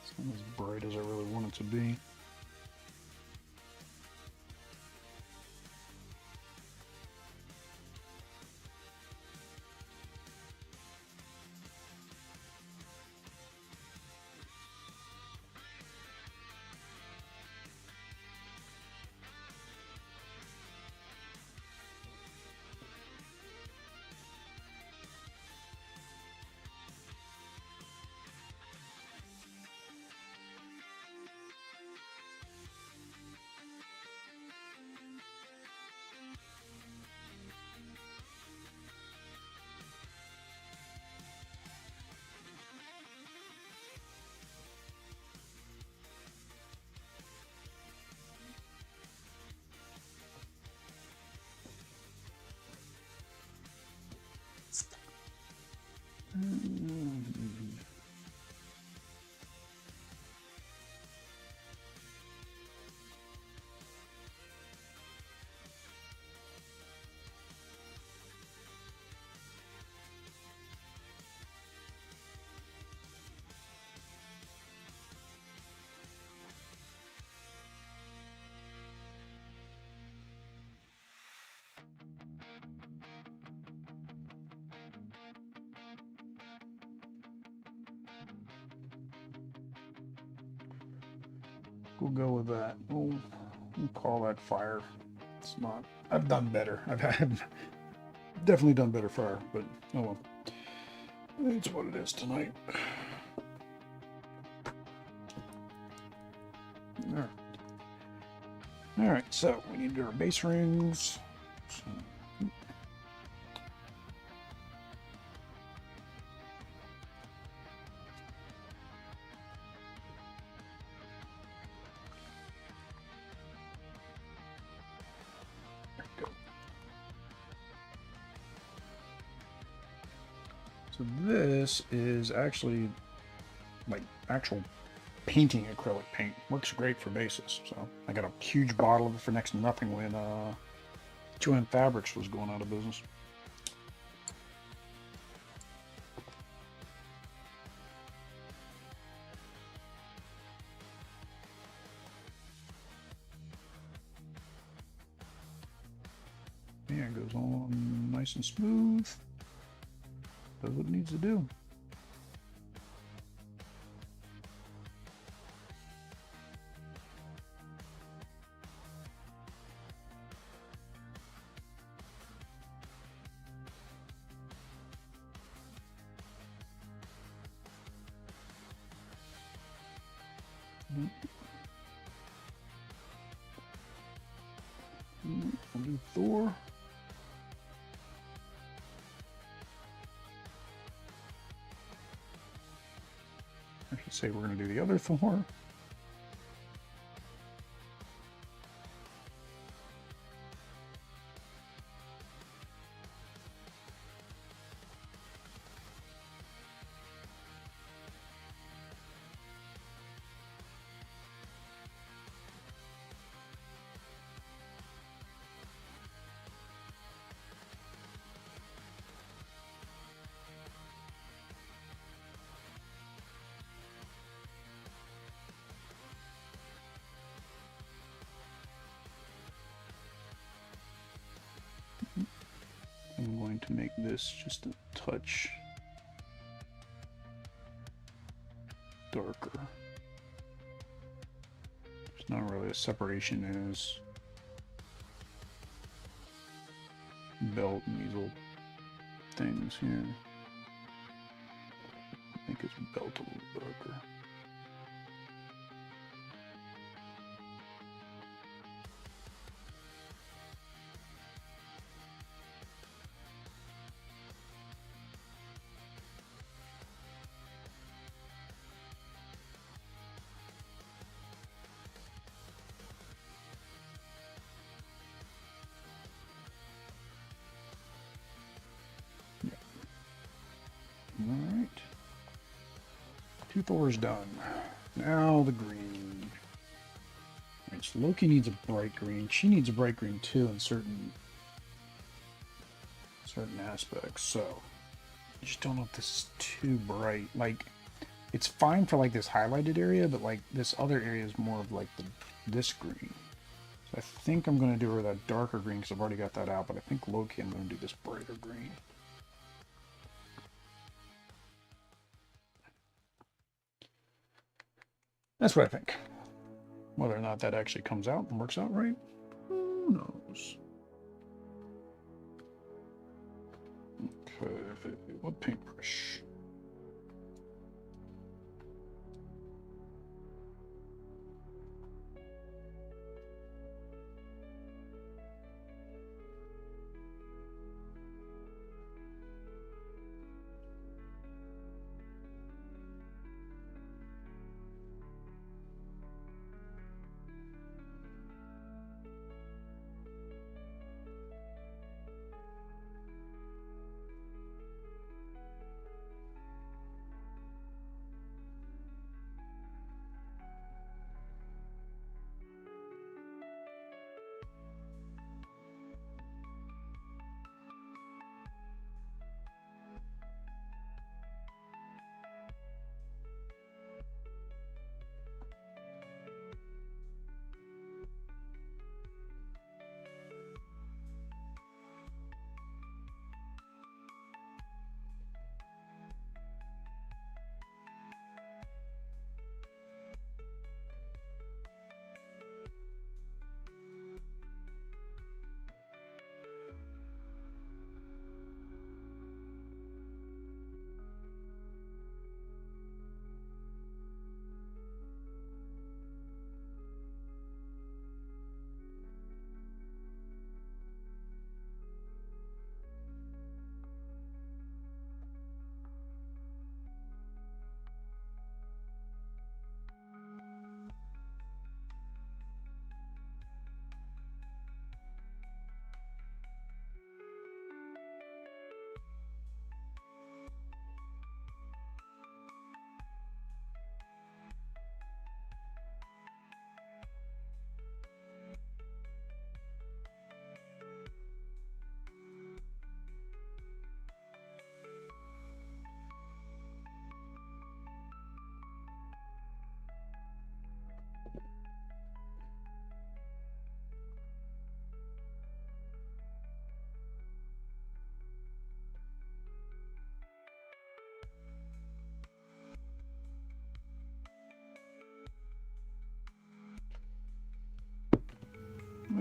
S1: It's not as bright as I really want it to be. We'll go with that. We'll call that fire. It's not. I've done better. I've definitely done better fire, but oh well. It's what it is tonight. Alright. Alright, so we need to do our base rings. So, there we go. So this is actually like actual painting acrylic paint. Works great for bases. So I got a huge bottle of it for next to nothing when 2M Fabrics was going out of business. Yeah, it goes on nice and smooth. Does what it needs to do. We'll do Thor. I should say we're going to do the other Thor. I'm going to make this just a touch darker. There's not really a separation as belt and these little things here. Make his belt a little darker. Alright. 2 Thors done. Now the green. Alright, so Loki needs a bright green. She needs a bright green too in certain aspects. So I just don't know if this is too bright. Like, it's fine for like this highlighted area, but like this other area is more of like this green. So I think I'm going to do her that darker green because I've already got that out, but I think Loki I'm going to do this brighter green. That's what I think. Whether or not that actually comes out and works out right, who knows? Okay, what paintbrush?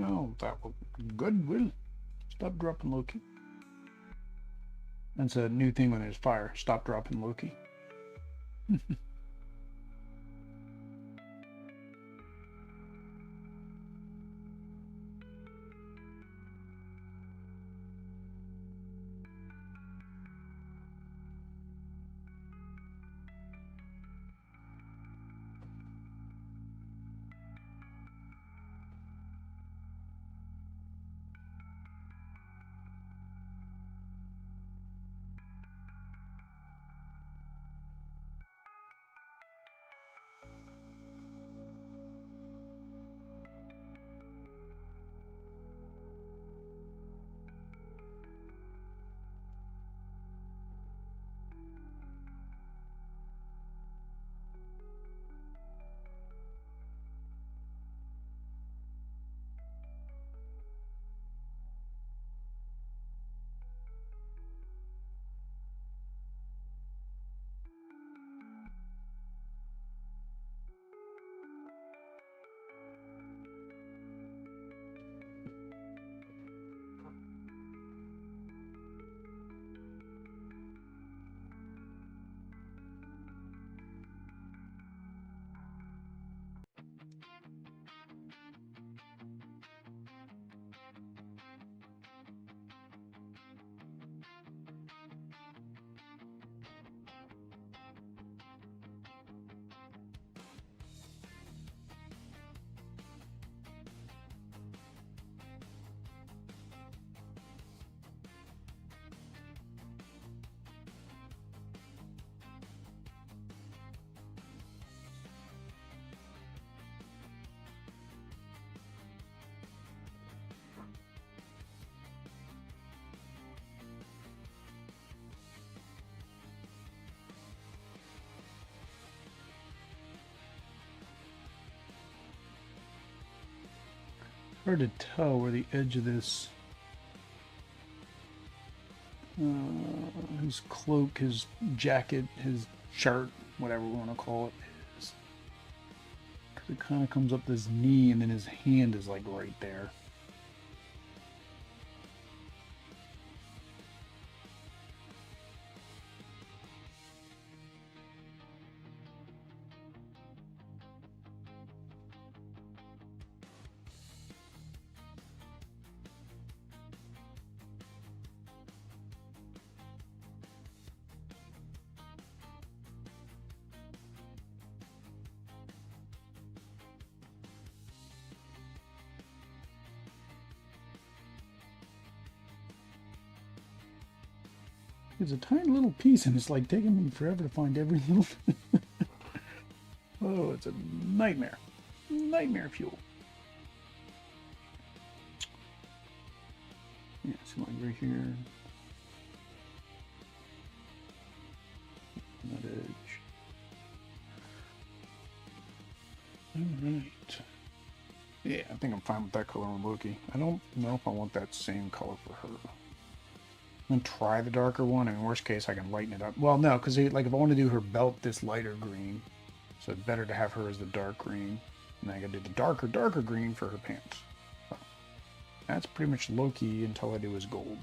S1: Oh, that will good. Will stop dropping Loki. That's a new thing when there's fire. Stop dropping Loki. Hard to tell where the edge of this his cloak, his jacket, his shirt, whatever we want to call it, is. Because it kind of comes up this knee and then his hand is like right there. It's a tiny little piece and it's like taking me forever to find every little oh, it's a nightmare. Nightmare fuel. Yeah, see like right here. That edge. Alright. Yeah, I think I'm fine with that color on Loki. I don't know if I want that same color for her. I'm gonna try the darker one, and in worst case I can lighten it up. Well, no, because like if I want to do her belt this lighter green, so it's better to have her as the dark green, and then I gotta do the darker green for her pants. So, that's pretty much Loki until I do his gold.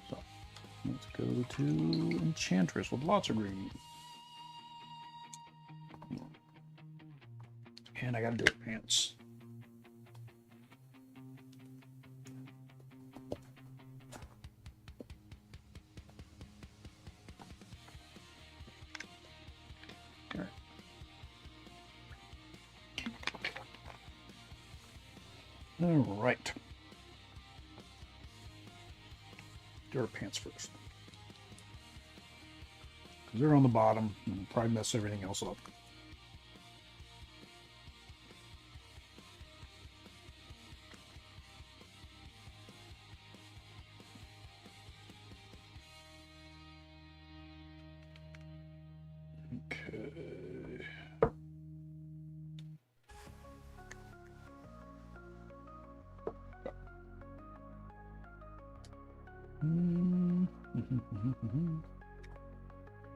S1: So let's go to Enchantress with lots of green. And I gotta do her pants. All right. Do our pants first. Because they're on the bottom and probably mess everything else up. Okay.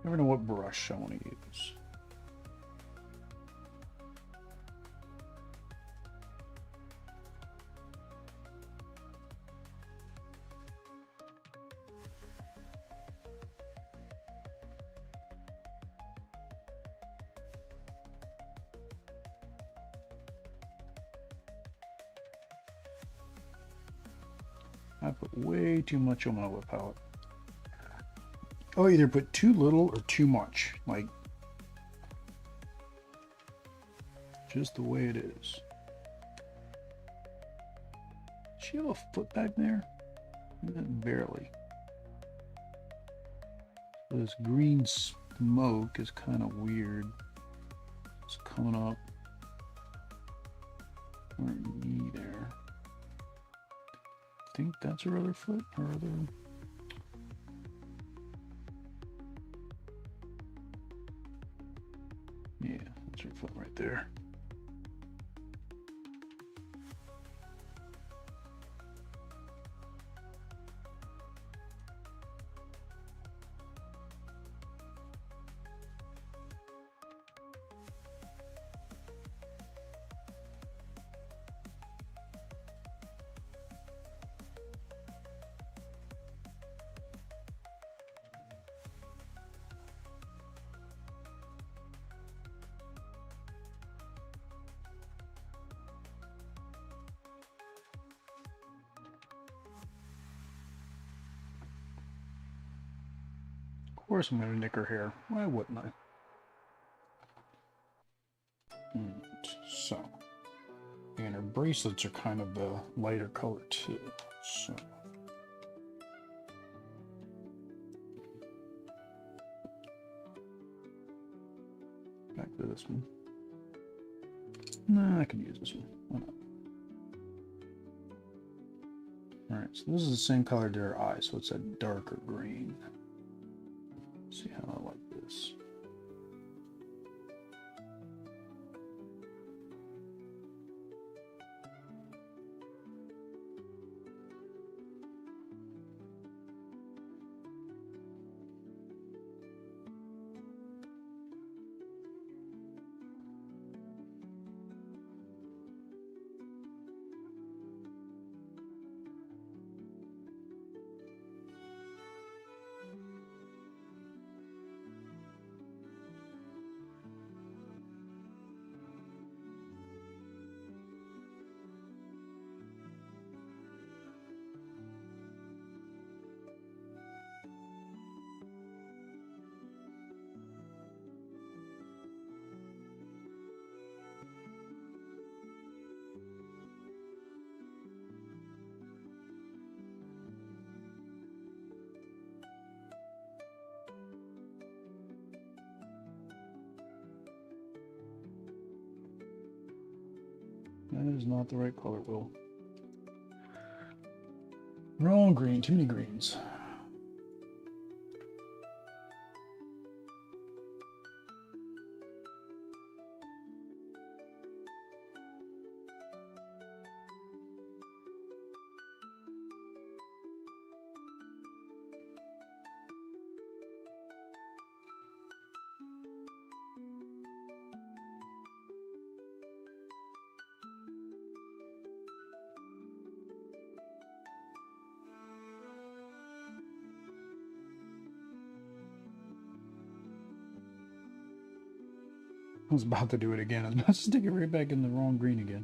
S1: Never know what brush I want to use. I put way too much on my lip palette. I'll either put too little or too much, like just the way it is. Does she have a foot back there? Barely. This green smoke is kind of weird. It's coming up. Where knee there. I think that's her other foot, her other. Yeah, that's her foot right there. Of course I'm going to nick her hair. Why wouldn't I? So, and her bracelets are kind of the lighter color too. So, back to this one. No, I could use this one. Why not? Alright, so this is the same color to her eye, so it's a darker green. See how I like this. That is not the right color, Will. Wrong green, too many greens. I was about to do it again. I was about to stick it right back in the wrong green again.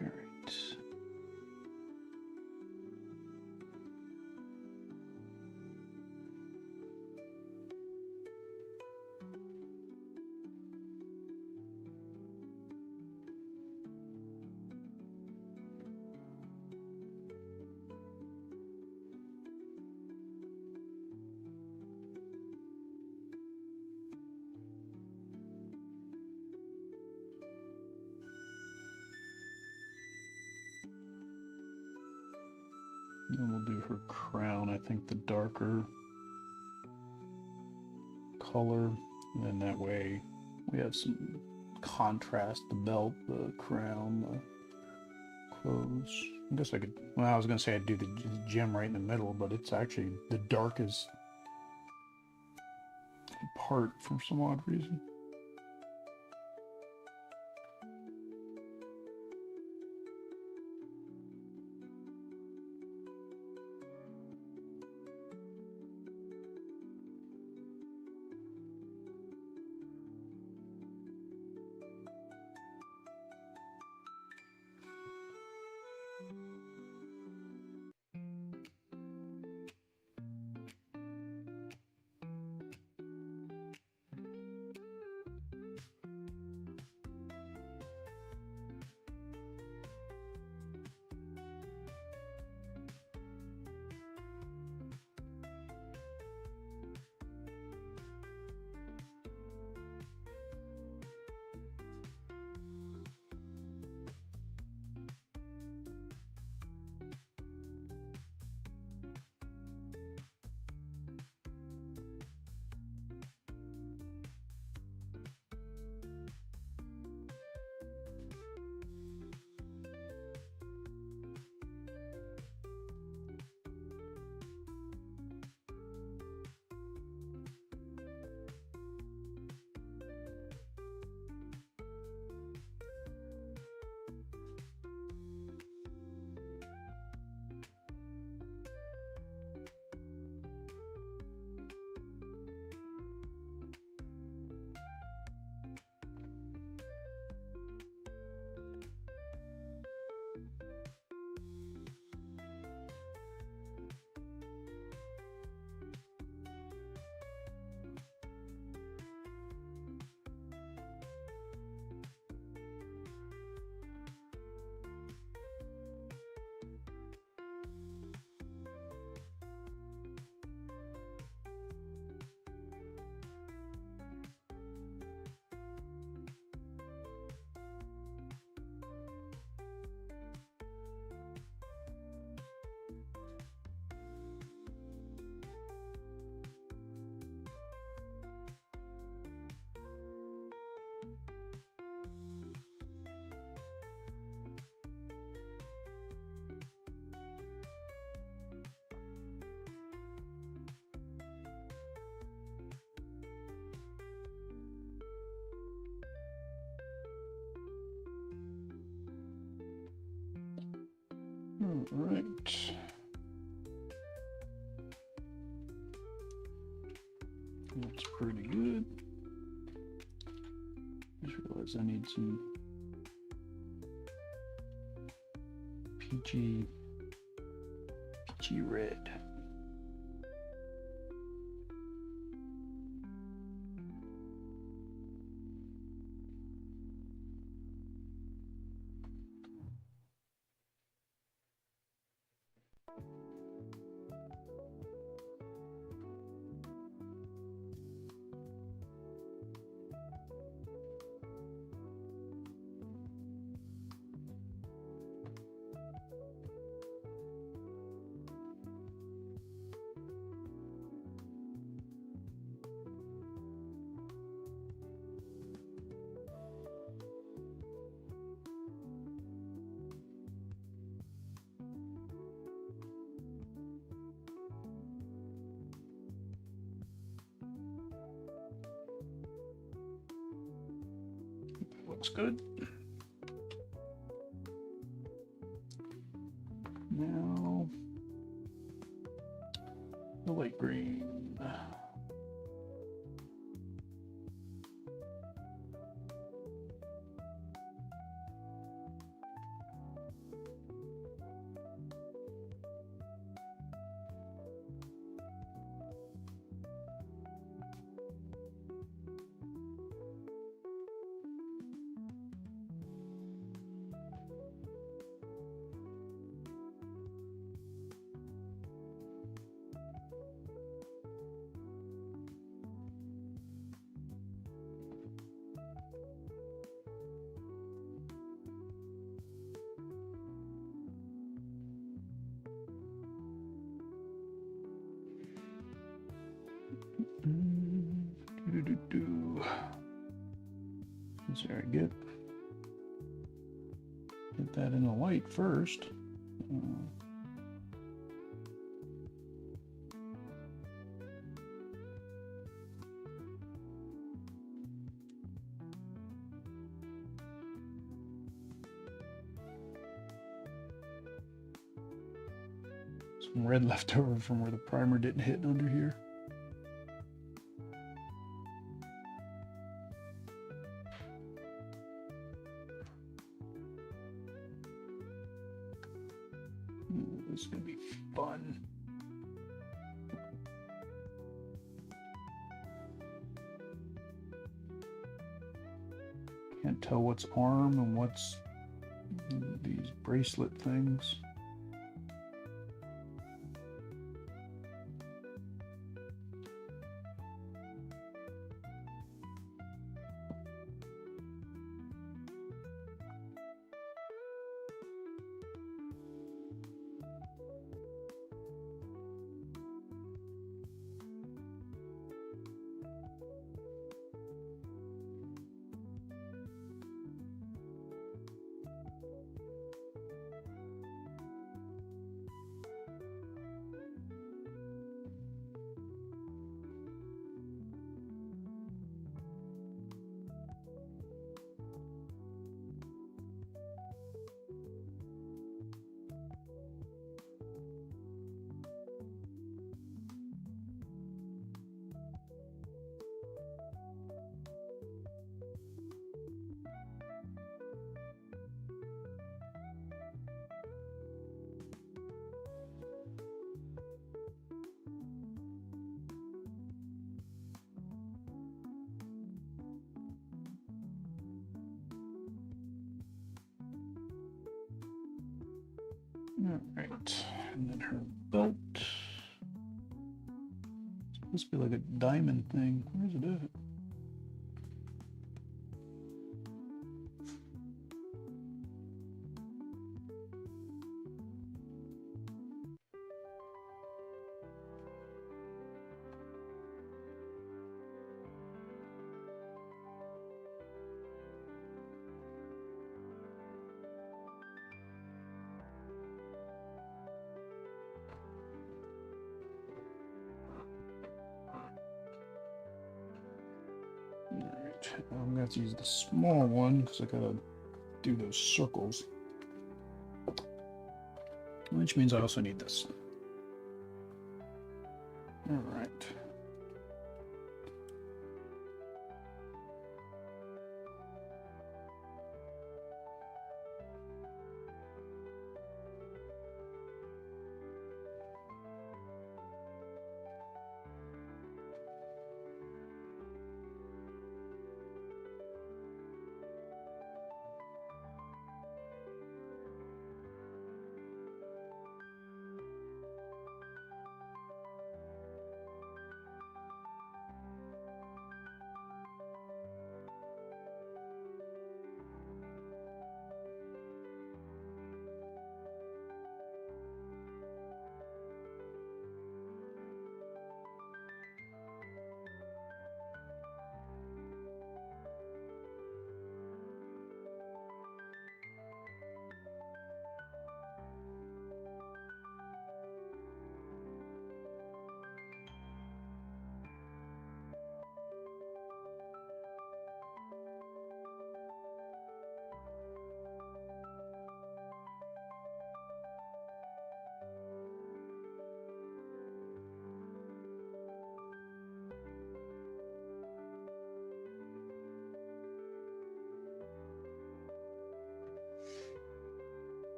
S1: All right. Then we'll do her crown. I think the darker color, and then that way we have some contrast. The belt, the crown, the clothes. I guess I could. Well, I was gonna say I'd do the gem right in the middle, but it's actually the darkest heart for some odd reason. All right. Looks pretty good. Just realized I need some peachy red. Looks good. Now, the light green. There we go. Get that in the light first. some red left over from where the primer didn't hit under here. Ooh, this is gonna be fun. Can't tell what's arm and what's these bracelet things. All right, and then her belt. It's supposed to be like a diamond thing. Where's it at? Alright, I'm gonna have to use the small one because I gotta do those circles. Which means I also need this. Alright.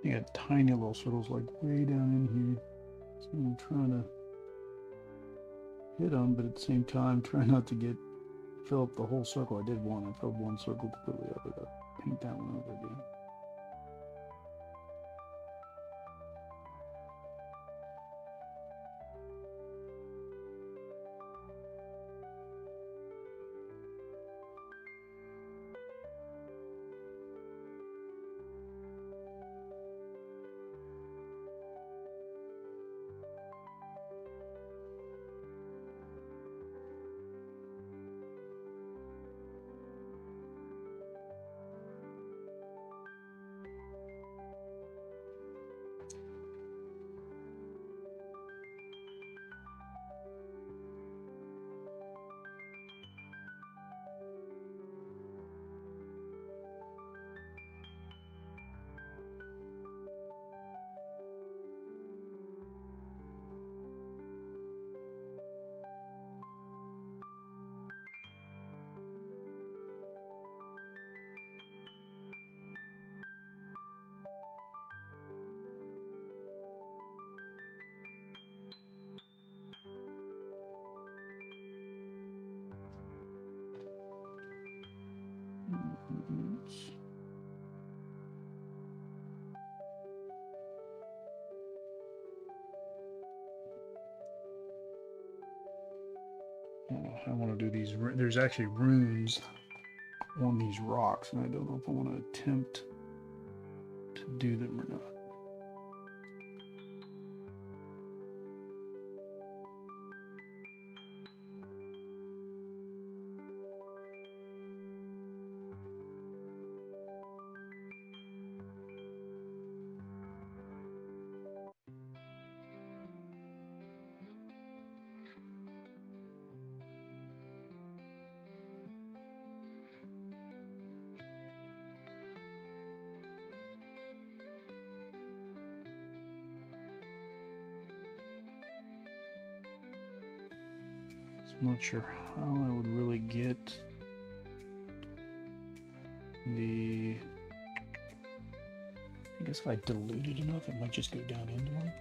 S1: You got tiny little circles like way down in here. So I'm trying to hit them, but at the same time, try not to fill up the whole circle. I did one. I filled one circle completely up. I gotta paint that one over again. I want to do these. There's actually runes on these rocks, and I don't know if I want to attempt to do them or not. I'm not sure how I would really get the... I guess if I dilute it enough, it might just go down into them.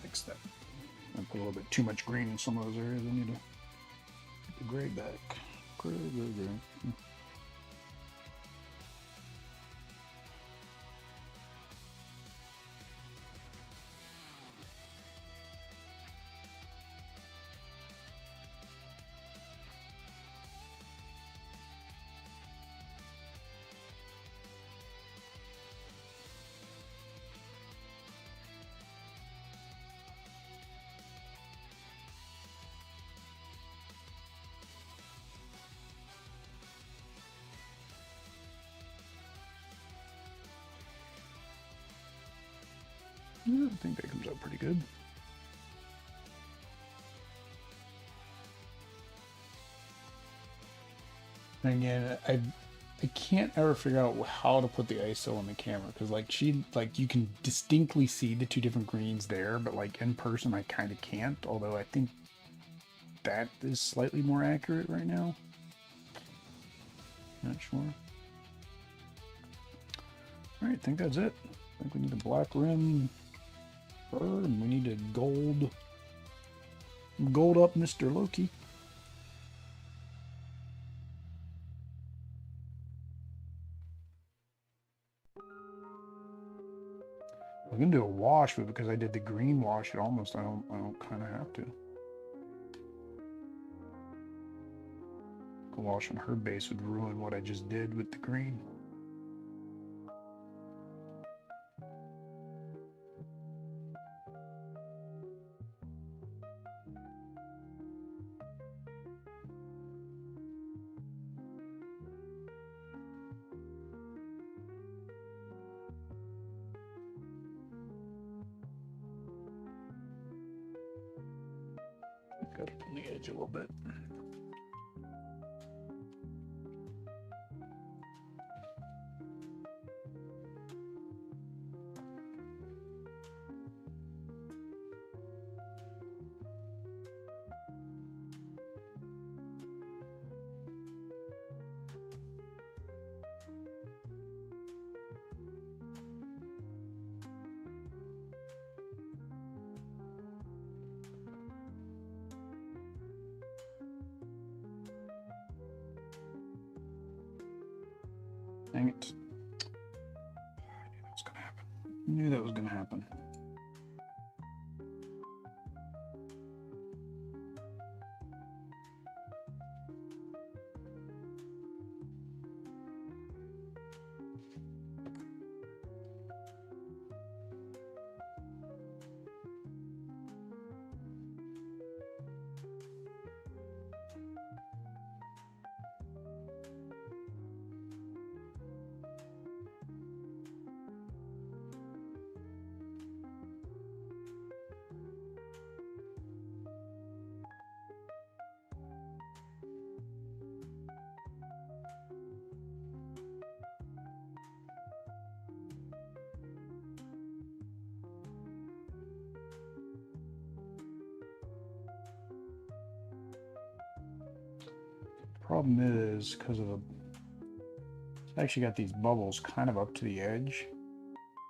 S1: Fix that. I put a little bit too much green in some of those areas. I need to get the gray back. Gray. Yeah, I think that comes out pretty good. And again, I can't ever figure out how to put the ISO on the camera because like you can distinctly see the two different greens there, but like in person I kind of can't. Although I think that is slightly more accurate right now. Not sure. All right, I think that's it. I think we need a black rim fur, and we need a gold up Mr. Loki. I'm gonna do a wash, but because I did the green wash, I don't kind of have to. A wash on her base would ruin what I just did with the green. Got it on the edge a little bit. Dang it. I knew that was gonna happen. Problem is, because of the, it's actually got these bubbles kind of up to the edge.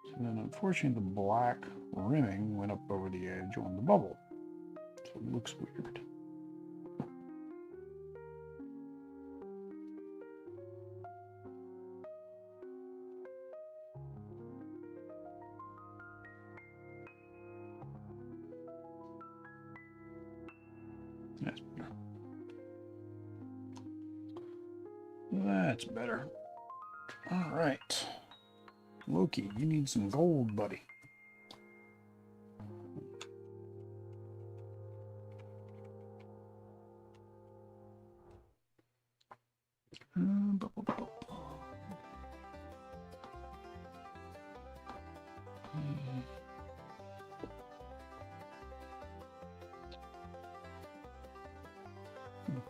S1: So then unfortunately the black rimming went up over the edge on the bubble. So it looks weird. That's better. That's better. All right. Loki, you need some gold, buddy.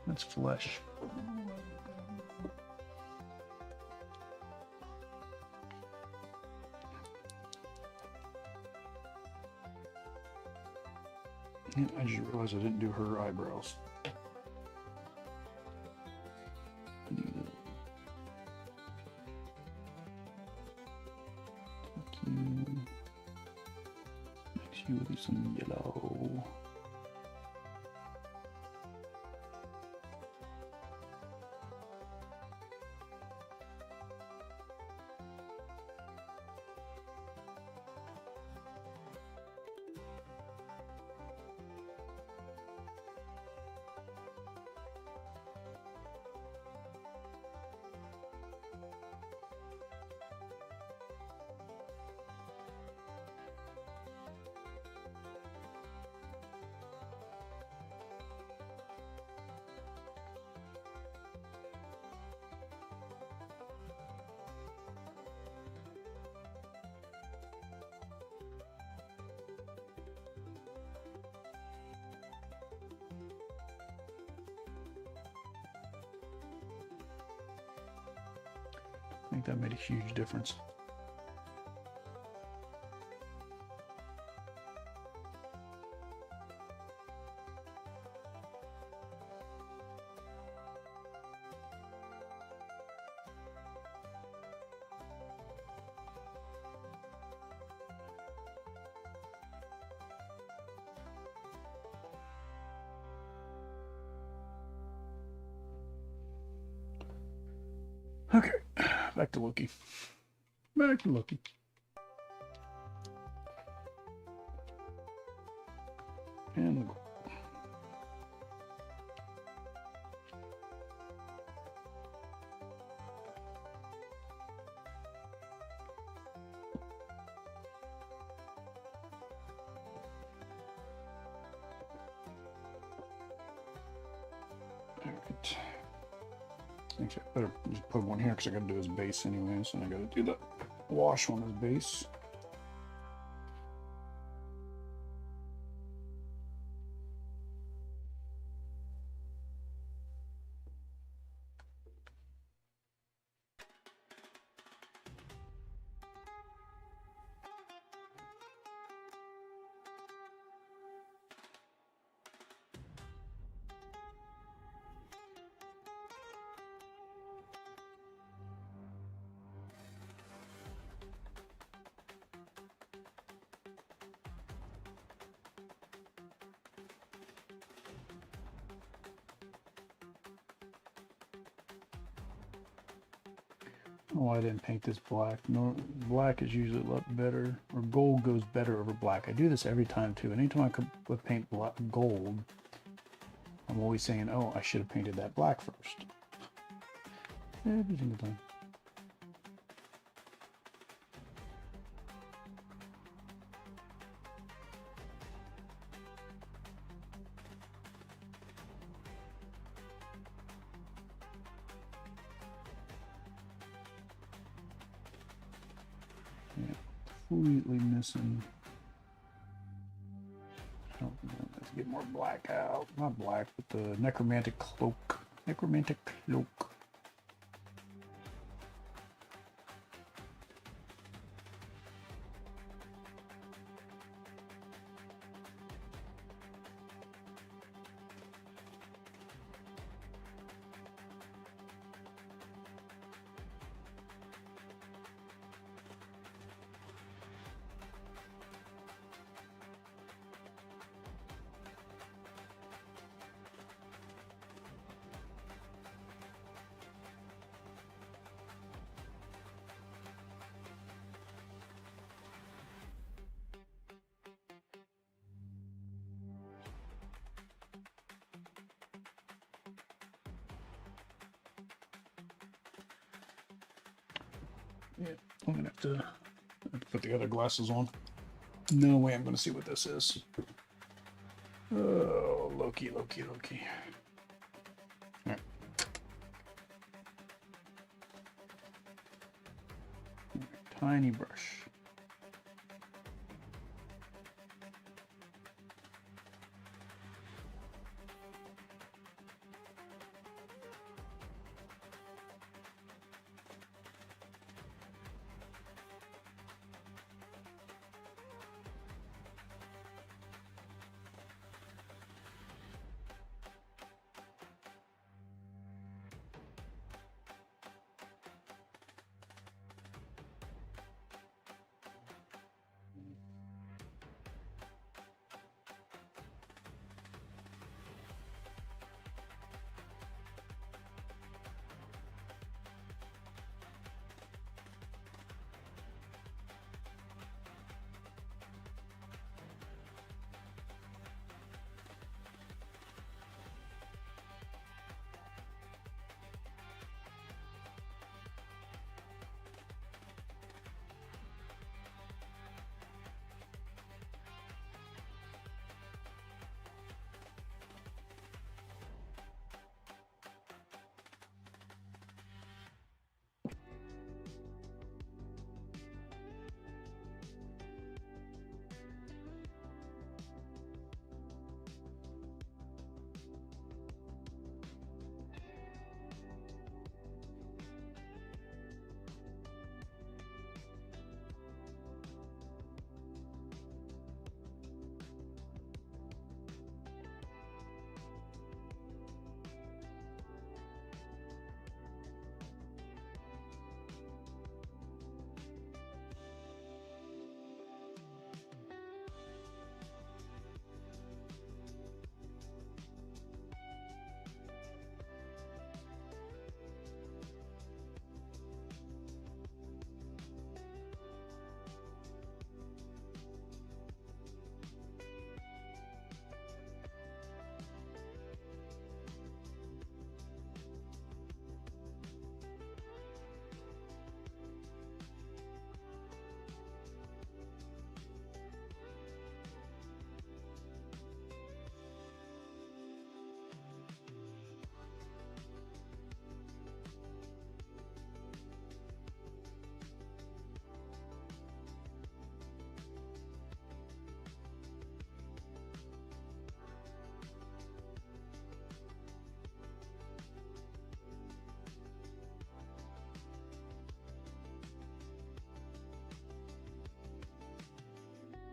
S1: That's flesh. Yeah, I just realized I didn't do her eyebrows. Mix you with some yellow. I think that made a huge difference. Okay, back to Loki. Back to Loki. And the gold. Alright. Actually, I better just put one here because I got to do his base anyways, and I got to do the wash on his base. Oh, I didn't paint this black. No, black is usually a lot better, or gold goes better over black. I do this every time too. Anytime I paint black, gold, I'm always saying, "Oh, I should have painted that black first." Every single time. Yeah, completely missing. I don't know. Let's get more black out. Not black, but the necromantic cloak. Necromantic cloak. Yeah, I'm gonna have to put the other glasses on. No way I'm gonna see what this is. Oh, Loki, Loki, Loki. All right. Tiny brush.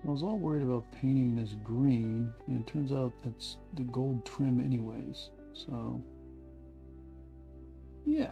S2: I was all worried about painting this green, and it turns out that's the gold trim anyways. So, yeah.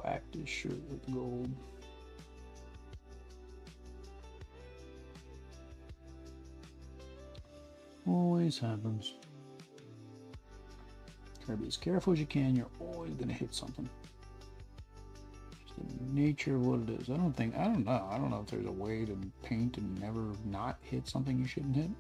S2: Whacked his shirt with gold. Always happens. Try to be as careful as you can. You're always gonna hit something. Just the nature of what it is. I don't know. I don't know if there's a way to paint and never not hit something you shouldn't hit.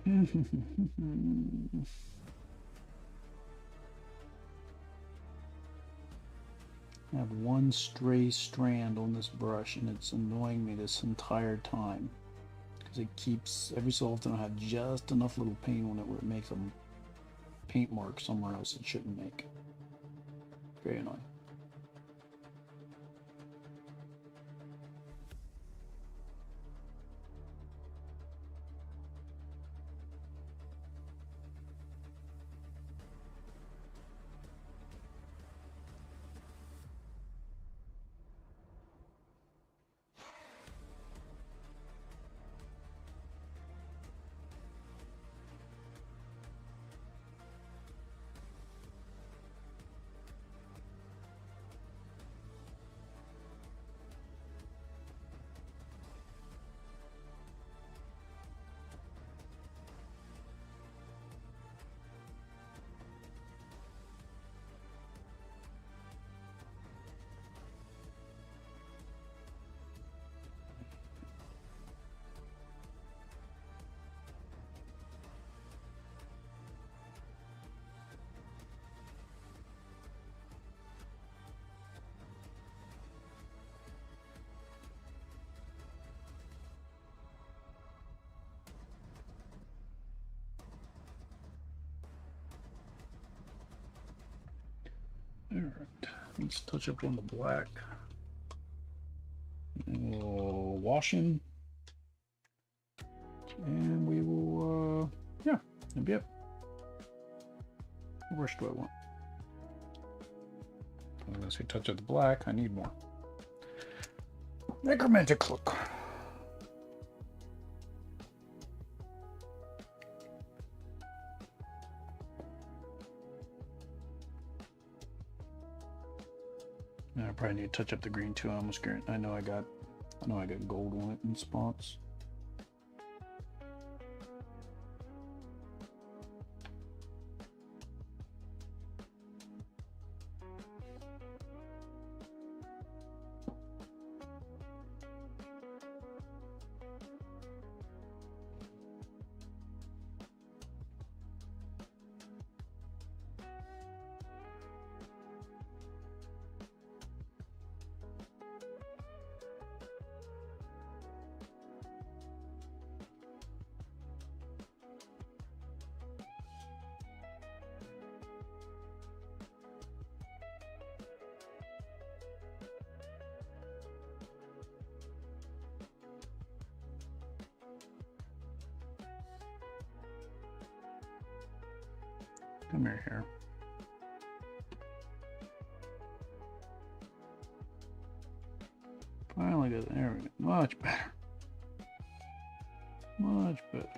S2: I have one stray strand on this brush and it's annoying me this entire time because it keeps, every so often I have just enough little paint on it where it makes a paint mark somewhere else it shouldn't make. Very annoying. Alright, let's touch up on the black. And we'll wash him. And we will, yeah, that'll be it. What brush do I want? I'm going to say touch of the black. I need more. Necromantic look. I probably need to touch up the green too. I almost guarantee. I know I got gold on it in spots. Come here. Finally got it. There we go. Much better. Much better.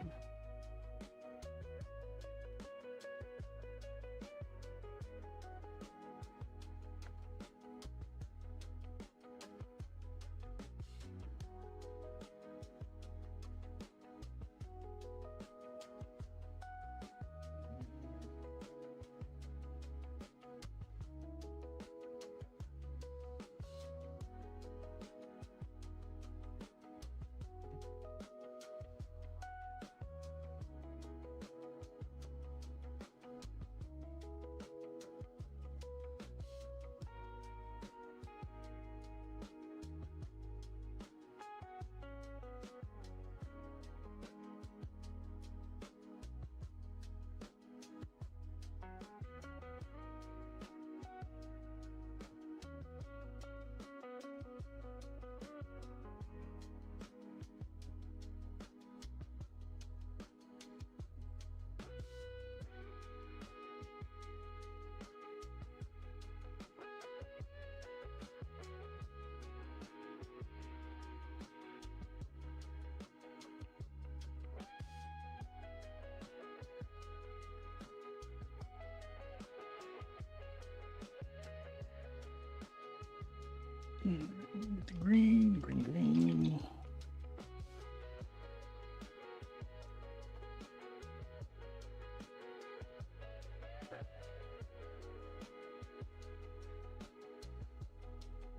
S2: Get the green, green.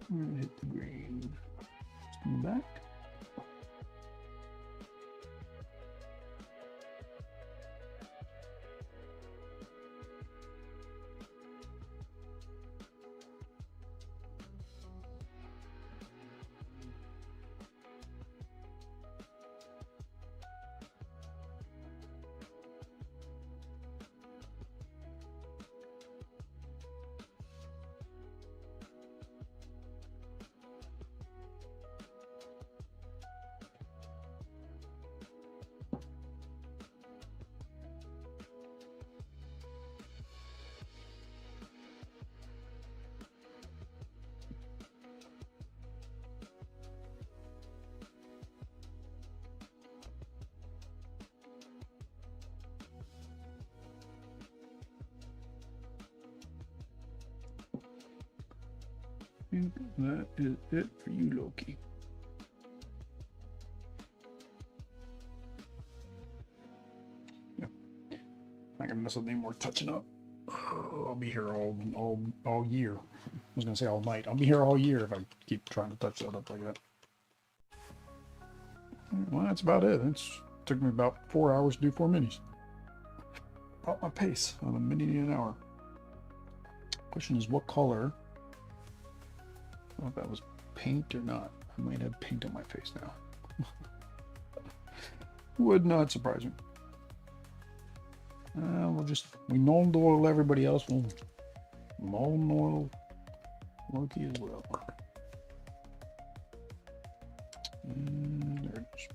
S2: We're gonna hit the green. Just in the back. And that is it for you, Loki. Yep. Not gonna mess with any more touching up. I'll be here all year. I was gonna say all night. I'll be here all year if I keep trying to touch that up like that. Well, that's about it. It took me about 4 hours to do 4 minis. About my pace on a mini an hour. Question is, what color? I don't know if that was paint or not. I might have paint on my face now. Would not surprise me. We know everybody else. We'll Molten oil Loki as well. And there it is.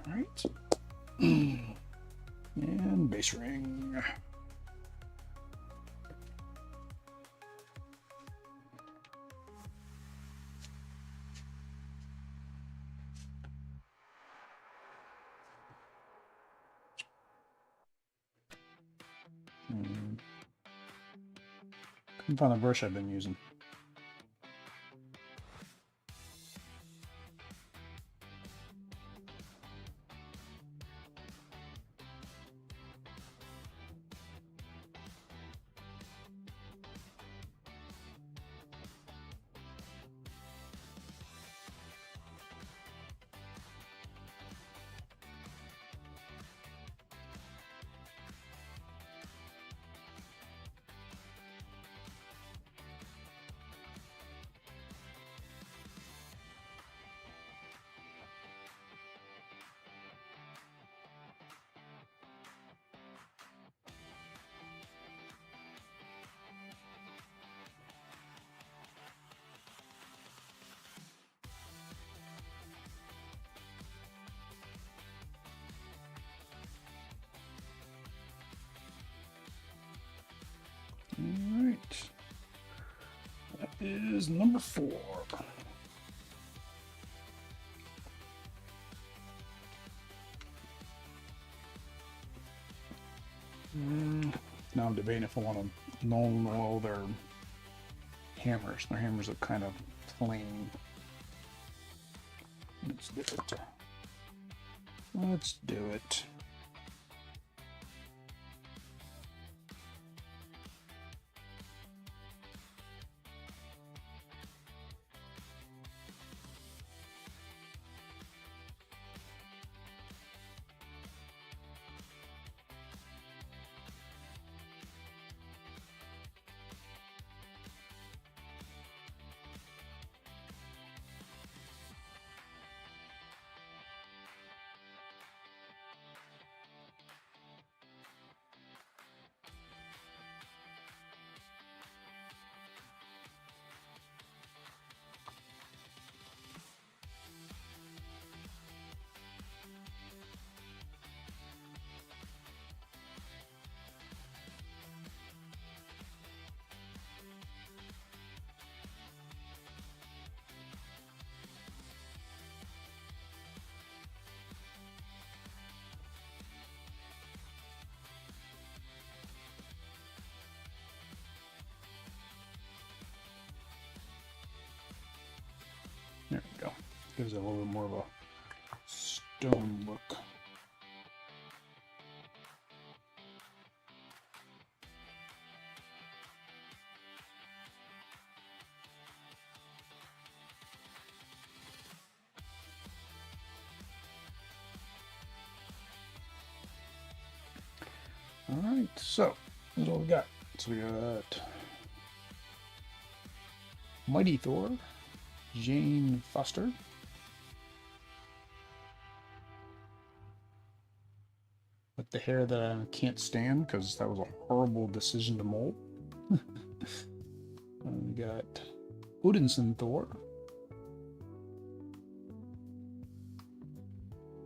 S2: All right. And base ring. Couldn't find the brush I've been using. All right. That is number 4. Now I'm debating if I want to null all their hammers. Their hammers look kind of plain. Let's do it. Let's do it. There we go. Gives it a little bit more of a stone look. All right, so here's what we got. So we got Mighty Thor, Jane Foster, with the hair that I can't stand because that was a horrible decision to mold. We got Odinson Thor,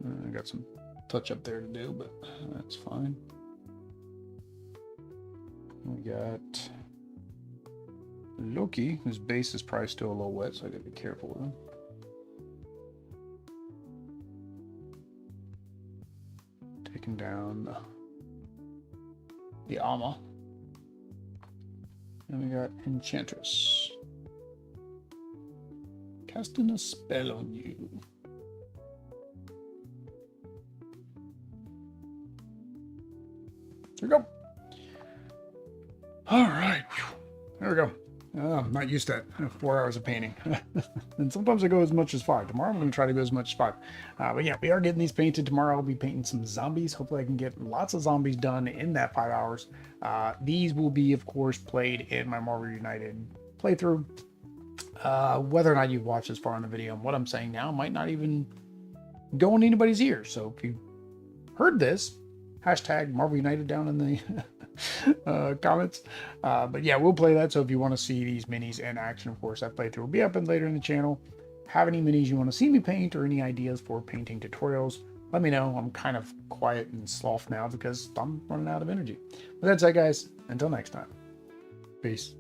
S1: I got some touch up there to do, but that's fine. We got Loki, whose base is probably still a little wet, so I gotta be careful with him. Taking down the Alma. And we got Enchantress. Casting a spell on you. There we go. All right. There we go. I'm not used to that. 4 hours of painting. And sometimes I go as much as 5. Tomorrow I'm going to try to go as much as 5. But yeah, we are getting these painted. Tomorrow I'll be painting some zombies. Hopefully I can get lots of zombies done in that 5 hours. These will be, of course, played in my Marvel United playthrough. Whether or not you've watched this far in the video and what I'm saying now might not even go in anybody's ears. So if you heard this, hashtag Marvel United down in the comments. But yeah, we'll play that. So if you want to see these minis in action, of course, that playthrough will be up and later in the channel. Have any minis you want to see me paint or any ideas for painting tutorials, let me know. I'm kind of quiet and sloth now because I'm running out of energy. But that's it, guys. Until next time. Peace.